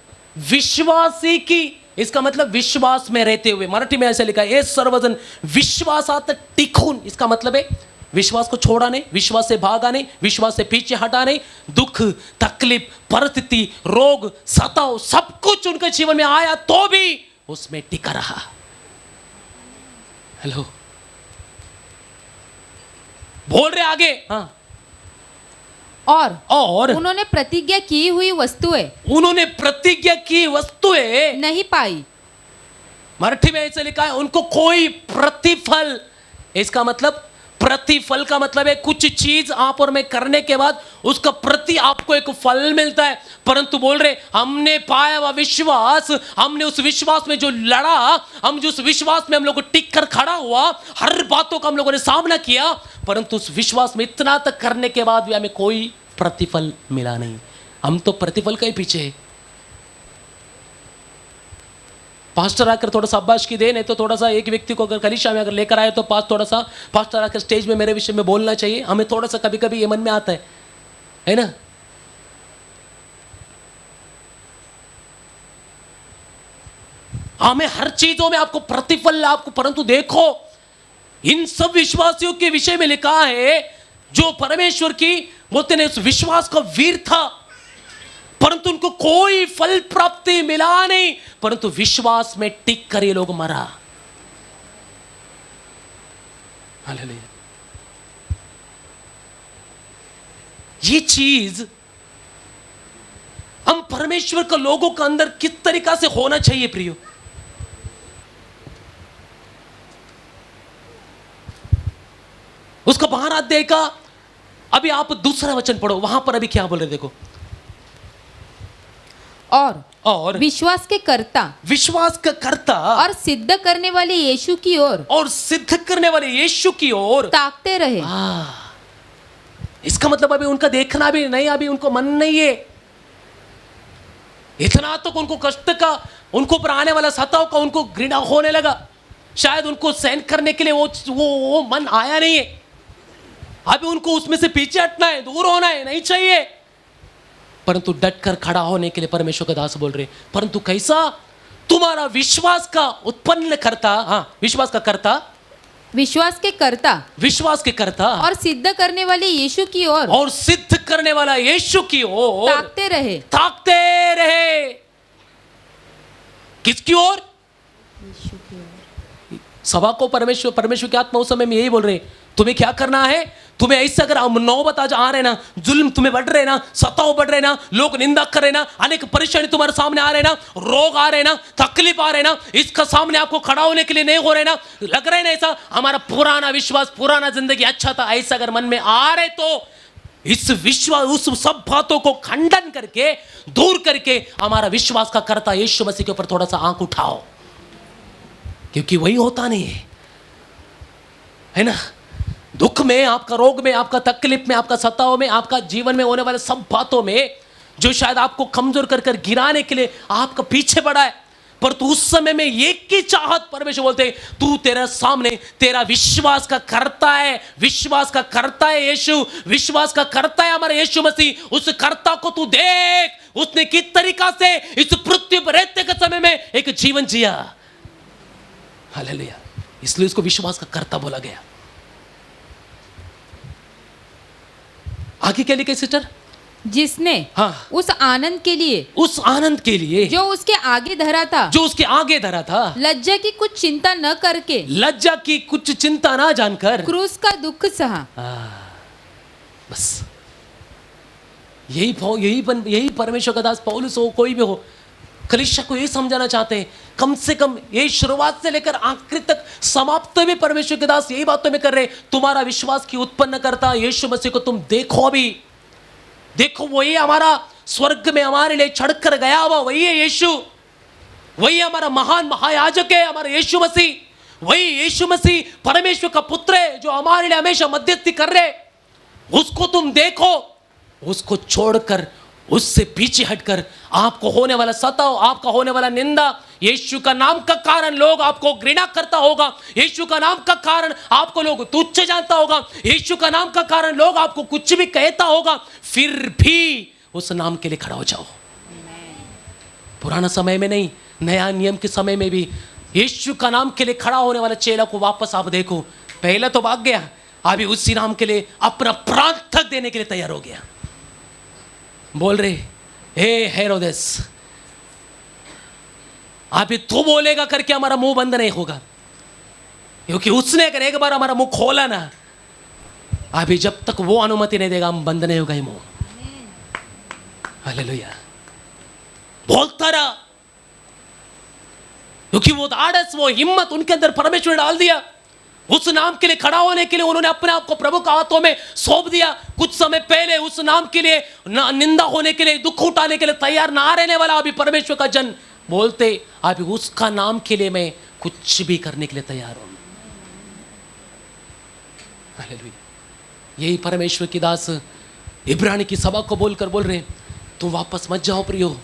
विश्वासी की इसका मतलब विश्वास में रहते हुए, मराठी में ऐसे लिखा है, ये सर्वजन विश्वासात टिकून। इसका मतलब है विश्वास को छोड़ा नहीं, विश्वास से भागा नहीं, विश्वास से पीछे हटा नहीं। दुख, तकलीफ, परिस्थिति, रोग, सताव, सब कुछ उनके जीवन में आया तो भी उसमें टिका रहा। हेलो, बोल रहे आगे। हाँ, और उन्होंने प्रतिज्ञा की हुई वस्तुएं उन्होंने प्रतिज्ञा की वस्तुएं नहीं पाई। मराठी में ऐसे लिखा है, उनको कोई प्रतिफल। इसका मतलब, प्रतिफल का मतलब है कुछ चीज आप और मैं करने के बाद उसका प्रति आपको एक फल मिलता है। परंतु बोल रहे हमने पाया हुआ विश्वास, हमने उस विश्वास में जो लड़ा, हम जो उस विश्वास में हम लोग को टिक कर खड़ा हुआ, हर बातों का हम लोगों ने सामना किया, परंतु उस विश्वास में इतना तक करने के बाद भी हमें कोई प्रतिफल मिला नहीं। हम तो प्रतिफल के ही पीछे है। पास्टर आकर थोड़ा सा अब्बाश की दे, नहीं तो थोड़ा सा एक व्यक्ति को अगर कलीसिया में अगर लेकर आए तो पास्टर आकर स्टेज में मेरे विषय में बोलना चाहिए। हमें थोड़ा सा कभी कभी ये मन में आता है ना। हमें हर चीजों में आपको प्रतिफल आपको, परंतु देखो इन सब विश्वासियों के विषय में लिखा है जो परमेश्वर की बोलते ने उस विश्वास का वीर था, परंतु उनको कोई फल प्राप्ति मिला नहीं, परंतु विश्वास में टिक कर ये लोग मरा। हालेलुया। ये चीज हम परमेश्वर का लोगों के अंदर किस तरीका से होना चाहिए प्रियो। उसका 12 अध्याय का अभी आप दूसरा वचन पढ़ो, वहां पर अभी क्या बोल रहे देखो। और विश्वास के कर्ता, विश्वास का कर्ता और सिद्ध करने वाले यीशु की ओर, और सिद्ध करने वाले यीशु की ओर ताकते रहे। इसका मतलब अभी उनका देखना भी नहीं, अभी उनको मन नहीं है। इतना तो उनको कष्ट का, उनको ऊपर आने वाला सताव का उनको घृणा होने लगा। शायद उनको सहन करने के लिए वो मन आया नहीं है। अभी उनको उसमें से पीछे हटना है, दूर होना है, नहीं चाहिए। परंतु डट कर खड़ा होने के लिए परमेश्वर का दास बोल रहे, परंतु कैसा? तुम्हारा विश्वास का उत्पन्न करता, विश्वास का कर्ता, विश्वास के कर्ता, विश्वास के कर्ता और सिद्ध करने वाले यीशु की ओर, और सिद्ध करने वाला यीशु की ओर ताकते रहे, ताकते रहे। किसकी ओर? यीशु की ओर। सभा को परमेश्वर की आत्मा उस समय में यही बोल रहे, तुम्हें क्या करना है? तुम्हें ऐसा अगर नौबत आज आ रहे ना, जुल्म तुम्हें बढ़ रहे ना, सताव बढ़ रहे ना, लोग निंदा कर रहे ना, अनेक परेशानी तुम्हारे सामने आ रहे ना, रोग आ रहे ना, तकलीफ आ रहे ना, इसका सामने आपको खड़ा होने के लिए नहीं हो रहे ना, लग रहे ना ऐसा हमारा पुराना विश्वास, पुराना जिंदगी अच्छा था, ऐसा अगर मन में आ रहे तो इस विश्वास, उस सब बातों को खंडन करके, दूर करके हमारा विश्वास का कर्ता यीशु मसीह के ऊपर थोड़ा सा आंख उठाओ, क्योंकि वही होता नहीं है ना। दुख में, आपका रोग में, आपका तकलीफ में, आपका सताव में, आपका जीवन में होने वाले सब बातों में जो शायद आपको कमजोर कर गिराने के लिए आपका पीछे बढ़ा है, पर तू उस समय में एक ही चाहत, परमेश्वर बोलते तू तेरे सामने तेरा विश्वास का करता है, विश्वास का करता है यीशु, विश्वास का करता है हमारा यीशु मसीह। उस कर्ता को तू देख, उसने किस तरीका से इस पृथ्वी पर रहते के समय में एक जीवन जिया। हालेलुया। इसलिए उसको विश्वास का कर्ता बोला गया। आगे क्या लिखे सिस्टर? जिसने उस आनंद के लिए जो उसके आगे धरा था, लज्जा की कुछ चिंता न करके, लज्जा की कुछ चिंता ना जानकर क्रूस का दुख सहा। बस यही परमेश्वर का दास पौलुस हो, कोई भी हो, कलीसिया को यही समझाना चाहते हैं। कम से कम यही शुरुआत से लेकर आखिर तक समाप्त भी परमेश्वर के दास यही बातों में कर रहे, तुम्हारा विश्वास की उत्पन्न करता यीशु मसीह को तुम देखो। अभी देखो, वही हमारा स्वर्ग में हमारे लिए चढ़कर गया हुआ वही है यीशु, वही हमारा महान महायाजक है हमारा यीशु मसीह। वही यीशु मसीह परमेश्वर का पुत्र है जो हमारे लिए हमेशा मध्यस्थी कर रहे। उसको तुम देखो, उसको छोड़कर, उससे पीछे हटकर आपको होने वाला सताव, आपका होने वाला निंदा, यीशु का नाम का कारण लोग आपको घृणा करता होगा, यीशु का नाम का कारण आपको लोग तुच्छ जानता होगा, यीशु का नाम का कारण लोग आपको कुछ भी कहता होगा, फिर भी उस नाम के लिए खड़ा हो जाओ। पुराना समय में नहीं, नया नियम के समय में भी यीशु का नाम के लिए खड़ा होने वाला चेला को वापस आप देखो, पहले तो भाग गया, अभी उसी नाम के लिए अपना प्राण तक देने के लिए तैयार हो गया। बोल रहे, हे हेरोदेस, अभी तू बोलेगा करके हमारा मुंह बंद नहीं होगा, क्योंकि उसने अगर एक बार हमारा मुंह खोला ना, अभी जब तक वो अनुमति नहीं देगा हम बंद नहीं होगा ये मुंह। हालेलुया। बोलता रहा, क्योंकि वो आड़स, वो हिम्मत उनके अंदर परमेश्वर ने डाल दिया। उस नाम के लिए खड़ा होने के लिए उन्होंने अपने आप को प्रभु के हाथों में सौंप दिया। कुछ समय पहले उस नाम के लिए निंदा होने के लिए, दुख उठाने के लिए तैयार ना रहने वाला अभी परमेश्वर का जन बोलते, अभी उसका नाम के लिए मैं कुछ भी करने के लिए तैयार हूं। हालेलुया। यही परमेश्वर की दास इब्रानी की सभा को बोलकर बोल रहे, तुम वापस मत जाओ प्रियो,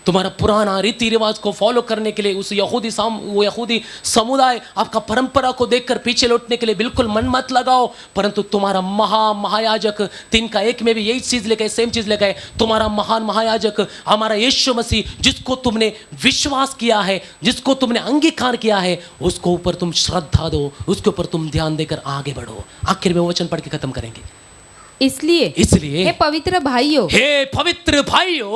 तुम्हारा पुराना रीति रिवाज को फॉलो करने के लिए उस वो यहूदी समुदाय आपका परंपरा को देखकर पीछे लौटने के लिए बिल्कुल मन मत लगाओ, परंतु तुम्हारा महायाजक 3 का 1 में भी यही चीज लेकर, सेम चीज लेकर, तुम्हारा महान महायाजक हमारा यीशु मसीह, जिसको तुमने विश्वास किया है, जिसको तुमने अंगीकार किया है, उसको ऊपर तुम श्रद्धा दो, उसके ऊपर तुम ध्यान देकर आगे बढ़ो। आखिर में वचन पढ़ के खत्म करेंगे। इसलिए हे पवित्र भाइयों,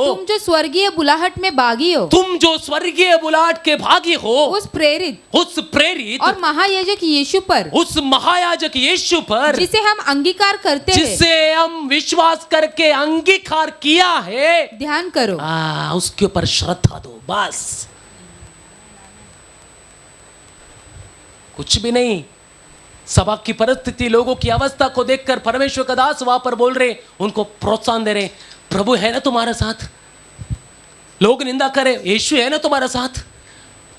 तुम जो स्वर्गीय बुलाहट में भागी हो, तुम जो स्वर्गीय बुलाहट के भागी हो, उस प्रेरित और महायाजक यीशु पर, उस महायाजक यीशु पर, जिसे हम अंगीकार करते हैं, जिसे हम विश्वास करके अंगीकार किया है, ध्यान करो। उसके ऊपर श्रद्धा दो, बस कुछ भी नहीं। सभा की परिस्थिति, लोगों की अवस्था को देखकर परमेश्वर का दास वहां पर बोल रहे, उनको प्रोत्साहन दे रहे, प्रभु है ना तुम्हारा साथ। लोग निंदा करे, यीशु है ना तुम्हारा साथ।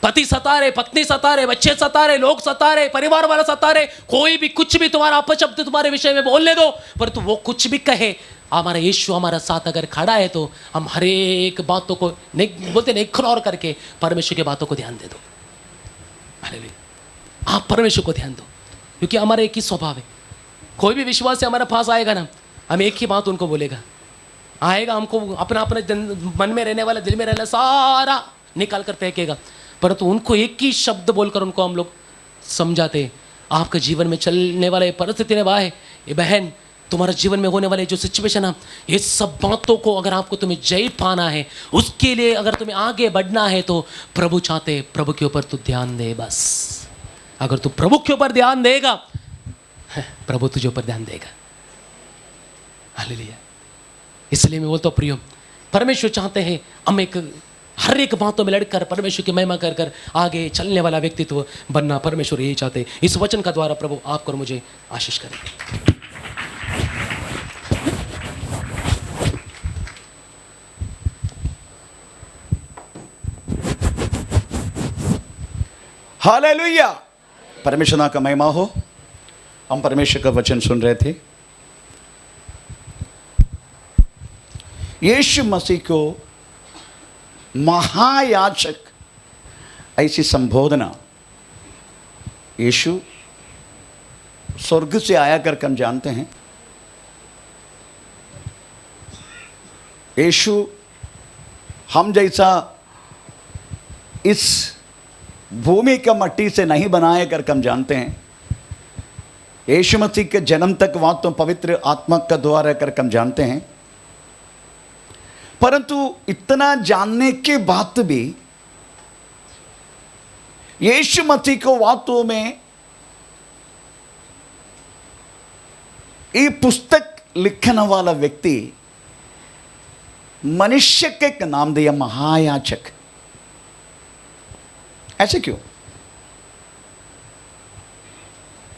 पति सता रहे, पत्नी सता रहे, बच्चे सता रहे, लोग सता रहे, परिवार वाला सता रहे, कोई भी कुछ भी तुम्हारा अपशब्द तुम्हारे विषय में बोलने दो, परंतु वो कुछ भी कहे, हमारा यीशु हमारा साथ अगर खड़ा है तो हम हर एक बातों को नहीं बोलते, नहीं इग्नोर करके परमेश्वर की बातों को ध्यान दे दो। हालेलुया। आप परमेश्वर को ध्यान दो, क्योंकि हमारा एक ही स्वभाव है। कोई भी विश्वास से हमारे पास आएगा ना, हम एक ही बात उनको बोलेगा, आएगा हमको अपना अपना मन में रहने वाला, दिल में रहने सारा निकाल कर फेंकेगा, परंतु उनको एक ही शब्द बोलकर उनको हम लोग समझाते, आपके जीवन में चलने वाले परिस्थिति ने वाह है, ये बहन तुम्हारे जीवन में होने वाले जो सिचुएशन है, ये सब बातों को अगर आपको तुम्हें जय पाना है, उसके लिए अगर तुम्हें आगे बढ़ना है, तो प्रभु चाहते प्रभु के ऊपर तू ध्यान दे। बस अगर तू प्रभु के ऊपर ध्यान देगा, प्रभु तुझे ऊपर ध्यान देगा। हालेलुया। इसलिए मैं बोलता हूं प्रियो, परमेश्वर चाहते हैं हम हर एक बातों में लड़कर परमेश्वर की महिमा कर कर आगे चलने वाला व्यक्तित्व बनना। परमेश्वर यही चाहते हैं। इस वचन का द्वारा प्रभु आपको और मुझे आशीष करें। हालेलुया। परमेश्वर नाम का महिमा हो। हम परमेश्वर का वचन सुन रहे थे। यीशु मसीह को महायाजक ऐसी संबोधना, यीशु स्वर्ग से आया कर हम जानते हैं। यीशु हम जैसा इस भूमि का मट्टी से नहीं बनाए कर हम जानते हैं। यीशु मसीह के जन्म तक वहाँ तो पवित्र आत्मा का द्वारा कर हम जानते हैं, परंतु इतना जानने के बाद भी यीशु मसीह को वास्तव में ये पुस्तक लिखने वाला व्यक्ति मनुष्य के नाम दिया महायाजक। ऐसे क्यों?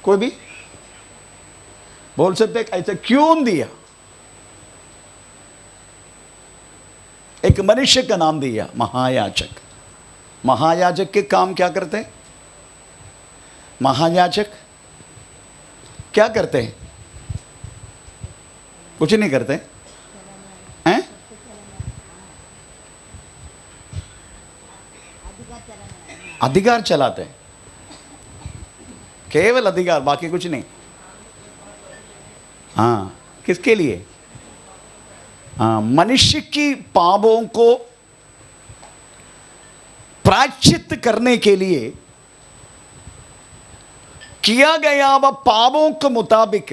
कोई भी बोल सकते ऐसे क्यों दिया? एक मनुष्य का नाम दिया महायाजक। महायाजक के काम क्या करते हैं? महायाजक क्या करते हैं? कुछ नहीं करते हैं? अधिकार चलाते हैं, केवल अधिकार, बाकी कुछ नहीं। हाँ, किसके लिए? हाँ, मनुष्य की पापों को प्रायश्चित करने के लिए किया गया वह पापों के मुताबिक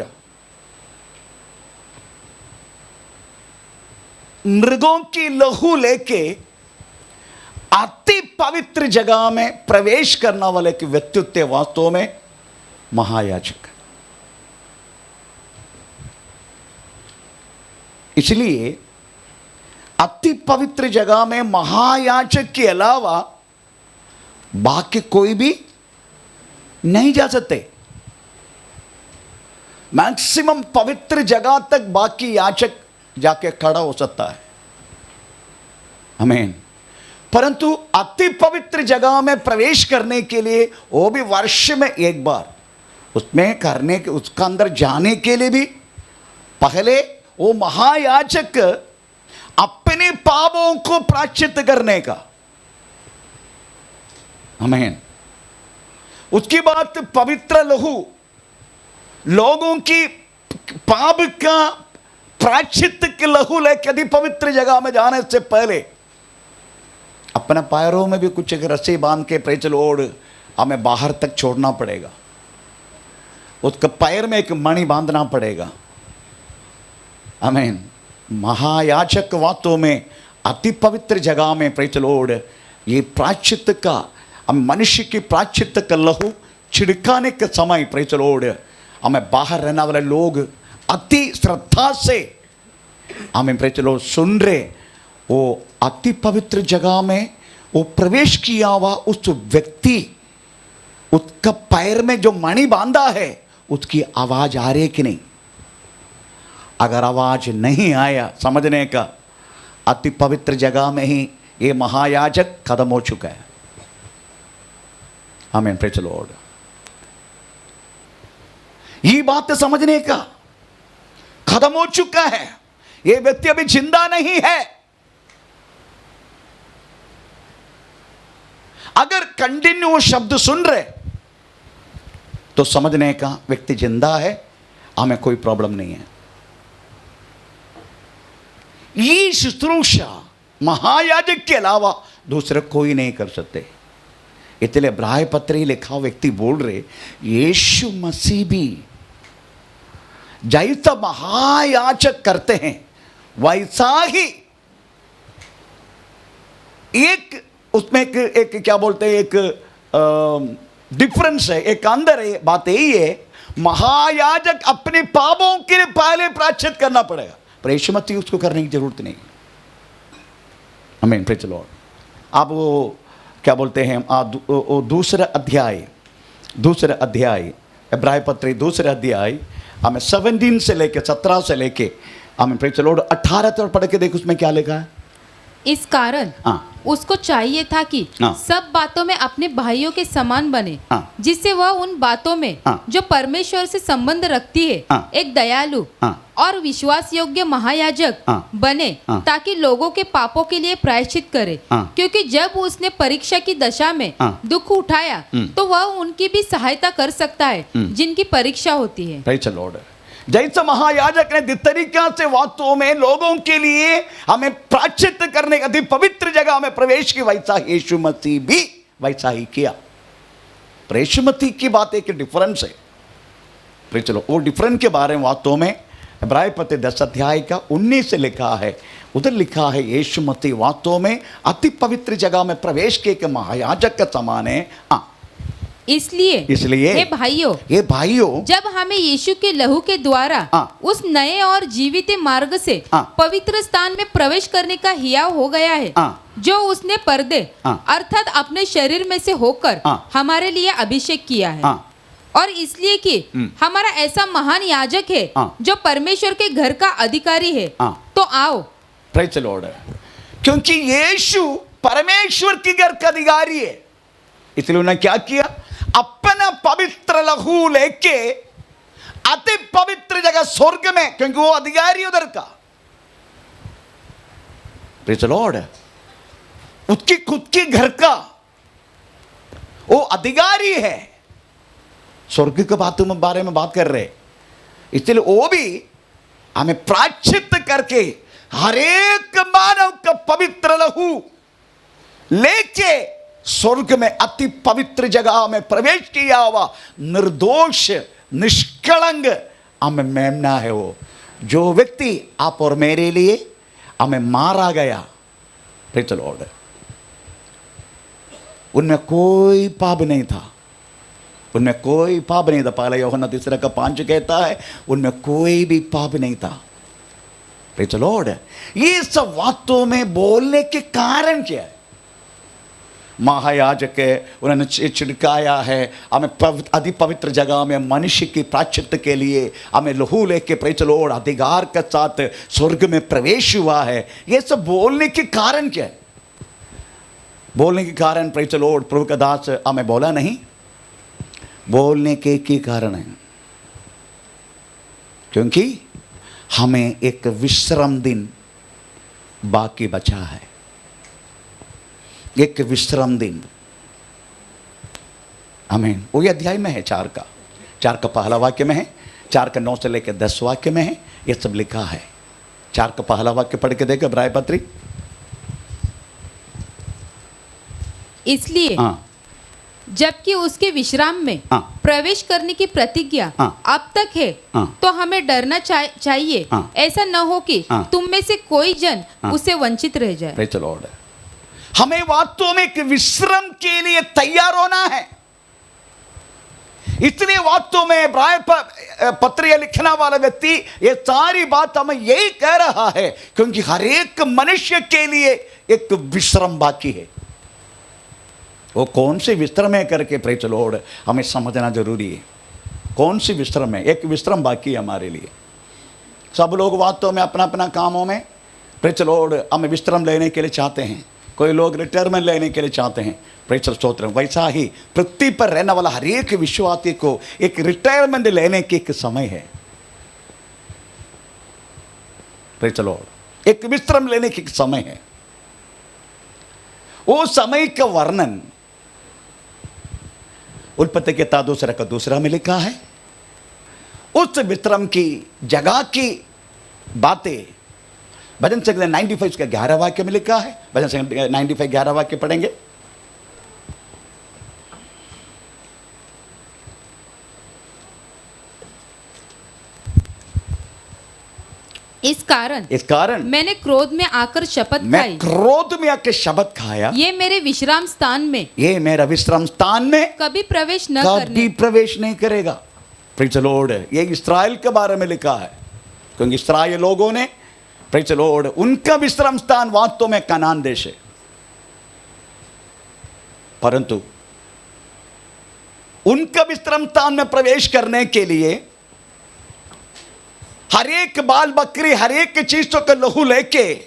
मृगों की लहू लेके अति पवित्र जगह में प्रवेश करने वाले की व्यक्तित्व वास्तव में महायाजक। इसलिए अति पवित्र जगह में महायाजक के अलावा बाकी कोई भी नहीं जा सकते। मैक्सिमम पवित्र जगह तक बाकी याचक जाके खड़ा हो सकता है, आमीन। परंतु अति पवित्र जगह में प्रवेश करने के लिए वो भी वर्ष में एक बार उसमें करने के उसका अंदर जाने के लिए भी पहले वो महायाजक अपने पापों को प्रायश्चित करने का, आमीन। उसकी बात पवित्र लहू लोगों की पाप का प्रायश्चित के लहू लेकर यदि पवित्र जगह में जाने से पहले अपने पैरों में भी कुछ एक रस्सी बांध के प्रेज लॉर्ड हमें बाहर तक छोड़ना पड़ेगा। उसके पैर में एक मणि बांधना पड़ेगा, आमीन। महायाजक वास्तव में अति पवित्र जगह में प्रेज लॉर्ड ये प्रायश्चित का मनुष्य की प्रायश्चित का लहू छिड़काने के समय प्रेज लॉर्ड हमें बाहर रहने वाले लोग अति श्रद्धा से हमें प्रेज लॉर्ड सुन रहे, वो अति पवित्र जगह में वो प्रवेश किया हुआ उस व्यक्ति उसका पैर में जो मणि बांधा है उसकी आवाज आ रही कि नहीं। अगर आवाज नहीं आया समझने का अति पवित्र जगह में ही ये महायाजक खत्म हो चुका है, आमीन। Praise the Lord. ये बात समझने का खत्म हो चुका है, ये व्यक्ति अभी जिंदा नहीं है। अगर कंटिन्यू शब्द सुन रहे तो समझने का व्यक्ति जिंदा है, हमें कोई प्रॉब्लम नहीं है। ये शुश्रूषा महायाजक के अलावा दूसरे कोई नहीं कर सकते। इसलिए इब्राहिम पत्र ही लिखा व्यक्ति बोल रहे यीशु मसीह भी जैसा महायाजक करते हैं वैसा ही एक उसमें एक क्या बोलते हैं एक डिफरेंस है, एक अंदर है। बात यही है महायाजक अपने पापों के लिए पहले प्रायश्चित करना पड़ेगा, पर यीशु मसीह उसको करने की जरूरत नहीं। आमीन। Praise the Lord. आप वो क्या बोलते हैं दूसरा अध्याय इब्राहिम पत्र दूसरा अध्याय हमें 17 से लेके 17 से लेके हमें प्रेज द लॉर्ड 18 तक पढ़ के देख उसमें क्या लिखा है। इस कारण उसको चाहिए था कि सब बातों में अपने भाइयों के समान बने, जिससे वह उन बातों में जो परमेश्वर से संबंध रखती है एक दयालु और विश्वास योग्य महायाजक बने, ताकि लोगों के पापों के लिए प्रायश्चित करे। क्योंकि जब उसने परीक्षा की दशा में दुख उठाया तो वह उनकी भी सहायता कर सकता है जिनकी परीक्षा होती है। Praise the Lord. जैसे महायाजक ने जिस तरीका से वास्तव में लोगों के लिए हमें प्रायश्चित करने का पवित्र जगह में प्रवेश की, वैसा यीशु मसीह भी वैसा ही किया। यीशु मसीह की बात एक डिफरेंस है। चलो वो डिफरेंस के बारे में वास्तव में इब्राहिम पत्र 10 अध्याय का 19 से लिखा है। उधर लिखा है यीशु मसीह वास्तव में अति पवित्र जगह में प्रवेश के महायाजक का समान है। इसलिए ये भाइयों जब हमें यीशु के लहू के द्वारा उस नए और जीवित मार्ग से पवित्र स्थान में प्रवेश करने का हियाव हो गया है, जो उसने पर्दे अर्थात अपने शरीर में से होकर हमारे लिए अभिषेक किया है, और इसलिए कि हमारा ऐसा महान याजक है जो परमेश्वर के घर का अधिकारी है। तो आओ। Praise the Lord. क्योंकि यीशु परमेश्वर के घर का अधिकारी है, इसलिए उन्होंने क्या किया, अपना पवित्र लहू लेके अति पवित्र जगह स्वर्ग में, क्योंकि वो अधिकारी उधर का, प्रेज द लॉर्ड, उसकी खुद के घर का वो अधिकारी है। स्वर्ग के बारे में बात कर रहे, इसलिए वो भी हमें प्रायश्चित करके हर एक मानव का पवित्र लहू लेके स्वर्ग में अति पवित्र जगह में प्रवेश किया हुआ निर्दोष निष्कलंक हमें मेमना है। वो जो व्यक्ति आप और मेरे लिए हमें मारा गया, प्रेज़ द लॉर्ड, उनमें कोई पाप नहीं था, उनमें कोई पाप नहीं था। पहला यूहन्ना 3:5 कहता है उनमें कोई भी पाप नहीं था। Praise the Lord. ये सब बातों में बोलने के कारण क्या है? महायाजक उन्होंने छिड़काया है, हमें अति पवित्र जगह में मनुष्य की प्रायश्चित के लिए हमें लहू लेके प्रेज़ द लॉर्ड अधिकार के साथ स्वर्ग में प्रवेश हुआ है। ये सब बोलने के कारण क्या है? बोलने के कारण प्रेज़ द लॉर्ड प्रभु का दास हमें बोला नहीं, बोलने के एक ही कारण है, क्योंकि हमें एक विश्राम दिन बाकी बचा है। एक विश्राम दिन, आमीन। वही अध्याय में है 4 का पहला वाक्य में है, 4 का 9 से लेकर 10 वाक्य में है, ये सब लिखा है। 4 का पहला वाक्य पढ़ के देखो इब्रानी पत्री। इसलिए जबकि उसके विश्राम में प्रवेश करने की प्रतिज्ञा अब तक है, तो हमें डरना चाहिए, ऐसा न हो कि तुम में से कोई जन उससे वंचित रह जाए। Praise the Lord. हमें वास्तव में एक विश्राम के लिए तैयार होना है। इतने वास्तव में इब्रानी पत्र लिखने वाला व्यक्ति ये सारी बात हमें यही कह रहा है, क्योंकि हर एक मनुष्य के लिए एक विश्राम बाकी है। वो कौन सी विश्राम है करके प्रेज़ द लॉर्ड हमें समझना जरूरी है। कौन सी विश्राम है? एक विश्राम बाकी है हमारे लिए। सब लोग वास्तव में अपना अपना कामों में प्रेज़ द लॉर्ड हमें विश्राम लेने के लिए चाहते हैं। कोई लोग रिटायरमेंट लेने के लिए चाहते हैं, प्रेज़ द स्तोत्र। वैसा ही पृथ्वी पर रहने वाला हर एक विश्वासी को एक रिटायरमेंट लेने की एक समय है, प्रेज़ द लॉर्ड। एक विश्राम लेने की समय है। वो समय का वर्णन उत्पत्ति के 2 में लिखा है। उस विश्राम की जगह की बातें भजन संहिता 95 का 11 वाक्य में लिखा है। भजन संहिता 95 11 वाक्य पढ़ेंगे। इस कारण मैंने क्रोध में आकर शपथ खाई, क्रोध में आकर शपथ खाया, ये मेरे विश्राम स्थान में, ये मेरा विश्राम स्थान में कभी प्रवेश नहीं करेगा। Praise the Lord. ये इस्राएल के बारे में लिखा है, क्योंकि इस्राएल लोगों ने प्रेज़ द लॉर्ड उनका विश्राम स्थान वास्तव में कनान देश है, परंतु उनका विश्राम स्थान में प्रवेश करने के लिए हर एक बाल बकरी हर एक चीजों का लहू लेके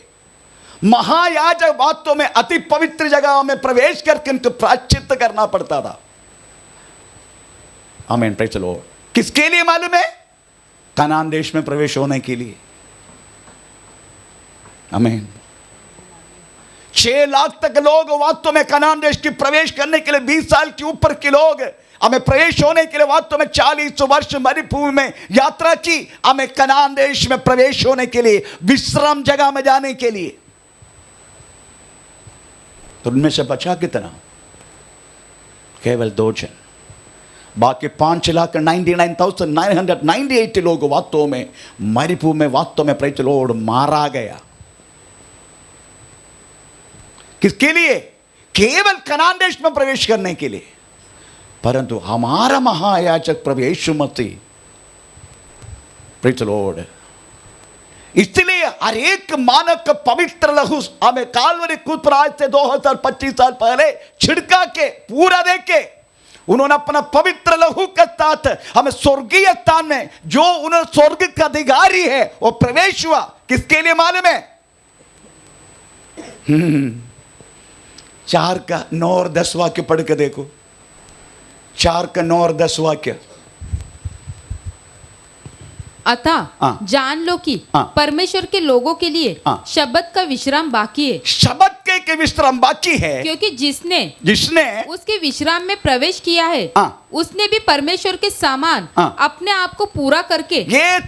महायाजक वास्तव में अति पवित्र जगह में प्रवेश करके उनको प्रायश्चित करना पड़ता था। आमीन। Praise the Lord. किसके लिए मालूम है? कनान देश में प्रवेश होने के लिए। आमीन। 6 लाख तक लोग वास्तव में कनान देश की प्रवेश करने के लिए 20 साल के ऊपर के लोग हमें प्रवेश होने के लिए वास्तव में 40 वर्ष मरुभूमि में यात्रा की, हमें कनान देश में प्रवेश होने के लिए, विश्राम जगह में जाने के लिए। तो उनमें से बचा कितना? केवल 2 जन। बाकी 5,99,998 लोग वास्तव में मरुभूमि में वास्तव में प्रेज़ द लॉर्ड मारा गया। किसके लिए? केवल कनान देश में प्रवेश करने के लिए। परंतु हमारा महायाजक प्रभु यीशु मसीह, प्रेज़ द लॉर्ड, इसलिए हर एक मानव का पवित्र लहू हमें कालवरी क्रूस पर आज से 2025 साल पहले छिड़का के पूरा दे के उन्होंने अपना पवित्र लहू के साथ हमें स्वर्गीय स्थान में, जो उन्होंने स्वर्ग का अधिकारी है, वो प्रवेश हुआ। किसके लिए मालूम है? 4 का 9 और 10 वाक्य पढ़ के देखो। 4 का 9 और 10 वाक्य। अतः जान लो कि परमेश्वर के लोगों के लिए शब्बत का विश्राम बाकी है। शब्बत के विश्राम बाकी है, क्योंकि जिसने उसके विश्राम में प्रवेश किया है, उसने भी परमेश्वर के समान अपने आप को पूरा करके, ये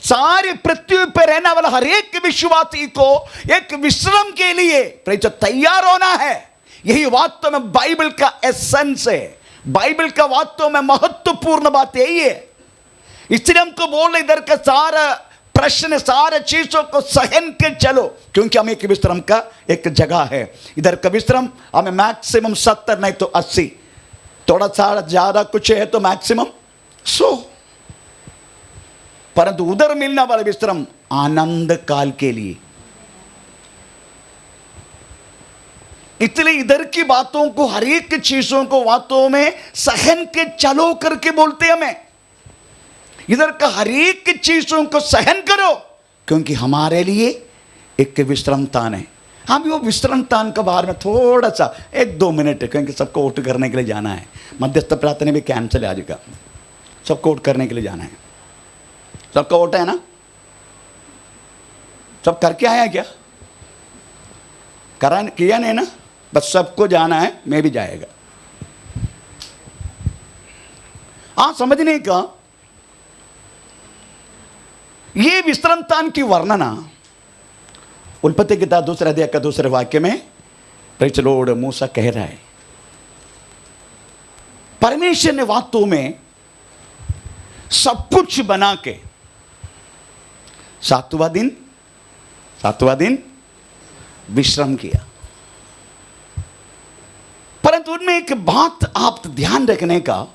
सारी पृथ्वी पर रहने वाला हर एक विश्वासी को एक विश्राम के लिए तैयार होना है। यही वास्तव में बाइबल का एसेंस है, बाइबल का वास्तव में महत्वपूर्ण बात यही है। इसलिए हमको बोल रहे इधर का सारा प्रश्न, सारे चीजों को सहन के चलो, क्योंकि हमें एक विश्राम का एक जगह है। इधर का विश्राम हमें मैक्सिमम 70 नहीं तो 80, थोड़ा सा ज्यादा कुछ है तो मैक्सिमम 100, परंतु उधर मिलने वाला विश्राम आनंद काल के लिए। इसलिए इधर की बातों को, हर एक चीजों को वास्तव में सहन के चलो करके बोलते हमें। इधर का हर एक चीजों को सहन करो, क्योंकि हमारे लिए एक विश्राम स्थान है। हम वो विश्राम स्थान के बारे में थोड़ा सा 1-2 मिनट, क्योंकि सबको वोट करने के लिए जाना है। मध्यस्थ प्रार्थना भी कैंसिल है आज का, सबको वोट करने के लिए जाना है। सबका वोट है ना? सब करके आया क्या? करा किया नहीं ना? बस सबको जाना है, मैं भी जाएगा। हाँ, समझने का ये विश्राम स्थान की वर्णना उत्पत्ति किताब 2 अध्याय का 2 वाक्य में प्रेज़ द लॉर्ड मूसा कह रहा है, परमेश्वर ने वास्तव में सब कुछ बना के सातवां दिन विश्राम किया। परंतु उनमें एक बात आप ध्यान रखने का,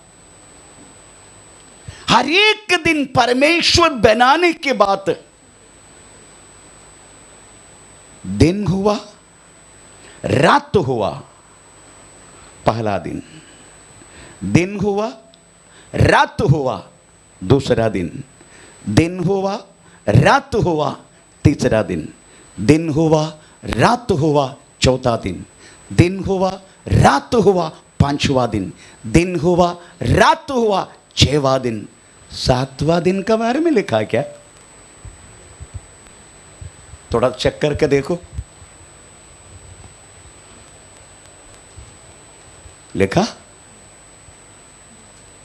हर एक दिन परमेश्वर बनाने के बाद दिन हुआ, रात हुआ, पहला दिन, दिन हुआ, रात हुआ, दूसरा दिन, दिन हुआ, रात हुआ, तीसरा दिन, दिन हुआ, रात हुआ, चौथा दिन, दिन हुआ, रात हुआ, पांचवा दिन, दिन हुआ, रात हुआ, 6वां दिन। 7वां दिन के बारे में लिखा है क्या? थोड़ा चेक करके देखो, लिखा।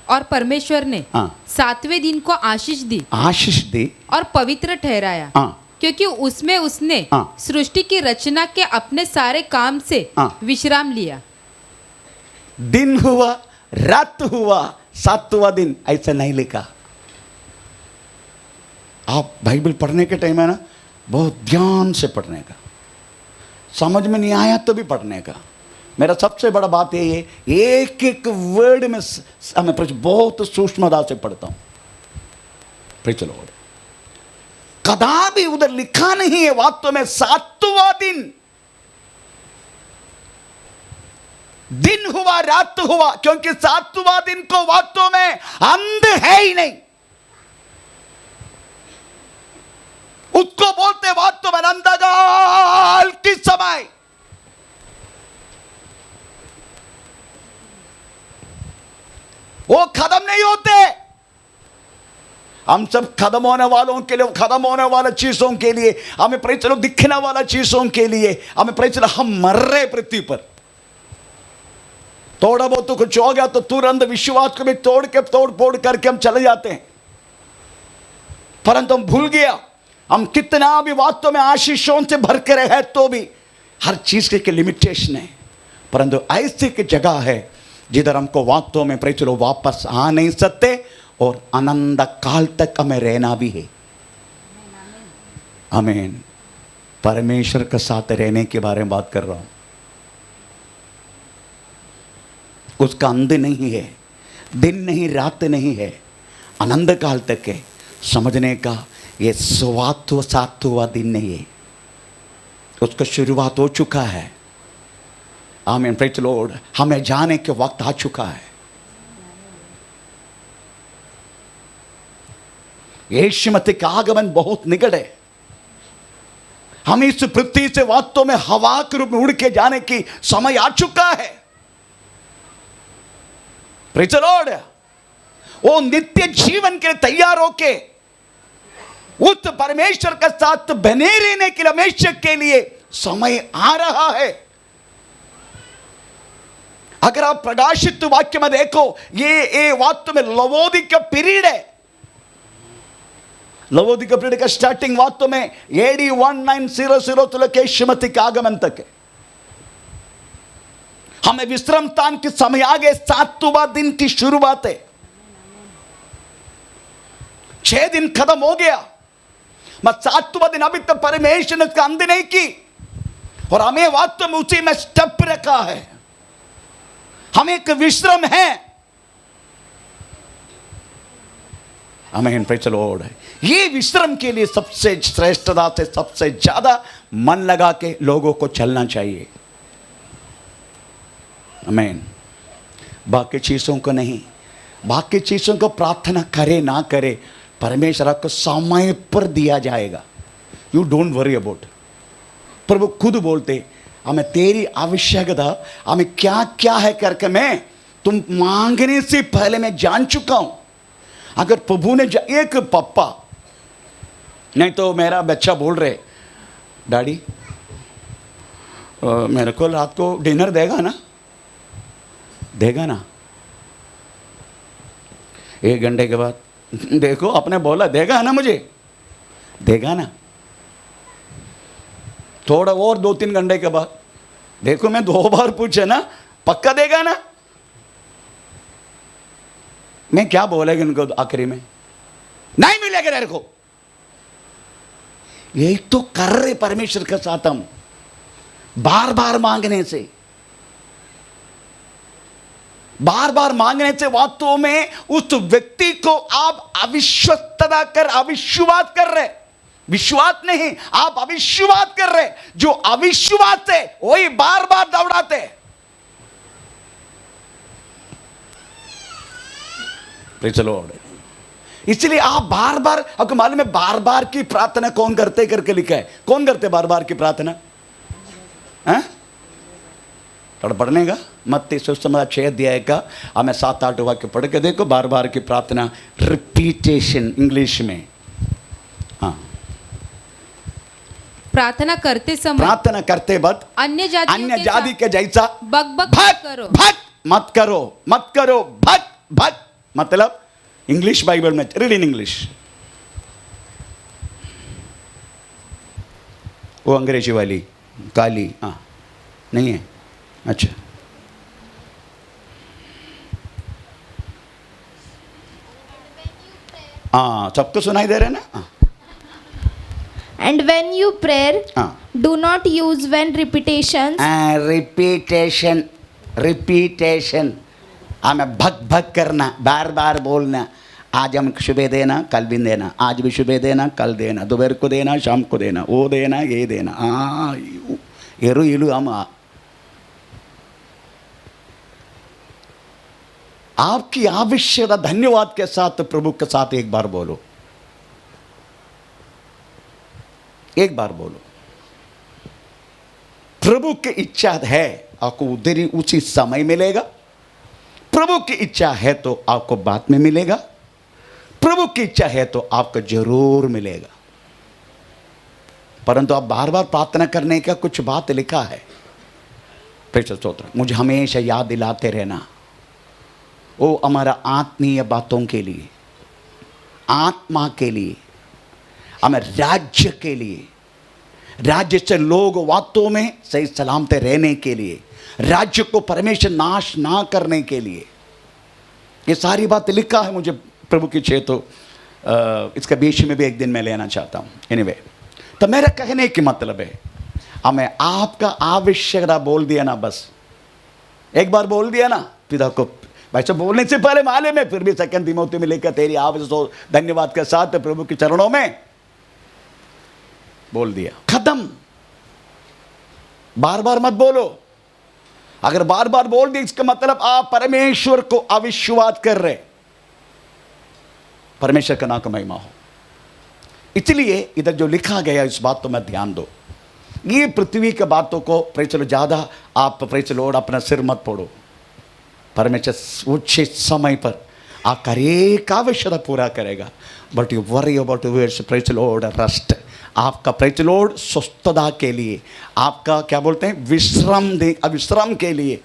और परमेश्वर ने हाँ। 7वें दिन को आशीष दी और पवित्र ठहराया, हाँ। क्योंकि उसमें उसने हाँ। सृष्टि की रचना के अपने सारे काम से हाँ। विश्राम लिया। दिन हुआ, रात हुआ, 7वां दिन, ऐसा नहीं लिखा। आप बाइबल पढ़ने के टाइम है ना, बहुत ध्यान से पढ़ने का, समझ में नहीं आया तो भी पढ़ने का। मेरा सबसे बड़ा बात यही है, एक एक वर्ड में हमें बहुत सूक्ष्मता से पढ़ता हूं। Praise the Lord. कदापि उधर लिखा नहीं है वास्तव में 7वां दिन हुआ, रात हुआ, क्योंकि 7वां दिन को वास्तव में अंत है ही नहीं। उसको बोलते वास्तव में अंधकाल की समय। वो खत्म नहीं होते। हम सब खत्म होने वालों के लिए, खत्म होने वाले चीजों के लिए, हमें प्रेज़ दिखने वाला चीजों के लिए हमें प्रेज़, हम मर रहे पृथ्वी पर। थोड़ा बहुत तो कुछ हो गया तो तुरंत विश्वास को भी तोड़ फोड़ करके हम चले जाते हैं। परंतु हम भूल गया, हम कितना भी वास्तव में आशीषों से भर के रहे तो भी हर चीज के लिमिटेशन है। परंतु ऐसी की जगह है जिधर हमको वास्तव में प्रेज़ वापस आ नहीं सकते और अनंत काल तक हमें रहना भी है। आमीन। परमेश्वर के साथ रहने के बारे में बात कर रहा हूं। उसका अंत नहीं है, दिन नहीं, रात नहीं है, अनंत काल तक है। समझने का ये 7वां दिन नहीं है, उसका शुरुआत हो चुका है। आमीन। Praise the Lord. हमें जाने के वक्त आ चुका है। यीशु मसीह का आगमन बहुत निकट है। हम इस पृथ्वी से वास्तव में हवा के रूप में उड़ के जाने की समय आ चुका है। Praise the Lord. वो नित्य जीवन के लिए तैयार होके उस परमेश्वर के साथ बने रहने के लिए, हमेशा के लिए समय आ रहा है। अगर आप प्रकाशित वाक्य में देखो, ये वास्तव में लवोदिका पीरियड है। लवोदिका पीरियड का स्टार्टिंग वास्तव में AD 1900 से लेकर यीशु मसीह के आगमन तक है। हमें विश्राम स्थान के समय आ गए। 7वां दिन की शुरुआत है। 6 दिन खत्म हो गया, मत 7वां दिन अभी तक परमेश्वर ने इसका अंत नहीं की, और हमें वास्तव में उसी में स्टेप रखा है। हमें एक विश्राम है। आमीन, प्रेज़ द लॉर्ड। ये विश्राम के लिए सबसे श्रेष्ठता से सबसे ज्यादा मन लगा के लोगों को चलना चाहिए। आमीन। बाकी चीजों को नहीं, बाकी चीजों को प्रार्थना करे ना करे, परमेश्वर आपको समय पर दिया जाएगा। You don't worry about. प्रभु खुद बोलते, हमें तेरी आवश्यकता हमें क्या क्या है करके मैं तुम मांगने से पहले मैं जान चुका हूं। अगर प्रभु ने एक पापा नहीं तो मेरा बच्चा बोल रहे, डैडी मेरे को रात को डिनर देगा ना, देगा ना। 1 घंटे के बाद देखो आपने बोला देगा ना, मुझे देगा ना। थोड़ा और 2-3 घंटे के बाद देखो मैं 2 बार पूछे ना, पक्का देगा ना। मैं क्या बोलेगा इनको आखिरी में, नहीं मिलेगा तेरे को। यही तो कर रहे परमेश्वर के साथ हम, बार बार मांगने से, बार बार मांगने से वास्तव में उस व्यक्ति को आप अविश्वस्तता कर अविश्वास कर रहे। विश्वास नहीं, आप अविश्वास कर रहे। जो अविश्वास है वही बार बार दौड़ाते। Praise the Lord. इसलिए आप बार बार, आपको मालूम है बार बार की प्रार्थना कौन करते करके लिखा है। कौन करते बार बार की प्रार्थना? थोड़ा पढ़ने का मत्ती सुसमाचार 6 अध्याय का हमें 7-8 वाक्य पढ़ के देखो। बार बार की प्रार्थना, रिपीटेशन इंग्लिश में। हाँ, प्रार्थना करते समय, प्रार्थना करते वक्त अन्य जाति के जैसा बकबक भक करो, भक मत करो, मत करो, भक भक। मतलब इंग्लिश बाइबल में, रीड इन इंग्लिश। वो अंग्रेजी वाली काली, हाँ नहीं है, अच्छा। हाँ, सबको सुनाई दे रहे ना? हाँ। And when you pray, हाँ। do not use when repetitions. Repetition हमें भग भग करना, बार बार बोलना। आज हम सुबह देना, कल भी देना, आज भी सुबह देना, कल देना, दोपहर को देना, शाम को देना, वो देना, ये देना। हाँ, एरु इलु हम आपकी आवश्यकता धन्यवाद के साथ प्रभु के साथ एक बार बोलो, एक बार बोलो। प्रभु की इच्छा है आपको उधर ही उसी समय मिलेगा। प्रभु की इच्छा है तो आपको बाद में मिलेगा। प्रभु की इच्छा है तो आपको जरूर मिलेगा। परंतु आप बार बार प्रार्थना करने का कुछ बात लिखा है। प्रेषित स्तोत्र, मुझे हमेशा याद दिलाते रहना। वो हमारा आत्मीय बातों के लिए, आत्मा के लिए, हमें राज्य के लिए, राज्य से लोग वास्तव में सही सलामते रहने के लिए, राज्य को परमेश्वर नाश ना करने के लिए, ये सारी बात लिखा है। मुझे प्रभु की इच्छा तो इसका बीच में भी एक दिन मैं लेना चाहता हूँ। एनीवे, तो मेरा कहने की मतलब है, हमें आपका आवश्यकता बोल दिया ना, बस एक बार बोल दिया ना पिता को। वैसे बोलने से पहले मालूम है, फिर भी 2 तीमुथियुस में लिखा, तेरी आवश्यकता धन्यवाद के साथ प्रभु के चरणों में बोल दिया, खत्म। बार बार मत बोलो। अगर बार बार बोल दिया इसका मतलब आप परमेश्वर को अविश्वास कर रहे। परमेश्वर का नाम का महिमा हो। इसलिए इधर जो लिखा गया इस बात तो मैं ध्यान दो। ये पृथ्वी के बातों को प्रेचलो ज्यादा आप प्रेचलो अपना सिर मत फोड़ो। परमेश्वर उचित समय पर आपका एक आवश्यकता पूरा करेगा। But you worry about words praise Lord rest. आपका प्रेज लॉर्ड स्वस्थता के लिए, आपका क्या बोलते हैं विश्राम के लिए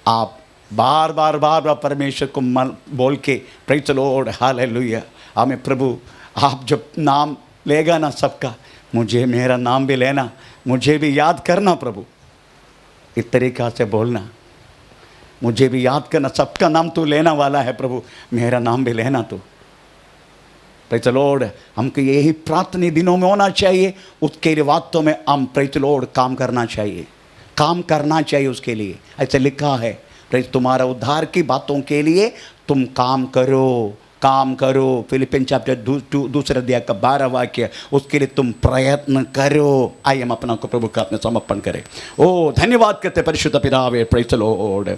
आप बार बार परमेश्वर को बोल के प्रेज लॉर्ड हालेलुया। हमें प्रभु आप जब नाम लेगा ना सबका, मुझे मेरा नाम भी लेना, मुझे भी याद करना प्रभु। इस तरीक़ा से बोलना। मुझे भी याद करना, सबका नाम तू लेना वाला है प्रभु, मेरा नाम भी लेना तू। प्रेज द लॉर्ड, हमको यही प्रार्थना दिनों में होना चाहिए, उसके लिए वास्तव में हम प्रेज द लॉर्ड काम करना चाहिए, काम करना चाहिए उसके लिए। ऐसे लिखा है, प्रेज तुम्हारा उद्धार की बातों के लिए तुम काम करो, काम करो। फिलिपिन चैप्टर 2 अध्याय का 12 वाक्य, उसके लिए तुम प्रयत्न करो। आइए हम अपना को प्रभु का अपने समर्पण करें। ओ धन्यवाद करते परिशुद्ध पिता, प्रेज द लॉर्ड।